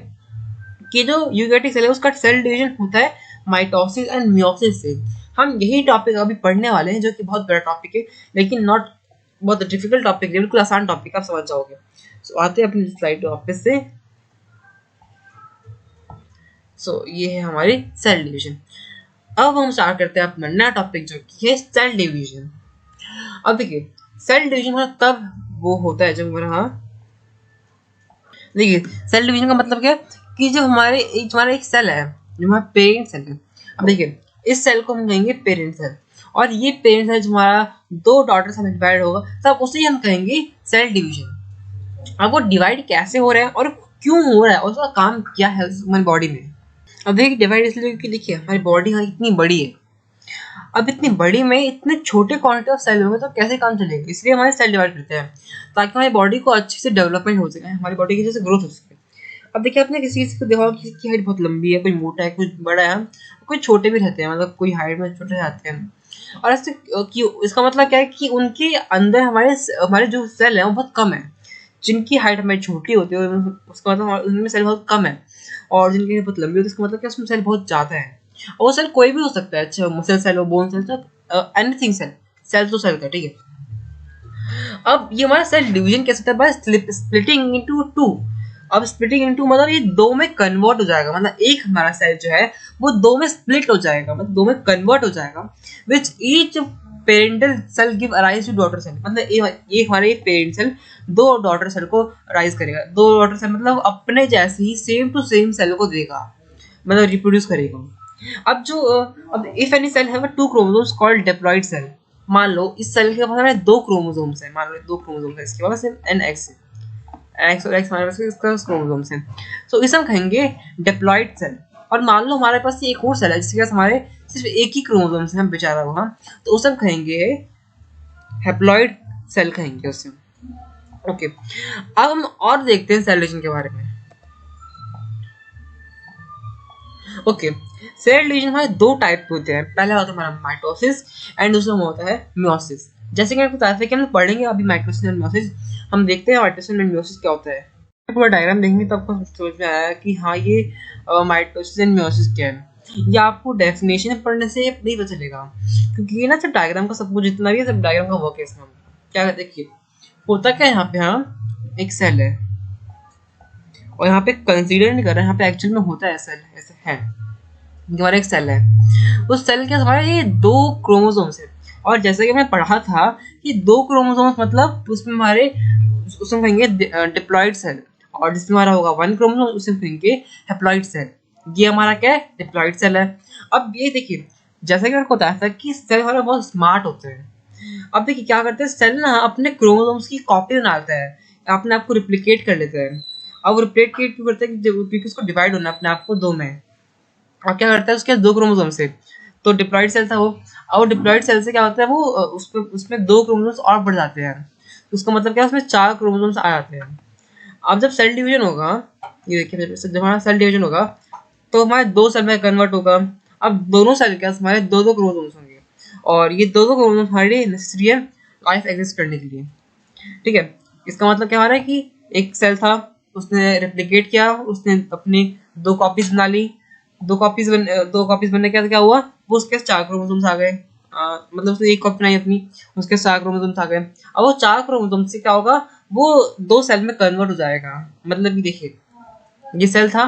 कि जो यूकैरियोटिक सेल है उसका सेल डिवीजन होता है माइटोसिस एंड मियोसिस से। हम यही टॉपिक अभी पढ़ने वाले हैं जो कि बहुत बड़ा टॉपिक है, लेकिन नॉट बहुत डिफिकल्ट टॉपिक है, बिल्कुल आसान टॉपिक, आप समझ जाओगे। सो आते हैं अपनी स्लाइड वापस से। सो ये है हमारी सेल डिवीजन। अब हम स्टार्ट करते हैं अपना नया टॉपिक जो कि है सेल डिवीजन। अब देखिए सेल डिवीजन तब वो होता है जब हमारा, देखिए सेल डिवीजन का मतलब क्या है कि जब हमारा एक सेल है जो हमारा पेरेंट सेल है। अब देखिए इस सेल को हम कहेंगे पेरेंट सेल, और ये पेरेंट सेल जो हमारा दो डॉटर से डिवाइड होगा तब उसे हम कहेंगे सेल डिवीजन। अब वो डिवाइड कैसे हो रहा है और क्यों हो रहा है और उसका काम क्या है हमारी बॉडी में। अब देखिए डिवाइड इसलिए क्योंकि देखिए हमारी बॉडी यहाँ इतनी बड़ी है, अब इतनी बड़ी में इतने छोटे क्वांटिटी ऑफ सेल होंगे तो कैसे काम चलेगा, इसलिए हमारे सेल डिवाइड करते हैं ताकि हमारी बॉडी को अच्छे से डेवलपमेंट हो सके, हमारी बॉडी की जैसे ग्रोथ हो सके। अब देखिए आपने किसी को देखा किसी की हाइट बहुत लंबी है, कोई मोटा है, कोई बड़ा है, कोई छोटे भी रहते हैं, मतलब कोई हाइट में छोटे रहते हैं। और ऐसे कि इसका मतलब क्या है कि उनके अंदर हमारे हमारे जो सेल है वो बहुत कम है। जिनकी हाइट हमारी छोटी होती है उसका मतलब उनमें सेल बहुत कम है, और जिनकी बहुत लंबी होती है उसका मतलब क्या उसमें सेल बहुत ज़्यादा है। और वो सेल कोई भी हो सकता है, अच्छा मसल सेल हो, bone cell, anything cell, cell तो सेल का, ठीक है। अब ये हमारा सेल डिवीजन कैसे होता है, बाय स्प्लिटिंग इनटू टू। अब स्प्लिटिंग इनटू मतलब ये दो में कन्वर्ट हो जाएगा, मतलब एक हमारा सेल जो है वो दो में स्प्लिट हो जाएगा, मतलब दो में कन्वर्ट हो जाएगा, which each parental cell give arise to daughter cell. मतलब ये हमारे पेरेंट सेल दो डॉटर सेल को राइज करेगा, दो डॉटर सेल मतलब अपने जैसे ही सेम टू सेम सेल को देगा, मतलब रिप्रोड्यूस करेगा। अब जो अब if any cell have two chromosomes called diploid cell. मान लो इस सेल के पास हमें दो क्रोमोसोम्स हैं, मान लो दो क्रोमोसोम्स हैं इसके पास एन एक्स है, एक्स और एक्स हमारे पास इसका क्रोमोसोम्स हैं, तो इसे हम कहेंगे डिप्लॉइड सेल। और मान लो हमारे पास एक और सेल है जिसके पास हमारे सिर्फ एक ही क्रोमोसोम्स हैं बेचारा वहाँ, तो उसे हम कहेंगे हैप्लॉइड सेल कहेंगे उसे। ओके, अब हम और देखते हैं सेल डिवीजन के बारे में। ओके, सेल डिवीजन हमारे दो टाइप के होते हैं, पहला होता है हमारा माइटोसिस एंड दूसरा होता है मियोसिस। जैसे कि आपको बता कि हम पढ़ेंगे अभी माइटोसिस एंड मियोसिस, हम देखते हैं माइटोसिस एंड मियोसिस क्या होता है। पूरा डायग्राम देखेंगे तो आपको समझ में आया कि हाँ ये माइटोसिस एंड मियोसिस क्या है। ये आपको डेफिनेशन पढ़ने से नहीं पता चलेगा, क्योंकि ये ना सिर्फ डायग्राम का सब कुछ जितना भी है सब डायग्राम का वर्क है इसमें। क्या देखिए होता क्या है, यहाँ पे हाँ एक सेल है और यहाँ पे कंसीडर नहीं कर रहे हैं, यहाँ पे एक्चुअल में होता है सेल ऐसे है, हमारा एक सेल है, उस सेल के हमारे ये दो क्रोमोसोम्स है। और जैसे कि मैंने पढ़ा था कि दो क्रोमोसोम्स मतलब उसमें हमारे उसमें कहेंगे डिप्लॉइड सेल, और जिसमें हमारा होगा वन क्रोमोसोम उसे कहेंगे हैप्लॉइड सेल। ये हमारा क्या है, डिप्लॉइड सेल है। अब ये देखिए जैसा कि आपको बताया था कि सेल हमारे बहुत स्मार्ट होते हैं। अब देखिए क्या करते हैं सेल ना अपने क्रोमोसोम्स की कॉपी बनाता है, अपने आप को रिप्लिकेट कर लेता है। अब रिप्लिकेट क्यों करता है, क्योंकि उसको डिवाइड होना है अपने आप को दो में। और क्या करता है उसके दो क्रोमोसोम से, तो डिप्लॉइड सेल था वो, और डिप्लॉइड सेल से क्या होता है वो उसमें दो क्रोमोसोम्स और बढ़ जाते हैं, तो उसका मतलब क्या है उसमें चार क्रोमोसोम्स आ जाते हैं। अब जब सेल डिवीजन होगा, ये देखिए जब हमारा सेल डिवीजन होगा तो हमारे दो सेल में कन्वर्ट होगा। अब दोनों सेल के हमारे दो दो क्रोमोसोम्स होंगे, और ये दो दो क्रोमोसोम्स हमारे नेसेसरी है लाइफ एग्जिस्ट करने के लिए, ठीक है। इसका मतलब क्या हो रहा है कि एक सेल था, उसने रेप्लिकेट किया, उसने अपनी दो कॉपीज बना ली, दो कॉपीज बनने के बाद क्या हुआ, वो उसके चार क्रोमोसोम्स आ गए, मतलब उसने एक कॉपी बनाई अपनी, उसके चार क्रोमोसोम्स आ गए। अब वो चार क्रोमोसोम से क्या होगा, वो दो सेल में कन्वर्ट हो जाएगा। मतलब कि देखिए ये सेल था,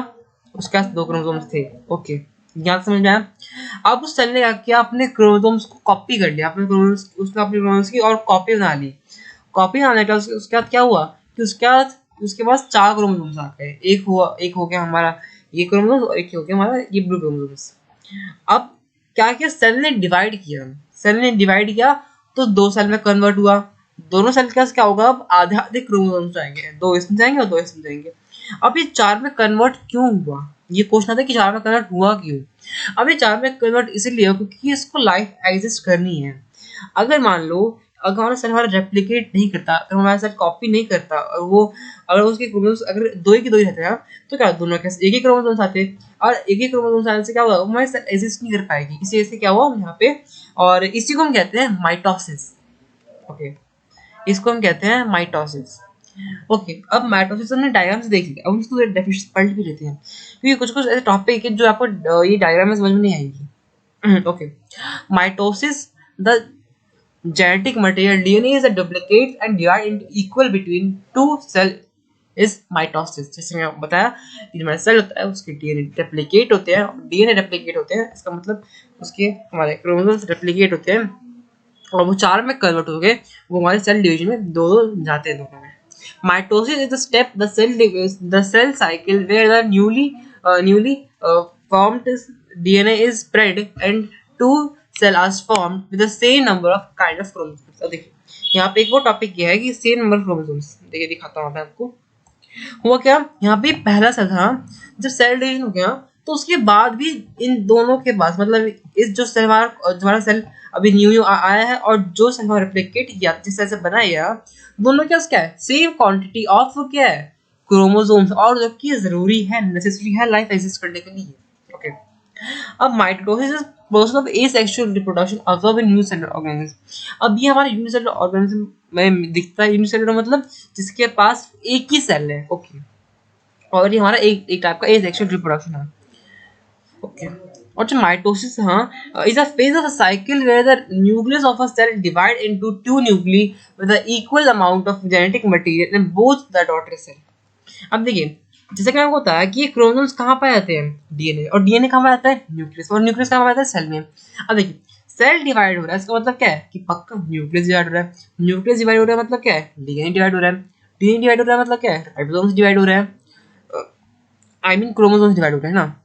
उसके पास दो क्रोमोसोम्स थे, ओके यहाँ समझ में आया। अब उस सेल ने क्या किया, अपने क्रोमोसोम्स को कॉपी कर लिया, अपने क्रोमोसोम्स उसने अपने क्रोमोसोम्स की और कॉपी बना ली। कॉपी बनाने का उसके बाद क्या हुआ कि उसके पास चार क्रोमोसोम्स आ गए, एक हो गया हमारा ये क्रोमोसोम्स और एक हो गया हमारा ये ब्लू क्रोमोसोम्स। अब क्या किया सेल ने डिवाइड किया, सेल ने डिवाइड किया तो दो सेल में कन्वर्ट हुआ। दोनों सेल के पास क्या होगा, अब आधे आधे क्रोमोसोम्स आएंगे, दो इसमें जाएंगे और दो इसमें जाएंगे। अब ये चार में कन्वर्ट क्यों हुआ, ये क्वेश्चन आता है कि चार में कन्वर्ट हुआ क्यों। अब ये चार में कन्वर्ट इसलिए क्योंकि इसको लाइफ एग्जिस्ट करनी है। अगर मान लो अगर हमारा सेल हमारा रेप्लिकेट नहीं करता, अगर हमारा सेल कॉपी नहीं करता, और वो अगर उसके क्रोमोसोम्स अगर दो ही के दो ही रहते हैं तो क्या दोनों के एक ही क्रोमोसोम्स आते, और एक ही क्रोमोसोम्स आने से क्या हुआ, हमारी सेल एग्जिस्ट नहीं कर पाएगी, इसी वजह से क्या हुआ यहाँ पे, और इसी को हम कहते हैं माइटोसिस। ओके, इसको हम कहते हैं माइटोसिस। ओके, अब माइटोसिस हमने डायग्राम से देख लिया, अब उसको डेफिनेशन पढ़ भी लेते हैं, क्योंकि कुछ कुछ ऐसे टॉपिक है जो आपको ये डायग्राम में समझ में नहीं आएंगी। Okay, mitosis the genetic material DNA is a duplicate and divide into equal between two cell is mitosis। जैसे मैं बताया कि हमारा सेल होता है उसके डीएनए रेप्लिकेट होते हैं, डीएनए रेप्लिकेट होते हैं, इसका मतलब उसके हमारे क्रोमोसोम्स रेप्लिकेट होते हैं और वो चार में कन्वर्ट हो गए, वो हमारे सेल डिवीजन में दो दो जाते हैं दोनों में। Mitosis is the step the cell cycle where the newly formed DNA is spread and two cell are formed with the same number of kind of chromosomes। अब देखिए यहाँ पे एक वो टॉपिक ये है कि सेम नंबर क्रोमोसोम्स, देखिए दिखाता हूँ मैं आपको। हुआ क्या, यहाँ पे पहला सेल था, जब सेल डिवीजन हो गया तो उसके बाद भी इन दोनों के पास, मतलब इस जो सेल हमारा सेल अभी न्यू आया है और जो सेल हमारा रेप्लिकेट किया जिस सेल से बनाया गया, दोनों के पास क्या है, सेम क्वांटिटी ऑफ क्या है, क्रोमोसोम्स, और जो कि जरूरी है, नेसेसरी है लाइफ एग्जिस्ट करने के लिए। ओके, अब mitosis is process of asexual reproduction observe in unicellular organism. अब ये हमारे यूनिसेलुलर ऑर्गेनिज्म में दिखता है। यूनिसेलुलर मतलब जिसके पास एक ही सेल है। ओके, और ये हमारा एक टाइप का एसेक्सुअल रिप्रोडक्शन है। ओके, और जो mitosis is a phase of a cycle where the nucleus of a cell divide into two nuclei with an equal amount of genetic material in both the daughter cell। अब देखिए, जैसे कि आपको बताया कि क्रोमोसोम्स कहाँ पाए जाते हैं, डीएनए, और डीएनए कहाँ पाया जाता है, न्यूक्लियस, और न्यूक्लियस कहाँ पाया जाता है, सेल में। अब देखिए, सेल डिवाइड हो रहा है, इसका मतलब क्या है कि पक्का न्यूक्लियस डिवाइड हो रहा है, न्यूक्लियस डिवाइड हो रहा है मतलब क्या है, डीएनए डिवाइड हो रहा है, डीएनए डिवाइड हो रहा है मतलब क्या है, राइबोसोम्स डिवाइड हो रहा है, आई मीन क्रोमोसोम्स डिवाइड हो रहे हैं ना।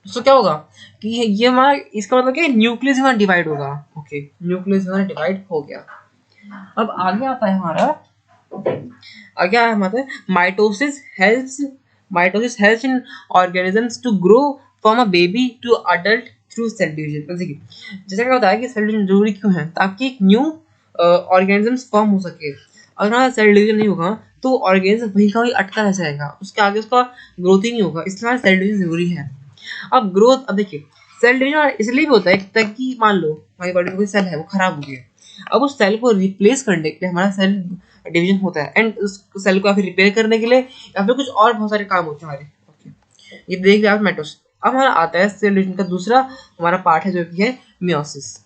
तो क्या होगा कि ये हमारा, इसका मतलब क्या है, न्यूक्लियस हमारा डिवाइड होगा। ओके, न्यूक्लियस हमारा डिवाइड हो गया। अब आगे आता है हमारा, आगे आया हमारा mitosis helps in organisms to grow from a baby to adult through cell division. देखिए, जैसे क्या होता है कि सेल डिवीजन जरूरी क्यों है, ताकि एक न्यू ऑर्गेनिजम्स फॉर्म हो सके। अगर हमारा सेल डिवीजन नहीं होगा तो ऑर्गेनिज्म वहीं का वहीं अटका रह जाएगा, उसके आगे उसका ग्रोथ ही नहीं होगा, इसलिए सेल डिवीजन जरूरी है। अब ग्रोथ, अब देखिए, सेल डिवीजन इसलिए भी होता है ताकि मान लो हमारी बॉडी में कोई सेल है वो खराब हो गया, अब उस सेल को रिप्लेस करने के लिए हमारा सेल डिवीजन होता है, एंड उस सेल को या फिर रिपेयर करने के लिए या फिर कुछ और बहुत सारे काम होते हैं हमारे। ओके, ये देख लिया माइटोसिस। अब हमारा आता है सेल डिवीजन का दूसरा हमारा पार्ट है जो कि है मियोसिस।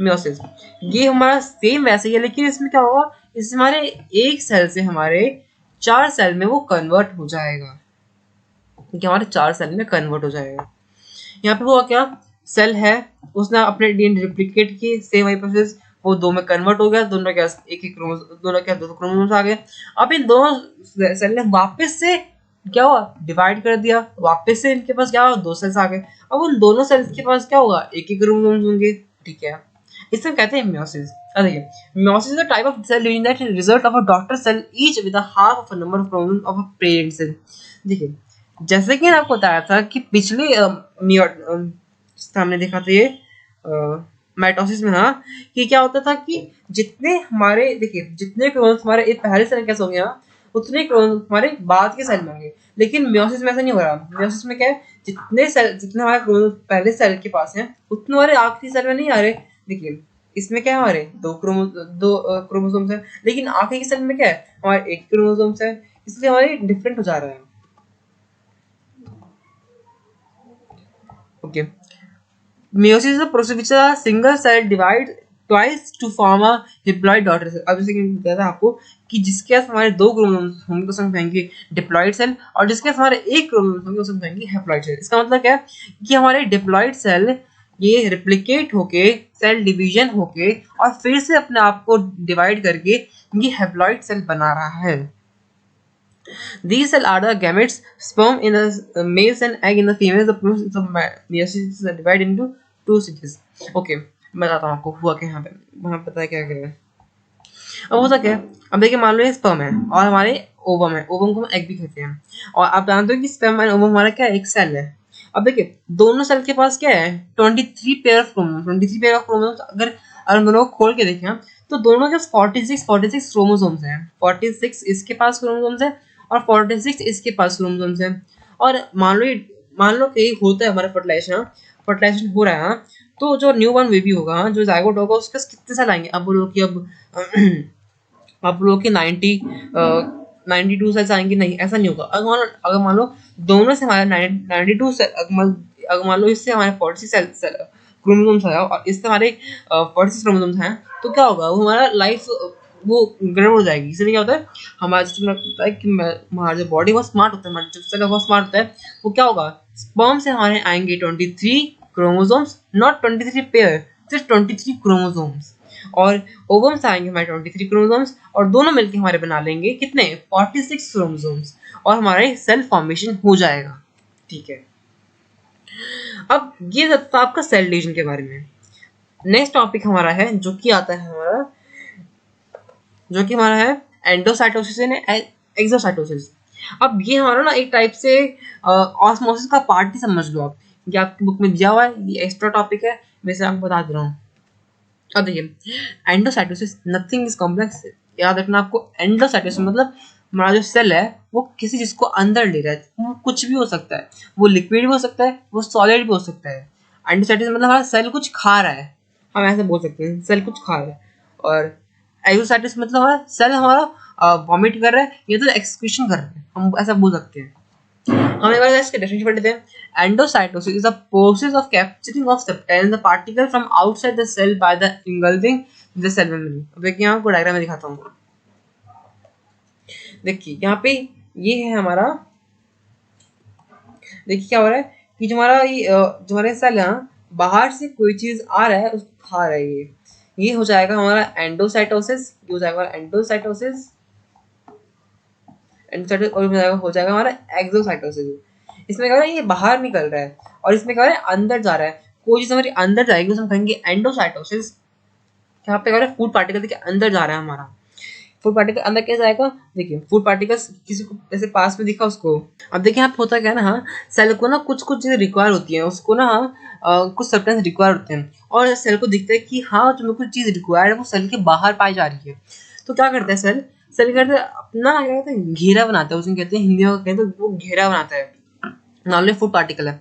मियोसिस ये हमारा सेम वैसे ही है, लेकिन इसमें क्या होगा, इसमें हमारे एक सेल से हमारे 4 सेल में वो कन्वर्ट हो जाएगा, कि हमारे 4 सेल में कन्वर्ट हो जाएगा। यहाँ पे हुआ क्या, सेल है, उसने अपने डीएनए रिप्लिकेट किए, सेम वही प्रोसेस, वो 2 में कन्वर्ट हो गया, दोनों के एक ही क्रोमोसोम, दोनों के 2 क्रोमोसोम्स आ गए। अब इन दोनों सेल ने वापस से क्या हुआ, डिवाइड कर दिया, वापस से इनके पास क्या हुआ, 2 सेल्स आ गए। अब उन दोनों सेल्स के पास क्या होगा, एक ही क्रोमोसोम्स होंगे। ठीक है, इसे कहते हैं मियोसिस। देखिए, meiosis is a type of cell division that result of a daughter cell each with a half of a number of chromosomes of a parent cell. देखिए, जैसे कि आपको बताया था कि पिछले हमने देखा था ये माइटोसिस में, कि क्या होता था कि जितने हमारे, देखिए, जितने क्रोमोसोम्स हमारे एक पहले सेल कैसे होंगे उतने क्रोमोसोम्स हमारे बाद के सेल में होंगे, लेकिन मियोसिस में ऐसा नहीं हो रहा। मियोसिस में क्या है, जितने हमारे क्रोमोसोम पहले सेल के पास हैं उतने हमारे आखिरी सेल में नहीं आ रहे। देखिए, इसमें क्या है, हमारे दो क्रोमोसोम्स हैं, लेकिन आखिरी सेल में क्या है, हमारे एक क्रोमोसोम्स है, इसलिए हमारे डिफरेंट हो जा रहा है। Okay. Meiosis is a process which a single cell divides twice to form a diploid daughter cell। अब जैसे कि बताया था आपको कि जिसके पास हमारे 2 क्रोमोसोम्स होंगे उसमें कहेंगे डिप्लॉइड सेल, और जिसके पास हमारे 1 क्रोमोसोम होंगे उसमें कहेंगे हैप्लॉइड सेल। इसका मतलब क्या है कि हमारे डिप्लॉइड सेल ये रिप्लिकेट होके, सेल डिवीजन होके, और फिर से अपने आप को डिवाइड करके ये हैप्लॉइड सेल बना रहा है। These cells are the gametes, sperm in the males and egg in the females. The process of meiosis is divided into 2 stages. Okay, मैं बताता हूँ आपको हुआ क्या यहाँ पे, वहाँ पता है क्या क्या है। अब होता क्या है, अब देखिए, मान लो ये स्पर्म है और हमारे ओवम है, ओवम को हम एग भी कहते हैं, और आप जानते हो कि स्पर्म एंड ओवम हमारा क्या है, एक सेल है। अब देखिए, दोनों सेल के पास क्या है, 23 pair of chromosome, 23 pair of chromosome. अगर दोनों को खोल के देखें तो दोनों के 46 क्रोमोसोम्स हैं। 46 इसके पास क्रोमोसोम्स है और 46 इसके पास क्रोमोसोम्स हैं। और मान लो कि होता है हमारा फर्टिलाइजेशन हो रहा है, तो जो न्यू बॉर्न बेबी होगा, जो जायगोट होगा, उसके कितने साल आएंगे, अब बोलो कि अब आप लोगों के 92 सेल्स आएंगे, नहीं, ऐसा नहीं होगा। अगर मान लो दोनों से हमारे 92 सेल, अगर मान लो इससे हमारे 46 सेल क्रोमोसोम्स है और इससे हमारे 46 क्रोमोसोम्स हैं, तो क्या होगा, वो हमारा लाइफ वो गड़बड़ हो जाएगी। इसलिए क्या होता है, हमारा जिसमें लगता है कि हमारा जो बॉडी बहुत स्मार्ट होता है, हमारा जो सेल बहुत स्मार्ट होता है, वो क्या होगा, स्पर्म से हमारे आएंगे 23 क्रोमोसोम्स, नॉट 23 पेयर, सिर्फ 23 क्रोमोसोम्स, और ओवम से आएंगे हमारे 23 क्रोमोसोम्स, और दोनों मिलकर हमारे बना लेंगे कितने, 46 क्रोमोसोम्स, और हमारे सेल फॉर्मेशन हो जाएगा। ठीक है, अब ये था आपका सेल डिवीजन के बारे में। नेक्स्ट टॉपिक हमारा है जो कि आता है हमारा है एंडोसाइटोसिस एंड एक्सोसाइटोसिस। अब ये हमारा ना एक टाइप से ऑस्मोसिस का पार्ट ही समझ लो आप, ये आपकी बुक में दिया हुआ है, ये एक्स्ट्रा टॉपिक है, वैसे आपको बता दे रहा हूँ। अब देखिए एंडोसाइटोसिस नथिंग इज कॉम्प्लेक्स, याद रखना आपको। एंडोसाइटोसिस मतलब हमारा जो सेल है वो किसी चीज को अंदर ले रहा है, वो कुछ भी हो सकता है, वो लिक्विड भी हो सकता है, वो सॉलिड भी हो सकता है। एंडोसाइटोसिस मतलब हमारा सेल कुछ खा रहा है, हम ऐसे बोल सकते हैं सेल कुछ खा रहा है। और एक्सोसाइटिस मतलब हमारा सेल हमारा वॉमिट कर रहा है या तो एक्सक्रीशन कर रहा है, हम ऐसा बोल सकते हैं। हम एक बार इसके डेफिनेशन पढ़ लेते हैं। Endocytosis is the process of capturing of substance the particle from outside the cell by the engulfing the cell membrane. अब देखिए यहाँ आपको डायग्राम में दिखाता हूँ। देखिए यहाँ पे ये है हमारा, देखिए क्या हो रहा है कि जो हमारे सेल है बाहर से कोई चीज आ रहा है उसको खा रहा है, ये हो जाएगा हमारा एंडोसाइटोसिस, ये हो जाएगा एंडोसाइटोसिस और हो जाएगा हमारा एक्सोसाइटोसिस। इसमें क्या हो रहा है, ये बाहर निकल रहा है और इसमें क्या हो रहा है अंदर जा रहा है, कोई चीज हमारी अंदर जाएगी उसे हम कहेंगे एंडोसाइटोसिस। यहाँ पे क्या हो रहा है फूड पार्टिकल देखिए अंदर जा रहा है हमारा, फूड पार्टिकल अंदर कैसे आएगा, देखिए फूड पार्टिकल्स किसी को ऐसे पास में दिखा उसको। अब देखिए यहाँ होता क्या है ना, हाँ सेल को ना कुछ कुछ चीजें रिक्वायर होती है, उसको ना कुछ सब्सटेंस रिक्वायर होते हैं और सेल को दिखता है कि हाँ जो कुछ चीज रिक्वायर्ड है वो सेल के बाहर पाई जा रही है। तो क्या करता है सेल, करते हैं अपना क्या कहते हैं घेरा बनाता है, उसे कहते हैं हिंदी में कहते हैं वो घेरा बनाता है। मान लो फूड पार्टिकल है,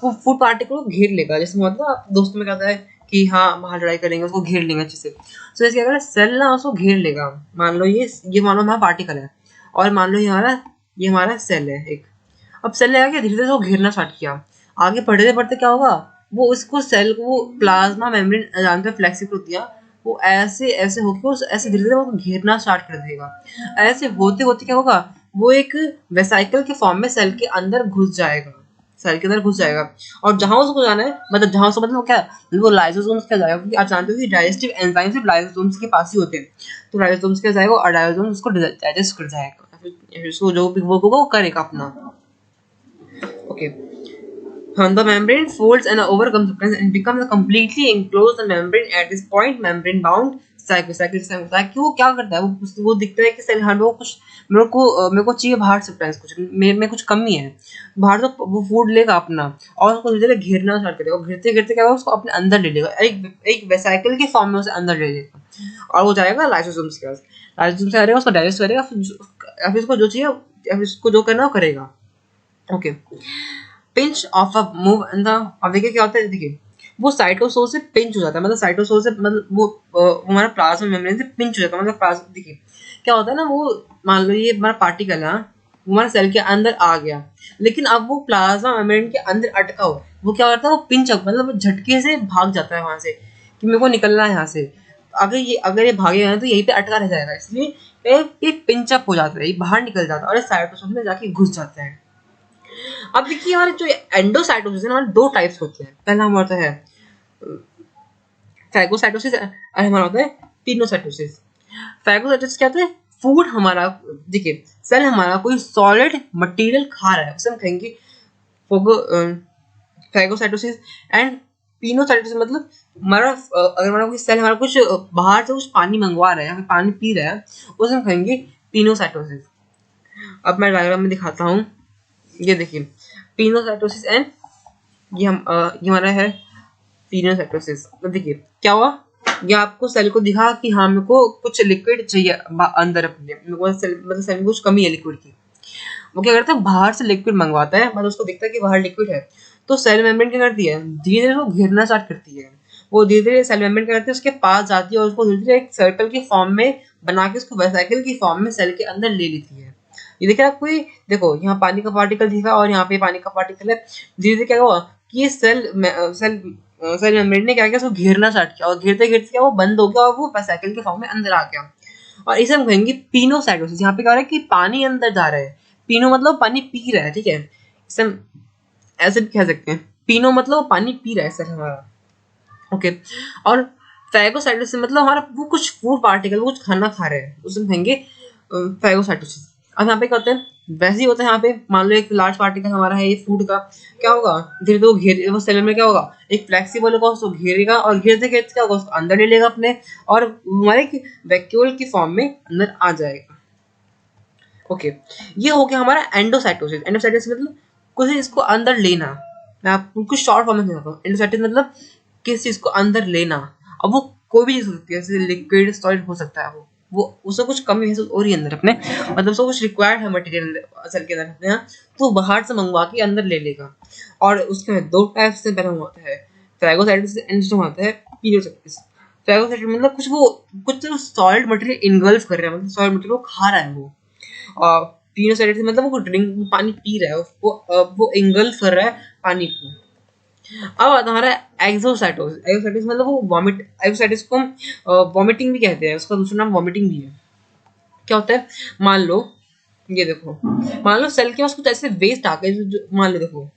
वो फूड पार्टिकल को घेर लेगा, जैसे मतलब दोस्तों में कहता है कि हाँ बाहर लड़ाई करेंगे उसको घेर लेंगे अच्छे से। तो इसके अगर सेल ना उसको घेर लेगा, मान लो ये मान लो हमारा पार्टिकल है और मान लो ये हमारा सेल है एक। अब सेल ने क्या धीरे धीरे वो घेरना स्टार्ट किया, आगे बढ़ते बढ़ते क्या होगा, वो उसको सेल को वो प्लाज्मा मेम्ब्रेन जानते हैं फ्लेक्सिबल होती है, वो ऐसे ऐसे होकर उस ऐसे धीरे धीरे वो घेरना स्टार्ट कर देगा। ऐसे होते होते क्या होगा, वो एक वेसाइकल के फॉर्म में सेल के अंदर घुस जाएगा, सेल के अंदर घुस जाएगा। और जहां उसको जाना है मतलब जहां उसको मतलब क्या वो लाइसोसोम्स क्या जाएगा, क्योंकि आप जानते हो कि डाइजेस्टिव एंजाइम सिर्फ लाइसोसोम्स के पास ही होते हैं। तो लाइसोसोम्स क्या जाएगा और लाइसोसोम्स उसको डाइजेस्ट कर जाएगा, फिर उसको जो भी वो करेगा अपना। Okay, the membrane folds and overcomes substance and becomes a completely enclosed membrane at this point membrane bound cycle ताकि वो क्या करता है, वो दिखता है कि सेल हाँ कुछ मेरे को चाहिए बाहर सब्सटेंस, कुछ मेरे में कुछ कमी है बाहर, तो वो फूड लेगा अपना और उसको धीरे धीरे घेरना स्टार्ट करेगा, घेरते घेरते क्या होगा उसको अपने अंदर ले लेगा, एक वेसाइकल के फॉर्म में उसे अंदर ले लेगा और वो जाएगा लाइसोसोम्स के पास। लाइसोसोम्स से करेगा उसको डाइजेस्ट करेगा, फिर उसको जो चाहिए फिर उसको जो करना वो करेगा। Okay, pinch of a move in the, अब देखिए क्या होता है, देखिए वो साइटोसोल से पिंच हो जाता है, मतलब साइटोसोल से मतलब वो हमारा प्लाज्मा मेम्ब्रेन से पिंच हो जाता है, मतलब प्लाज्मा देखिए क्या होता है ना, वो मान लो ये हमारा पार्टिकल है हमारे सेल के अंदर आ गया, लेकिन अब वो प्लाज्मा मेम्ब्रेन के अंदर अटका हुआ, वो क्या करता है वो पिंच अप मतलब झटके से भाग जाता है वहां से कि मेरे को निकलना है यहाँ से। अगर ये भागेगा तो यहीं पे अटका रह जाएगा, इसलिए ये पिंच अप हो जाता है, ये बाहर निकल जाता है और साइटोसोल में जाके घुस जाता है। अब देखिए हमारे जो एंडोसाइटोसिस है हमारे दो टाइप्स होते हैं, पहला हमारा होता है फैगोसाइटोसिस और हमारा होता है पिनोसाइटोसिस। फैगोसाइटोसिस क्या होता है, फूड हमारा, देखिए सेल हमारा कोई सॉलिड मटेरियल खा रहा है उसे हम कहेंगे फैगोसाइटोसिस। एंड पिनोसाइटोसिस मतलब हमारा अगर हमारा कोई सेल हमारा कुछ बाहर से कुछ पानी मंगवा रहा है या फिर पानी पी रहा है उसे हम कहेंगे पिनोसाइटोसिस। अब मैं डायग्राम में दिखाता हूँ, ये देखिए पिनोसाइटोसिस एंड ये हमारा है पिनोसाइटोसिस। तो देखिए क्या हुआ, ये आपको सेल को दिखा कि हाँ मेरे को कुछ लिक्विड चाहिए अंदर अपने, मेरे को मतलब सेल में कुछ कमी है लिक्विड की। वो क्या करता है बाहर से लिक्विड मंगवाता है, मतलब उसको दिखता है कि बाहर लिक्विड है, तो सेल मेम्ब्रेन क्या करती है धीरे धीरे वो घेरना स्टार्ट करती है, वो धीरे धीरे सेल मेम्ब्रेन क्या करती है उसके पास जाती है और उसको धीरे धीरे एक सर्कल के फॉर्म में बना के उसको वेसाइकल की फॉर्म में सेल के अंदर ले लेती है। ये देखिए आपको, देखो यहाँ पानी का पार्टिकल दिखा और यहाँ पे पानी का पार्टिकल है, धीरे धीरे क्या हुआ कि ये सेल मेम्ब्रेन ने क्या किया उसको घेरना स्टार्ट किया और घेरते घेरते क्या वो बंद हो गया और वो वेसाइकल के फॉर्म में अंदर आ गया। और इसे हम कहेंगे पिनोसाइटोसिस। यहाँ पे क्या हो रहा है कि पानी अंदर जा रहा है, पिनो मतलब पानी पी रहा है, ठीक है, इसे हम ऐसे भी कह सकते हैं, पिनो मतलब पानी पी रहा है सर हमारा। ओके, और फैगोसाइटोसिस मतलब हमारा वो कुछ फूड पार्टिकल कुछ खाना खा रहे हैं उसे हम कहेंगे फैगोसाइटोसिस। अब यहाँ पे क्या होता है वैसे ही होता है यहाँ पे। मान लो एक लार्ज पार्टिकल हमारा है ये फूड का, क्या होगा धीरे धीरे घेर वो सेल में क्या होगा, एक फ्लेक्सिबल होगा, उसको घेरेगा और घेरते घेरते क्या होगा उसको अंदर ले लेगा अपने, और हमारे वैक्यूल की फॉर्म में अंदर आ जाएगा। ओके, ये हो गया हमारा एंडोसाइटोसिस। एंडोसाइटोसिस मतलब कुछ इसको अंदर लेना। मैं आपको कुछ शॉर्ट फॉर्म में समझाता हूँ। एंडोसाइटोसिस मतलब किस चीज को अंदर लेना। अब वो कोई भी चीज हो सकती है, जैसे लिक्विड सॉलिड हो सकता है, वो उससे कुछ कमी महसूस हो रही है अंदर अपने, मतलब उसको कुछ रिक्वायर्ड है मटेरियल सेल के अंदर अपने यहाँ, तो बाहर से मंगवा के अंदर ले लेगा। और उसके दो टाइप से पैदा होता है, फेगोसाइटोसिस एंड दूसरा होता है पीरियोसाइटोसिस। फेगोसाइटोसिस मतलब कुछ सॉलिड मटेरियल इनगल्फ कर रहा है, मतलब सॉलिड मटेरियल को खा रहा है वो। और पीरियोसाइटोसिस मतलब वो ड्रिंक पानी पी रहा है, वो इंगल्फ कर रहा है पानी को। अब आता हमारा एक्सोसाइटोसिस। एक्सोसाइटोसिस मतलब वो वॉमिट, एक्सोसाइटोसिस को हम वॉमिटिंग भी कहते हैं, उसका दूसरा नाम वॉमिटिंग भी है। क्या होता है, मान लो ये देखो, मान लो सेल के पास कुछ ऐसे वेस्ट आ गए मान लो देखो,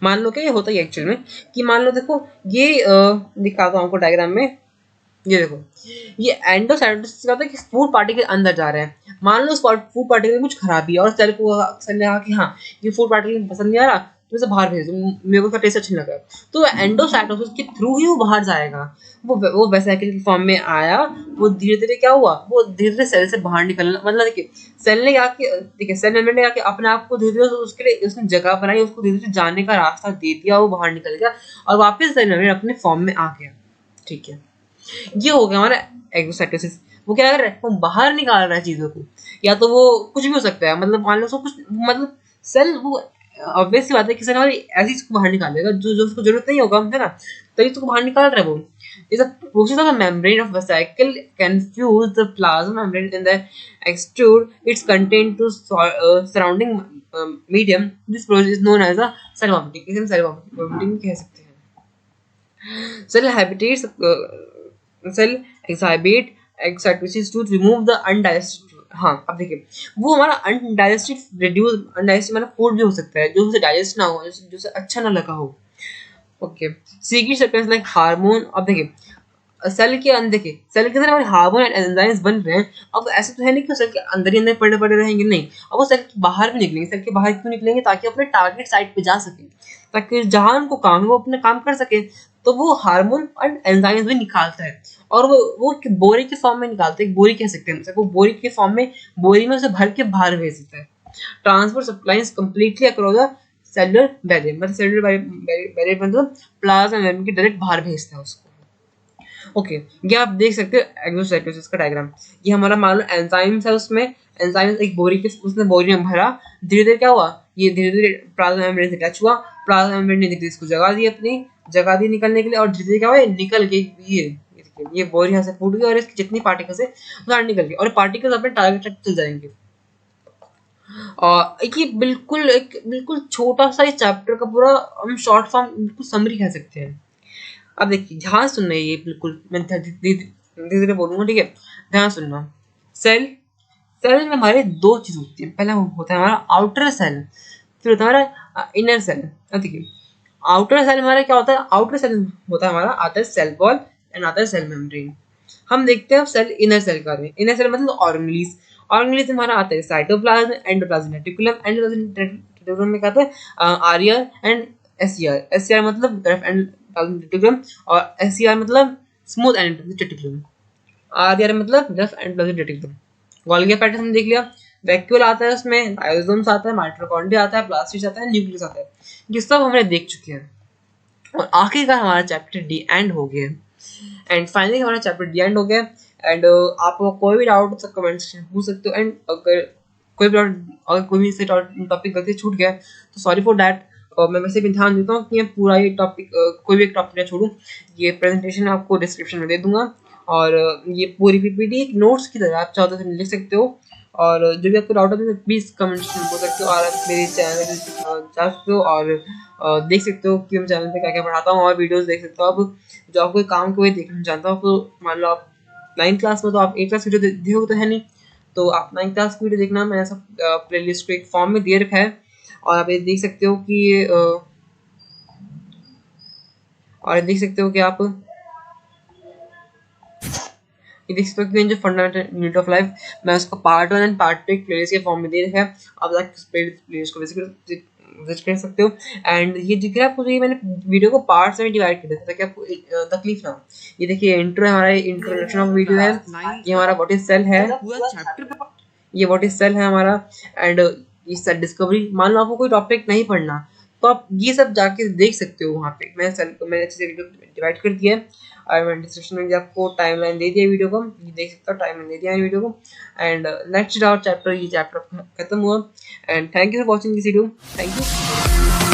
मान लो क्या ये होता है एक्चुअल में कि मान लो देखो ये दिखाता हूँ आपको डायग्राम में। ये देखो, ये एंडोसाइटोसिस का होता है कि फूड पार्टिकल अंदर जा रहे हैं। मान लो उस फूड पार्टिकल में कुछ खराबी है और सेल ने कहा कि हाँ ये फूड पार्टिकल पसंद नहीं आ रहा, तो इसे बाहर भेज दो, मेरे को उसका टेस्ट अच्छा नहीं लगा। तो एंडोसाइटोसिस के थ्रू ही वो बाहर जाएगा। वो वेसिकल की फॉर्म में आया, वो धीरे धीरे क्या हुआ, वो धीरे धीरे सेल से बाहर निकलना, मतलब देखिए सेल ने आके, देखिए सेल मेम्ब्रेन ने आके अपने आप को धीरे धीरे उसके लिए उसने जगह बनाई, उसको धीरे धीरे जाने का रास्ता दे दिया, वो बाहर निकल गया और वापस सेल मेम्ब्रेन अपने फॉर्म में आ गया। ठीक है, ये हो गया हमारा एक्सोसाइटोसिस। वो क्या कर रहा है, वो बाहर निकाल रहा है चीजों को, या तो वो कुछ भी हो सकता है, मतलब मान लो उसको कुछ, मतलब सेल वो ऑब्वियस सी बात है कि सेल हमारी ऐसी चीज को बाहर निकालेगा जो जो उसको जरूरत नहीं होगा, है ना, तभी उसको बाहर निकाल रहा है वो। Is a process of the membrane of vesicle can fuse the plasma membrane in the extrude its content to surrounding medium. This process is known as a cell vomiting. इसे हम cell vomiting कह सकते हैं। Cell habitats cell exhibit excitosis to remove the undigested। हाँ अब देखिए, वो हमारा अनडाइजेस्टेड रिड्यूस, अनडाइजेस्टेड मतलब फूड भी हो सकता है जो उसे डाइजेस्ट ना हो, जो उसे अच्छा ना लगा हो। Okay, secret substance like hormone. अब देखिए सेल के अंदर, देखिए सेल के अंदर हमारे हार्मोन एंड एंजाइम्स बन रहे हैं। अब ऐसे तो है नहीं कि सेल के अंदर ही अंदर पड़े पड़े रहेंगे, नहीं, अब वो सेल के बाहर भी निकलेंगे। सेल के बाहर क्यों निकलेंगे, ताकि अपने टारगेट साइट पे जा सके, ताकि जहां उनको काम है वो अपने काम कर सके। तो वो हार्मोन और एंजाइम्स भी निकालता है, और वो बोरी के फॉर्म में निकालता है, एक बोरी कह सकते हैं वो बोरी के फॉर्म में, बोरी में उसे भर के बाहर भेज देता है। Transport supplies completely across the cellular barrier, मतलब सेलुलर बैरियर मतलब प्लाज्मा मेम्ब्रेन के डायरेक्ट बाहर भेजता है उसको। ओके, ये आप देख सकते हो एक्सोसाइटोसिस का डायग्राम। ये हमारा मान लो एंजाइम्स है, उसमें एंजाइम्स एक बोरी के, उसने बोरी में भरा, धीरे धीरे क्या हुआ, ये धीरे धीरे प्लाज्मा मेम्ब्रेन से टच हुआ, प्लाज्मा मेम्ब्रेन ने धीरे धीरे इसको जगह दी, अपनी जगह दी निकलने के लिए, और धीरे धीरे क्या हुआ, निकल के ये बोरी यहाँ से फूट गई और इसकी जितनी पार्टिकल्स है बाहर निकल गई, और पार्टिकल्स अपने टारगेट तक चल जाएंगे। और ये बिल्कुल छोटा सा चैप्टर का पूरा हम शॉर्ट फॉर्म बिल्कुल समरी कह सकते हैं। अब देखिए ध्यान सुनना, ये बिल्कुल मैं धीरे धीरे बोलूंगा, ठीक है, ध्यान सुनना। सेल सेल में हमारे दो चीज होती है, पहला होता है हमारा आउटर सेल, फिर होता है हमारा इनर सेल। अब देखिए आउटर सेल हमारा क्या होता है, आउटर सेल होता है हमारा, आता है सेल वॉल एंड आता है सेल मेम्ब्रेन। हम देखते हैं सेल इनर सेल का, इनर सेल मतलब ऑर्गेनीज। ऑर्गेनीज हमारा आता है cytoplasm, endoplasm, reticulum. Endoplasm reticulum में क्या आता है, आरईआर एंड एसईआर। एसईआर मतलब रफ एंडोप्लाज्म रेटिकुलम, और एसईआर मतलब स्मूथ एंडोप्लाज्म रेटिकुलम। आरईआर मतलब rough endoplasm reticulum. Golgi pattern हमने देख लिया। वैक्यूल आता है, उसमें लाइसोसोम्स आता है, माइटोकॉन्ड्रिया आता है, प्लास्टिड्स आता है, न्यूक्लियस आता है। ये सब हमने देख चुके हैं, और आखिरकार हमारा चैप्टर डी एंड हो गया। एंड फाइनली हमारा चैप्टर डी एंड हो गया। एंड आपको कोई भी डाउट तो कमेंट सेक्शन में पूछ सकते हो। एंड अगर कोई भी डाउट, अगर कोई भी से टॉपिक गलती छूट गया तो सॉरी फॉर दैट। मैं वैसे भी ध्यान देता हूँ कि मैं पूरा ये टॉपिक कोई भी एक टॉपिक ना छोड़ूँ। ये प्रेजेंटेशन आपको डिस्क्रिप्शन में दे दूंगा, और ये पूरी पीपीटी एक नोट्स की तरह आप चाहो तो लिख सकते हो। और जो भी आपको डाउट है प्लीज़ कमेंट में बोल सकते हो, और आप मेरे चैनल जा सकते हो और देख सकते हो कि मैं चैनल पे क्या क्या पढ़ाता हूँ, और वीडियोस देख सकते हो। अब जो आपको काम को देखना चाहता हूँ, तो मान लो आप 9th क्लास में, तो आप 8th क्लास वीडियो देखोगे तो है नहीं, तो आप 9th क्लास की वीडियो देखना। मैंने सब प्लेलिस्ट को एक फॉर्म में दे रखा है, और आप ये देख सकते हो कि और देख सकते हो कि आप ये देख सकते हो कि जो फंडामेंटल यूनिट ऑफ लाइफ, मैं उसका पार्ट 1 एंड पार्ट 2 एक प्लेलिस्ट के फॉर्म में दे रखा है, आप जाकर प्लेलिस्ट को विजिट कर सकते हो। एंड ये दिख रहा है आपको, ये मैंने वीडियो को पार्ट्स में डिवाइड कर दिया ताकि आपको तकलीफ ना हो। ये देखिए इंट्रो है हमारा, इंट्रोडक्शन ऑफ वीडियो है, ये हमारा व्हाट इज सेल है, पूरा चैप्टर ये व्हाट इज सेल है हमारा। एंड ये सेल डिस्कवरी, मान लो आपको कोई टॉपिक नहीं पढ़ना तो आप ये सब जाके देख सकते हो वहाँ पे। मैंने सेल को मैंने अच्छे से वीडियो डिवाइड कर दिया है और मैंने डिस्क्रिप्शन में भी आपको टाइमलाइन दे दिया वीडियो को, ये देख सकते हो टाइमलाइन दे दिया है वीडियो को। एंड नेक्स्ट आवर चैप्टर, ये चैप्टर खत्म हुआ। And thank you for watching this video, thank you.